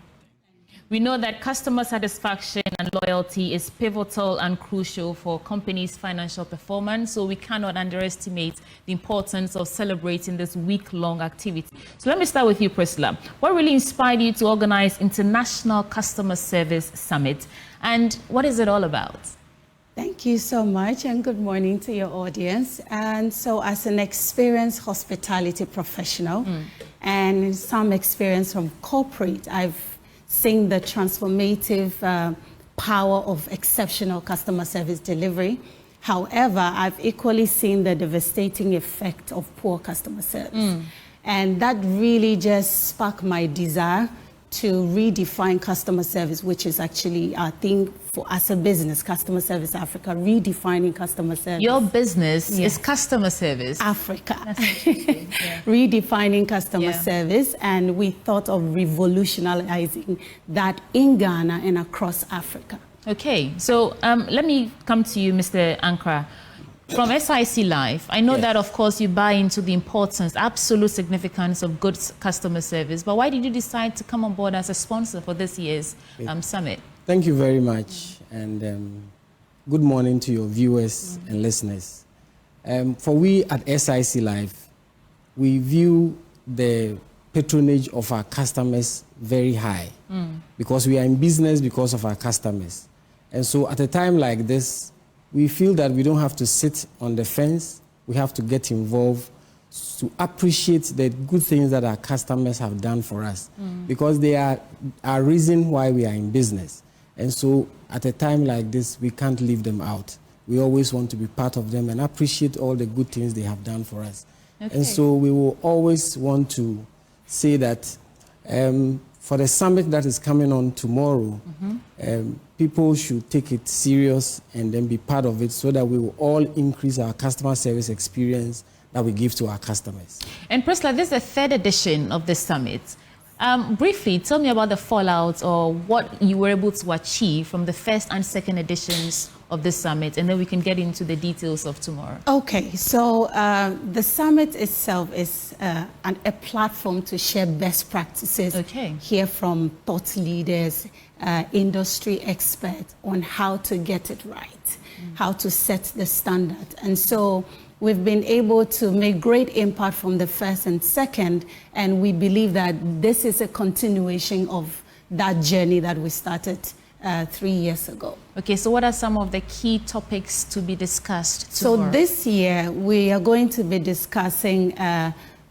We know that customer satisfaction and loyalty is pivotal and crucial for companies' financial performance, so we cannot underestimate the importance of celebrating this week-long activity. So let me start with you, Priscilla. What really inspired you to organize International Customer Service Summit, and what is it all about? Thank you so much, and good morning to your audience. And so as an experienced hospitality professional and some experience from corporate, I've seen the transformative power of exceptional customer service delivery, However, I've equally seen the devastating effect of poor customer service. And that really just sparked my desire to redefine customer service, which is actually our thing for as a business, Customer Service Africa, redefining customer service. Your business is customer service. Africa. Redefining customer service, and we thought of revolutionizing that in Ghana and across Africa. Okay, so let me come to you, Mr. Ankra. From SIC Life, I know that, of course, you buy into the importance, absolute significance of good customer service, but why did you decide to come on board as a sponsor for this year's summit? Thank you very much, and good morning to your viewers and listeners. For we at SIC Life, we view the patronage of our customers very high because we are in business because of our customers. And so at a time like this, we feel that we don't have to sit on the fence. We have to get involved to appreciate the good things that our customers have done for us because they are our reason why we are in business. And so at a time like this, we can't leave them out. We always want to be part of them and appreciate all the good things they have done for us. And so we will always want to say that for the summit that is coming on tomorrow, people should take it serious and then be part of it so that we will all increase our customer service experience that we give to our customers. And Priscilla, this is the third edition of the summit. Briefly, tell me about the fallout or what you were able to achieve from the first and second editions of the summit, and then we can get into the details of tomorrow. Okay, so the summit itself is a platform to share best practices, hear from thought leaders, industry experts on how to get it right, how to set the standard. And so we've been able to make great impact from the first and second, and we believe that this is a continuation of that journey that we started 3 years ago. Okay, so what are some of the key topics to be discussed tomorrow? So this year, we are going to be discussing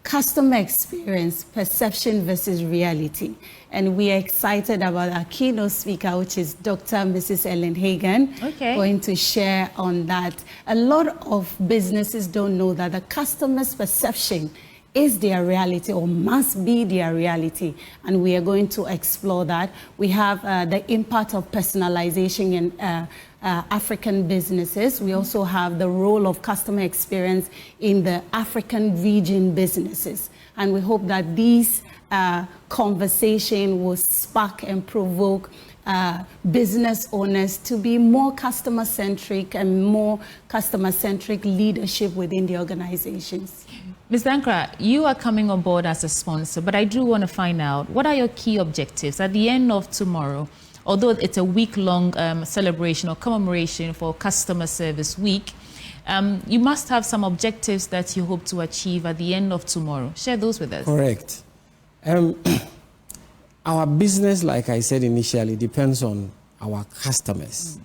customer experience, perception versus reality. And we are excited about our keynote speaker, which is Dr. Mrs. Ellen Hagan, going to share on that. A lot of businesses don't know that the customer's perception is their reality or must be their reality, and we are going to explore that. We have the impact of personalization in African businesses. We also have the role of customer experience in the African region businesses, and we hope that these conversation will spark and provoke business owners to be more customer-centric and more customer-centric leadership within the organizations. Ms. Ankra, you are coming on board as a sponsor, but I do want to find out, what are your key objectives at the end of tomorrow? Although it's a week-long celebration or commemoration for Customer Service Week, you must have some objectives that you hope to achieve at the end of tomorrow. Share those with us. Correct. Our business, like I said initially, depends on our customers.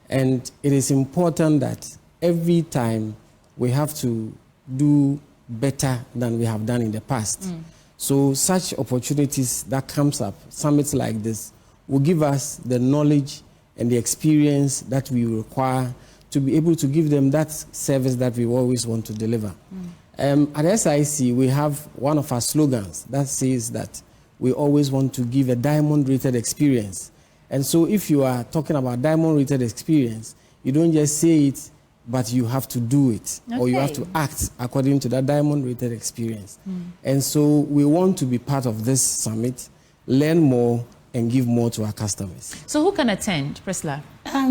And it is important that every time we have to do better than we have done in the past. So such opportunities that comes up, summits like this, will give us the knowledge and the experience that we require to be able to give them that service that we always want to deliver. At SIC, we have one of our slogans that says that we always want to give a diamond-rated experience. And so if you are talking about diamond-rated experience, you don't just say it, but you have to do it, or you have to act according to that diamond-rated experience. And so we want to be part of this summit, learn more, and give more to our customers. So who can attend, Priscilla?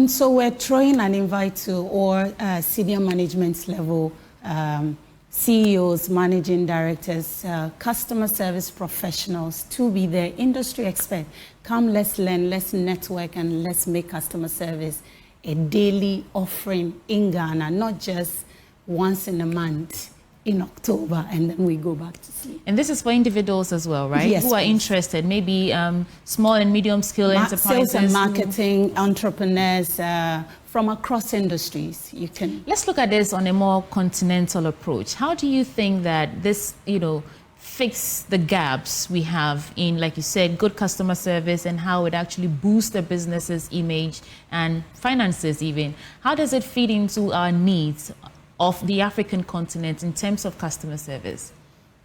So we're throwing an invite to all senior management level CEOs, managing directors, customer service professionals to be there, industry experts. Come, let's learn, let's network, and let's make customer service a daily offering in Ghana, not just once in a month in October, and then we go back to sleep. And this is for individuals as well, right? Yes, who are interested, maybe small and medium scale enterprises. Sales and marketing, entrepreneurs, from across industries. You can. Let's look at this on a more continental approach. How do you think that this, fix the gaps we have in, like you said, good customer service and how it actually boosts the business's image and finances even? How does it feed into our needs of the African continent in terms of customer service?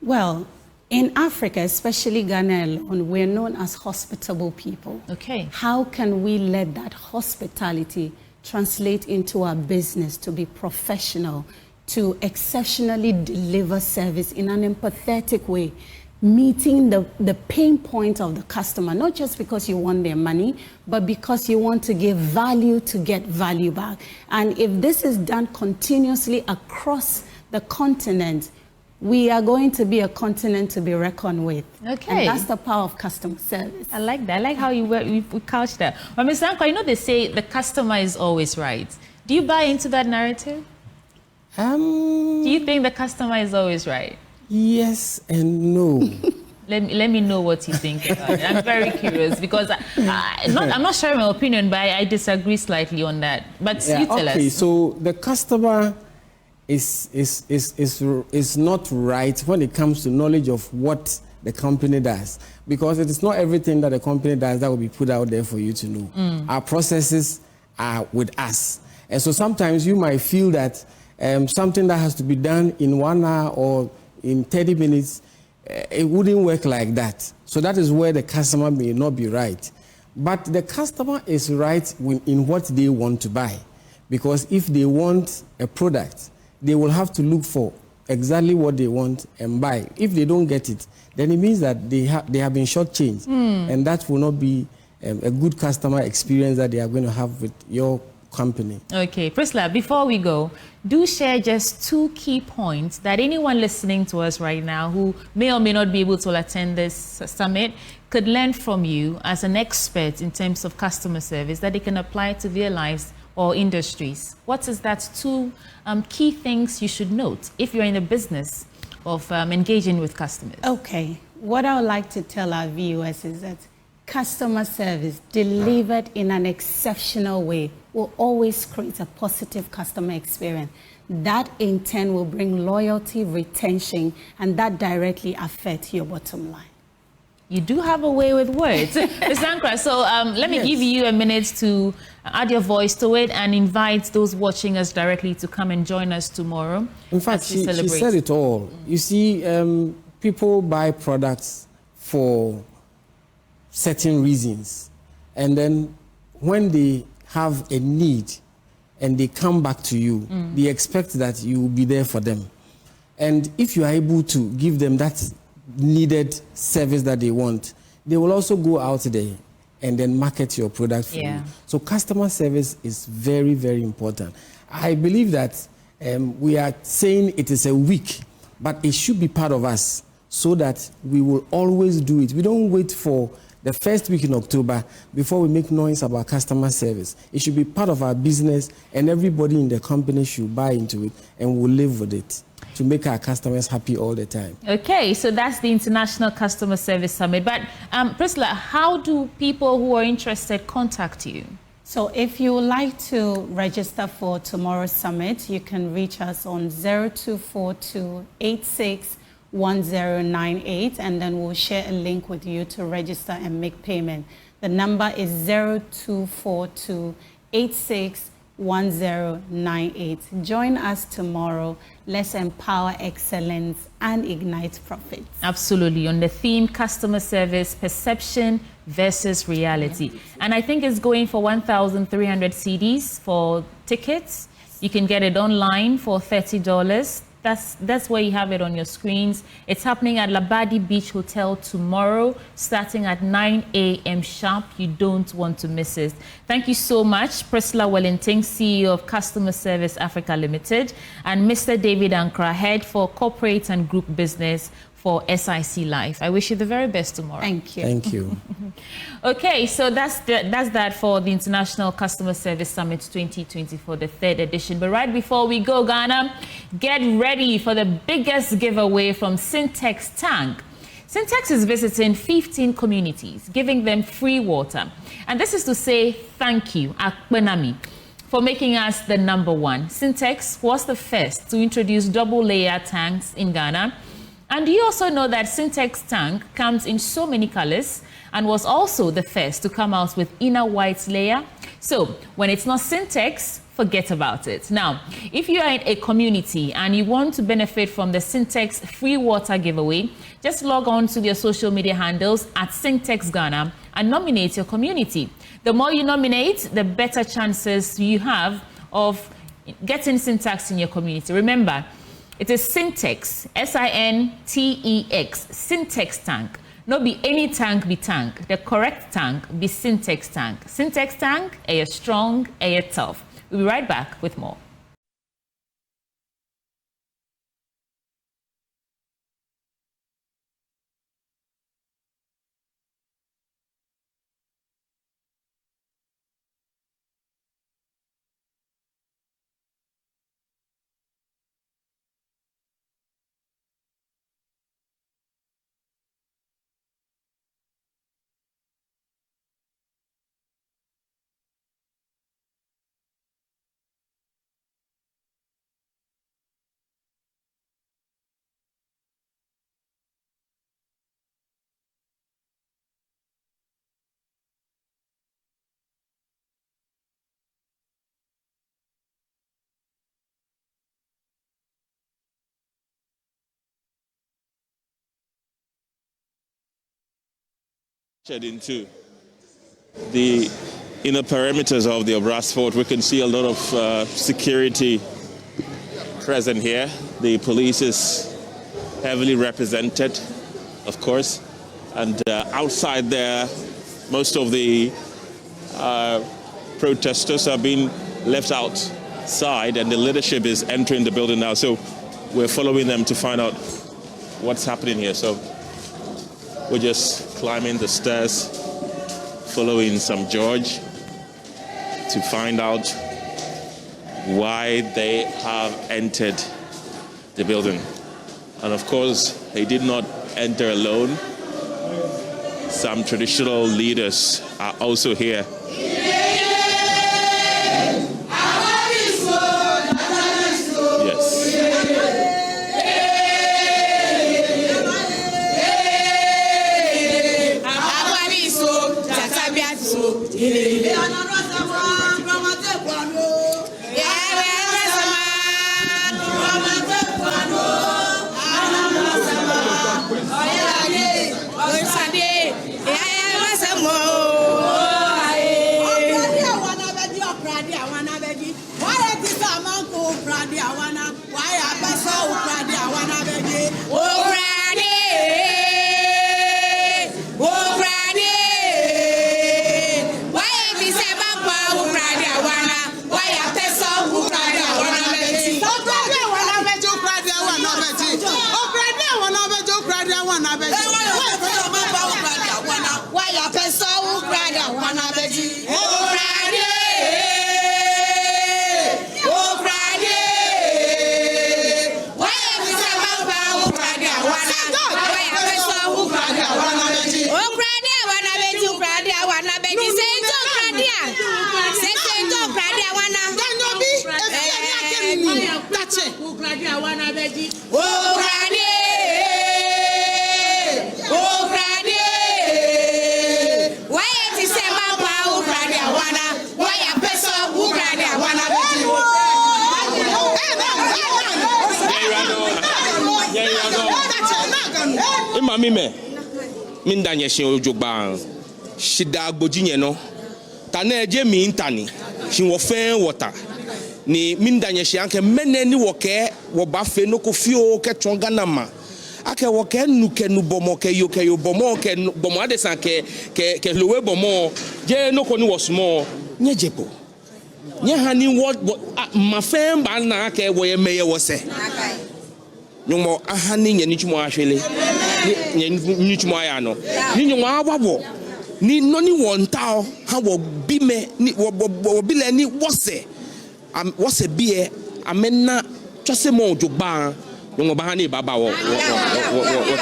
Well, in Africa, especially Ghana alone, we're known as hospitable people. Okay. How can we let that hospitality translate into our business to be professional, to exceptionally deliver service in an empathetic way, meeting the pain point of the customer, not just because you want their money, but because you want to give value to get value back. And if this is done continuously across the continent, we are going to be a continent to be reckoned with. Okay. And that's the power of customer service. I like that. I like how you couch that. But Ms. Anko, you know they say the customer is always right. Do you buy into that narrative? Do you think the customer is always right? Yes and no. Let me know what you think about it. I'm very curious because I'm not sharing my opinion, but I disagree slightly on that. But you tell us. Okay, so the customer is not right when it comes to knowledge of what the company does, because it is not everything that the company does that will be put out there for you to know. Our processes are with us, and so sometimes you might feel that something that has to be done in 1 hour or in 30 minutes, it wouldn't work like that. So that is where the customer may not be right. But the customer is right in what they want to buy, because if they want a product, they will have to look for exactly what they want and buy. If they don't get it, then it means that they have been shortchanged, and that will not be a good customer experience that they are going to have with your company. Okay, Priscilla, before we go, do share just 2 key points that anyone listening to us right now who may or may not be able to attend this summit could learn from you as an expert in terms of customer service that they can apply to their lives or industries. What is that 2 key things you should note if you're in the business of engaging with customers? Okay, what I would like to tell our viewers is that customer service delivered in an exceptional way will always create a positive customer experience. That in turn will bring loyalty, retention, and that directly affects your bottom line. You do have a way with words. Ms. Ankra, so let me give you a minute to add your voice to it and invite those watching us directly to come and join us tomorrow. In fact, she said it all. You see, people buy products for certain reasons, and then when they have a need and they come back to you, they expect that you will be there for them. And if you are able to give them that needed service that they want, they will also go out there and then market your product for you. So customer service is very, very important. I believe that we are saying it is a week, but it should be part of us so that we will always do it. We don't wait for the first week in October before we make noise about customer service. It should be part of our business, and everybody in the company should buy into it and will live with it to make our customers happy all the time. Okay, so that's the International Customer Service Summit. But Priscilla, how do people who are interested contact you? So if you would like to register for tomorrow's summit, you can reach us on 0242861098, and then we'll share a link with you to register and make payment. The number is 0242861098. Join us tomorrow. Let's empower excellence and ignite profits. Absolutely. On the theme, customer service, perception versus reality. And I think it's going for 1,300 CDs for tickets. You can get it online for $30. That's where you have it on your screens. It's happening at Labadi Beach Hotel tomorrow, starting at 9 a.m. sharp. You don't want to miss it. Thank you so much, Priscilla Wellington, CEO of Customer Service Africa Limited, and Mr. David Ankra, Head for Corporate and Group Business for SIC Life. I wish you the very best tomorrow. Thank you. Thank you. Okay, so that's that for the International Customer Service Summit 2024, the 3rd edition. But right before we go, Ghana, get ready for the biggest giveaway from Syntex Tank. Syntex is visiting 15 communities, giving them free water. And this is to say thank you, Akbenami, for making us the #1. Syntex was the first to introduce double-layer tanks in Ghana. And do you also know that Syntex tank comes in so many colors and was also the first to come out with inner white layer? So when it's not Syntex, forget about it. Now, if you are in a community and you want to benefit from the Syntex free water giveaway, just log on to their social media handles at Syntex Ghana and nominate your community. The more you nominate, the better chances you have of getting Syntex in your community. Remember, it is Syntex, S-I-N-T-E-X, Syntex tank. No be any tank be tank. The correct tank be Syntex tank. Syntex tank, a strong, a tough. We'll be right back with more. Into the inner perimeters of the Obras Fort, we can see a lot of security present here. The police is heavily represented, of course, and outside there, most of the protesters are being left outside, and the leadership is entering the building now. So we're following them to find out what's happening here. So we're just climbing the stairs, following some George to find out why they have entered the building. And of course, he did not enter alone. Some traditional leaders are also here. Mindanye shi ojogba shida gbojinye no tana eje mi ntani shi wo fen water ni mindanye shi anke meneni woke wo ba fe no ko fio ke tonga na ma ake woke nuke nu bomo ke yo bomo ke bomo adesan ke lowe bomo je no ko ni wo small nye jepo nye hani wo ma fen ba na ke wo ye meye wo se nyumo ahani nye ni chumo ahwele ni chumo aya no ni nyumo awabo ni no ni wonta ha wo bime ni wo bile ni wose bie amena twase mo ojogba nyumo ba hani baba wo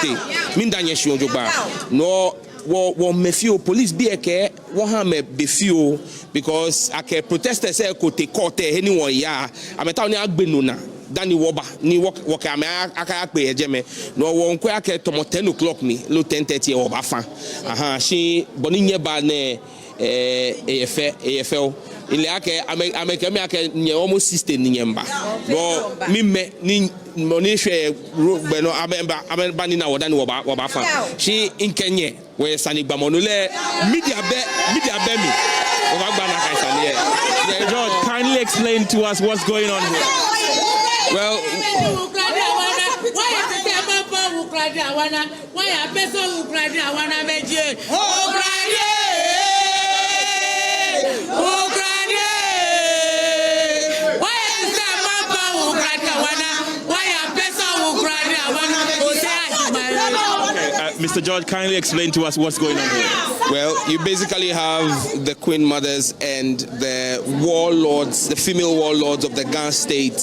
te mindanye shi ojogba no wo mefio police be eke wo ha me befio because ake protesters say ko te court anyone ya ameta oni agbenu na Danny Woba, ni walk aka pe ejeme. No won kwa ke tomo 10 o'clock ni, lo 10:30 Woba fa. Aha, she boni nyeba ne EFL. Ile ake amekeme ake nye almost 60 ni nyemba. No mimme ni money hwe beno ameba ni na woda ni woba fa. She inkenye we sani gbamonule media be mi. George, kindly explain to us what's going on here. Well, Mr. George, kindly explain to us what's going on here. Well, you basically have the Queen Mothers and the warlords, the female warlords of the Ghana state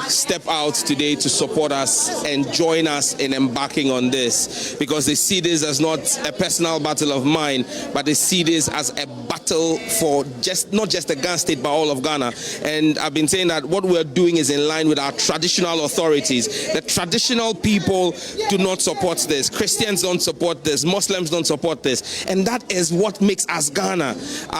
step out today to support us and join us in embarking on this, because they see this as not a personal battle of mine, but they see this as a battle for not just the Ghana state, but all of Ghana. And I've been saying that what we're doing is in line with our traditional authorities. The traditional people do not support this. Christians don't support this. Muslims don't support this. And that is what makes us Ghana.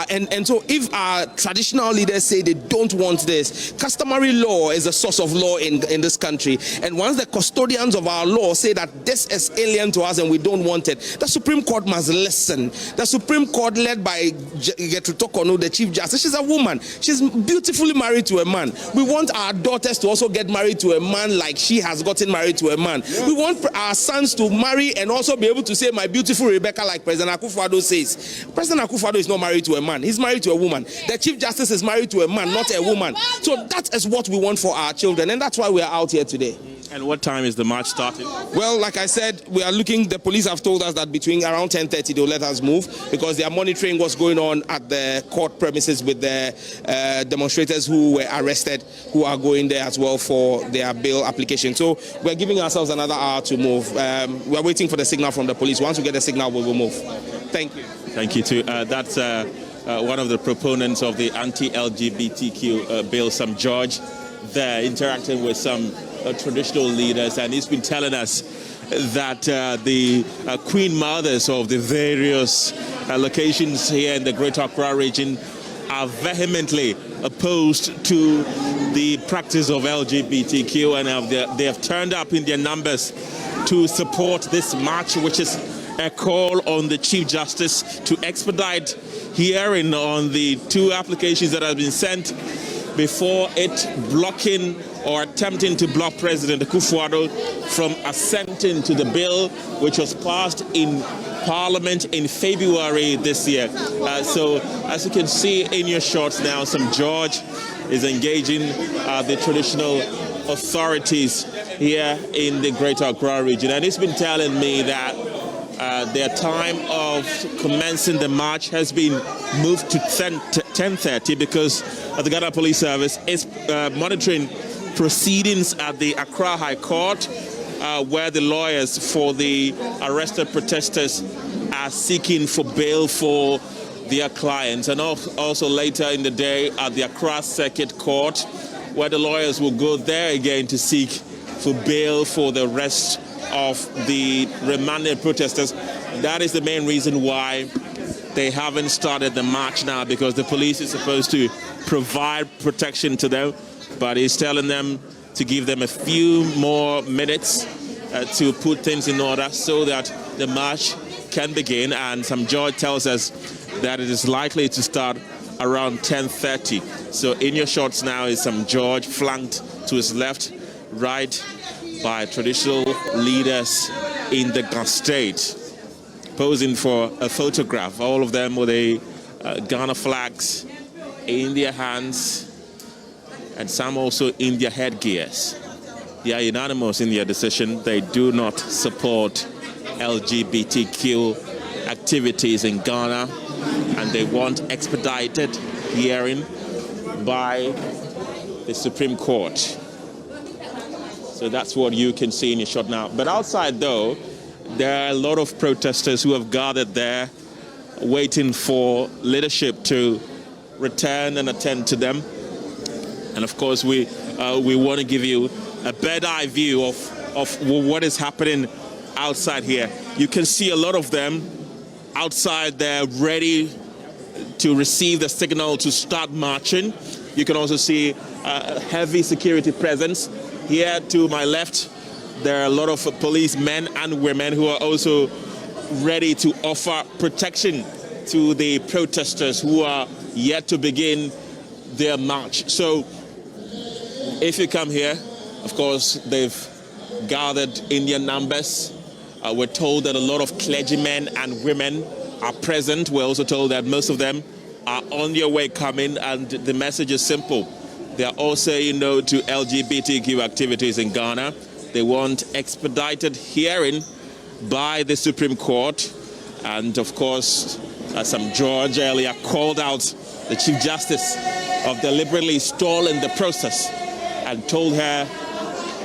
And so if our traditional leaders say they don't want this, customary law is a source of law in this country. And once the custodians of our law say that this is alien to us and we don't want it, the Supreme Court must listen. The Supreme Court, led by Getrutokono, the Chief Justice, she's a woman. She's beautifully married to a man. We want our daughters to also get married to a man like she has gotten married to a man. We want our sons to marry and also be able to say, my beautiful Rebecca, like President Akufo-Addo says. President Akufo-Addo is not married to a man. He's married to a woman. The Chief Justice is married to a man, not a woman. So that is what we want for our children, and that's why we are out here today. And what time is the march starting? Well, like I said, we are looking, the police have told us that between around 10:30 they'll let us move, because they are monitoring what's going on at the court premises with the demonstrators who were arrested, who are going there as well for their bail application. So we're giving ourselves another hour to move. We're waiting for the signal from the police. Once we get the signal, we will move. Thank you. Thank you too. That's one of the proponents of the anti-LGBTQ bill, Sam George, there interacting with some traditional leaders, and he's been telling us that the Queen Mothers of the various locations here in the Greater Accra region are vehemently opposed to the practice of LGBTQ, and they have turned up in their numbers to support this march, which is a call on the Chief Justice to expedite hearing on the 2 applications that have been sent before it, blocking or attempting to block President Akufo-Addo from assenting to the bill, which was passed in Parliament in February this year. So as you can see in your shots now, Sam George is engaging the traditional authorities here in the Greater Accra region. And he's been telling me that their time of commencing the march has been moved to 10:30 because the Ghana Police Service is monitoring proceedings at the Accra High Court, where the lawyers for the arrested protesters are seeking for bail for their clients, and also later in the day at the Accra Circuit Court, where the lawyers will go there again to seek for bail for the rest of the remanded protesters. That is the main reason why they haven't started the march now, because the police is supposed to provide protection to them, but he's telling them to give them a few more minutes to put things in order so that the march can begin. And Sam George tells us that it is likely to start around 10:30. So in your shots now is Sam George, flanked to his left, right by traditional leaders in the Ghana state, posing for a photograph, all of them with a Ghana flags in their hands, and some also in their headgears. They are unanimous in their decision. They do not support LGBTQ activities in Ghana, and they want expedited hearing by the Supreme Court. So that's what you can see in your shot now. But outside, though, there are a lot of protesters who have gathered there waiting for leadership to return and attend to them. And of course, we want to give you a bird-eye view of what is happening outside here. You can see a lot of them outside there ready to receive the signal to start marching. You can also see a heavy security presence. Here to my left, there are a lot of policemen and women who are also ready to offer protection to the protesters who are yet to begin their march. So if you come here, of course, they've gathered in their numbers. We're told that a lot of clergymen and women are present. We're also told that most of them are on their way coming, and the message is simple. They are all saying no to LGBTQ activities in Ghana. They want expedited hearing by the Supreme Court. And of course, Sam George earlier called out the Chief Justice of deliberately stalling the process and told her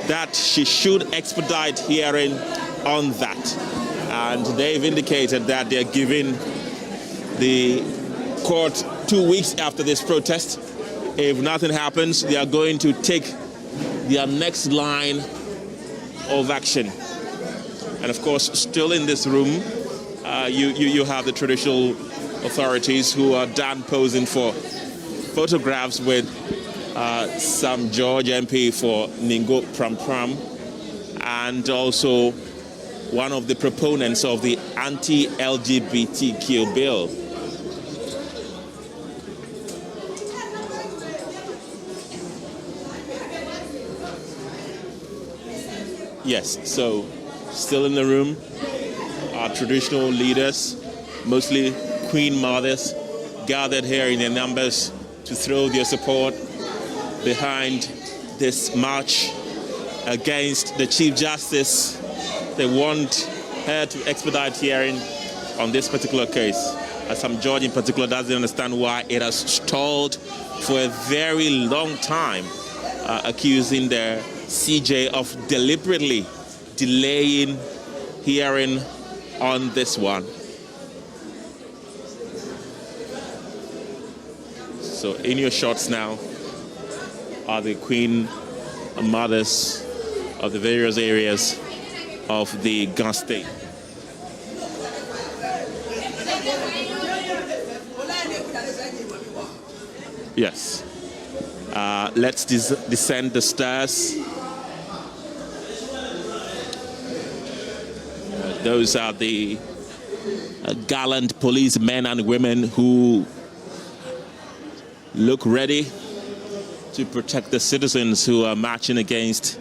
that she should expedite hearing on that. And they've indicated that they're giving the court 2 weeks after this protest. If nothing happens, they are going to take their next line of action. And of course, still in this room, you have the traditional authorities who are done posing for photographs with Sam George MP for Ningo Pram Pram, and also one of the proponents of the Anti-LGBTQ Bill. Yes, so still in the room are traditional leaders, mostly Queen mothers, gathered here in their numbers to throw their support behind this march against the Chief Justice. They want her to expedite hearing on this particular case. Sam George in particular doesn't understand why it has stalled for a very long time, accusing the CJ of deliberately delaying hearing on this one. So in your shots now are the Queen mothers of the various areas of the Ghana state. Yes. Let's descend the stairs. Those are the gallant policemen and women who look ready to protect the citizens who are marching against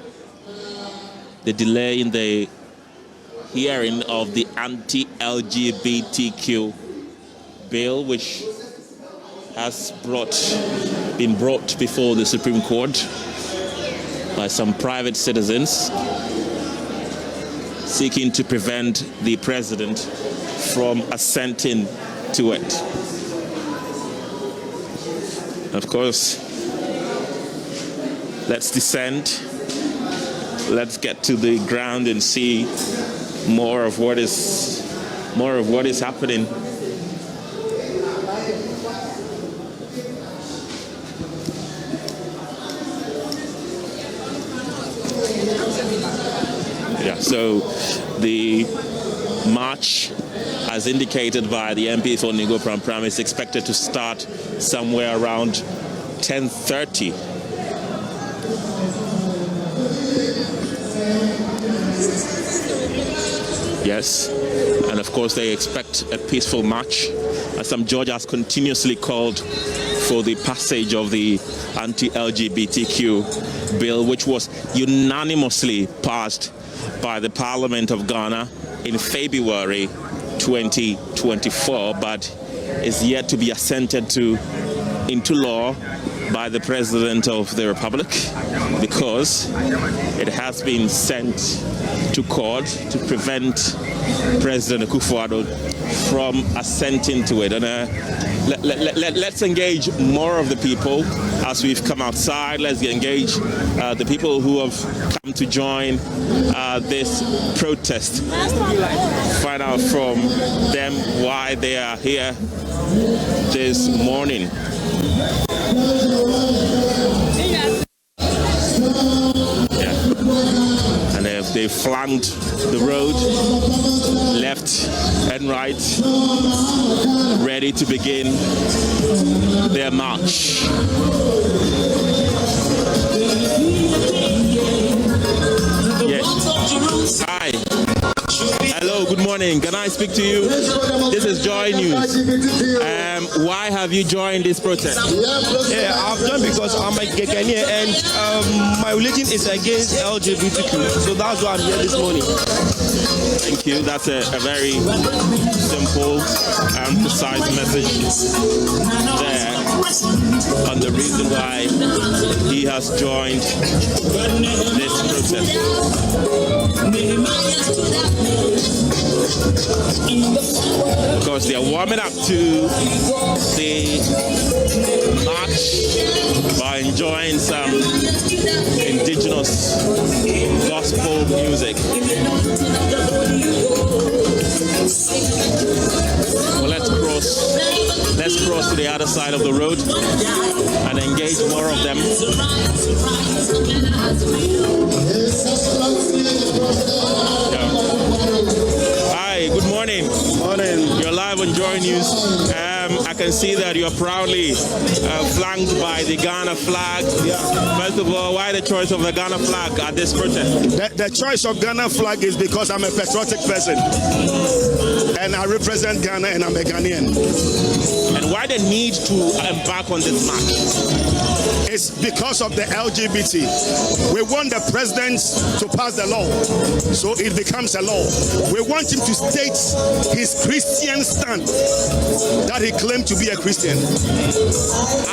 the delay in the hearing of the anti-LGBTQ bill, which has been brought before the Supreme Court by some private citizens seeking to prevent the president from assenting to it. Of course, let's descend. Let's get to the ground and see more of what is happening. Yeah, so the march, as indicated by the MP for Ningo Pram Pram, is expected to start somewhere around 10:30. Yes, and of course they expect a peaceful march. Sam George has continuously called for the passage of the anti-LGBTQ bill, which was unanimously passed by the Parliament of Ghana in February 2024, but is yet to be assented to into law by the President of the Republic, because it has been sent to court to prevent President Akufo-Addo from assenting to it. And let's engage more of the people as we've come outside. Let's engage the people who have come to join this protest. Find out from them why they are here this morning. Yeah. They flanked the road, left and right, ready to begin their march. Yes. Hi. Hello, good morning. Can I speak to you? This is Joy News. Why have you joined this protest? Yeah, I've joined because I'm a Ghanaian and my religion is against LGBTQ. So that's why I'm here this morning. Thank you. That's a very simple and precise message there on the reason why he has joined this protest. Because they are warming up to the march by enjoying some indigenous gospel music. Well, let's cross to the other side of the road and engage more of them. Hi, good morning. Morning. You're live on Joy News. I can see that you're proudly flanked by the Ghana flag. First of all, why the choice of the Ghana flag at this protest? The choice of Ghana flag is because I'm a patriotic person. And I represent Ghana and I'm a Ghanaian. And why the need to embark on this march? It's because of the LGBT. We want the president to pass the law, so it becomes a law. We want him to state his Christian stand, that he claimed to be a Christian.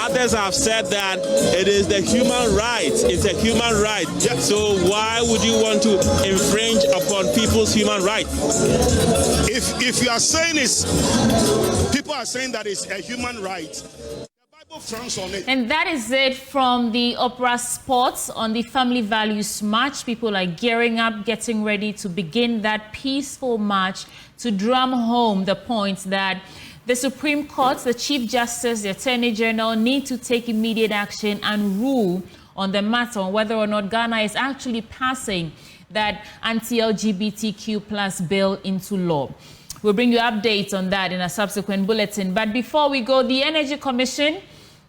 Others have said that it is the human right. It's a human right. Yeah. So why would you want to infringe upon people's human right? If you are saying people are saying that it's a human right, and that is it from the Opera Sports on the Family Values March. People are gearing up, getting ready to begin that peaceful march to drum home the point that the Supreme Court, the Chief Justice, the Attorney General need to take immediate action and rule on the matter on whether or not Ghana is actually passing that anti-LGBTQ plus bill into law. We'll bring you updates on that in a subsequent bulletin. But before we go, the Energy Commission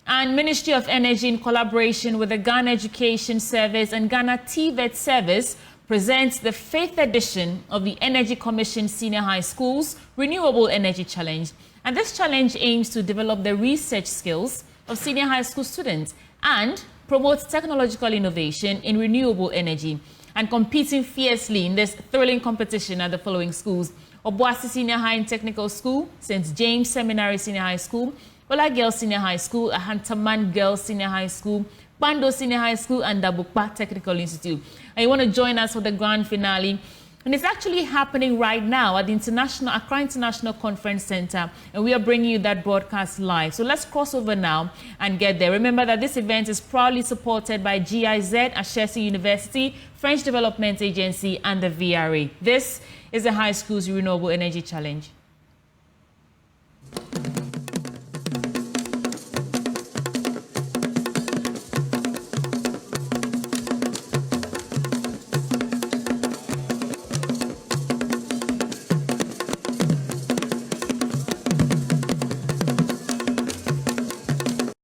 and Ministry of Energy, in collaboration with the Ghana Education Service and Ghana TVET Service, presents the 5th edition of the Energy Commission Senior High Schools Renewable Energy Challenge. And this challenge aims to develop the research skills of senior high school students and promote technological innovation in renewable energy. And competing fiercely in this thrilling competition are the following schools: Obuasi Senior High and Technical School, St. James Seminary Senior High School, Ola Girls Senior High School, Ahantaman Girls Senior High School, Bando Senior High School, and Dabukpa Technical Institute. And you want to join us for the grand finale. And it's actually happening right now at the Accra International Conference Center, and we are bringing you that broadcast live. So let's cross over now and get there. Remember that this event is proudly supported by GIZ, Ashesi University, French Development Agency, and the VRA. This is the High Schools Renewable Energy Challenge.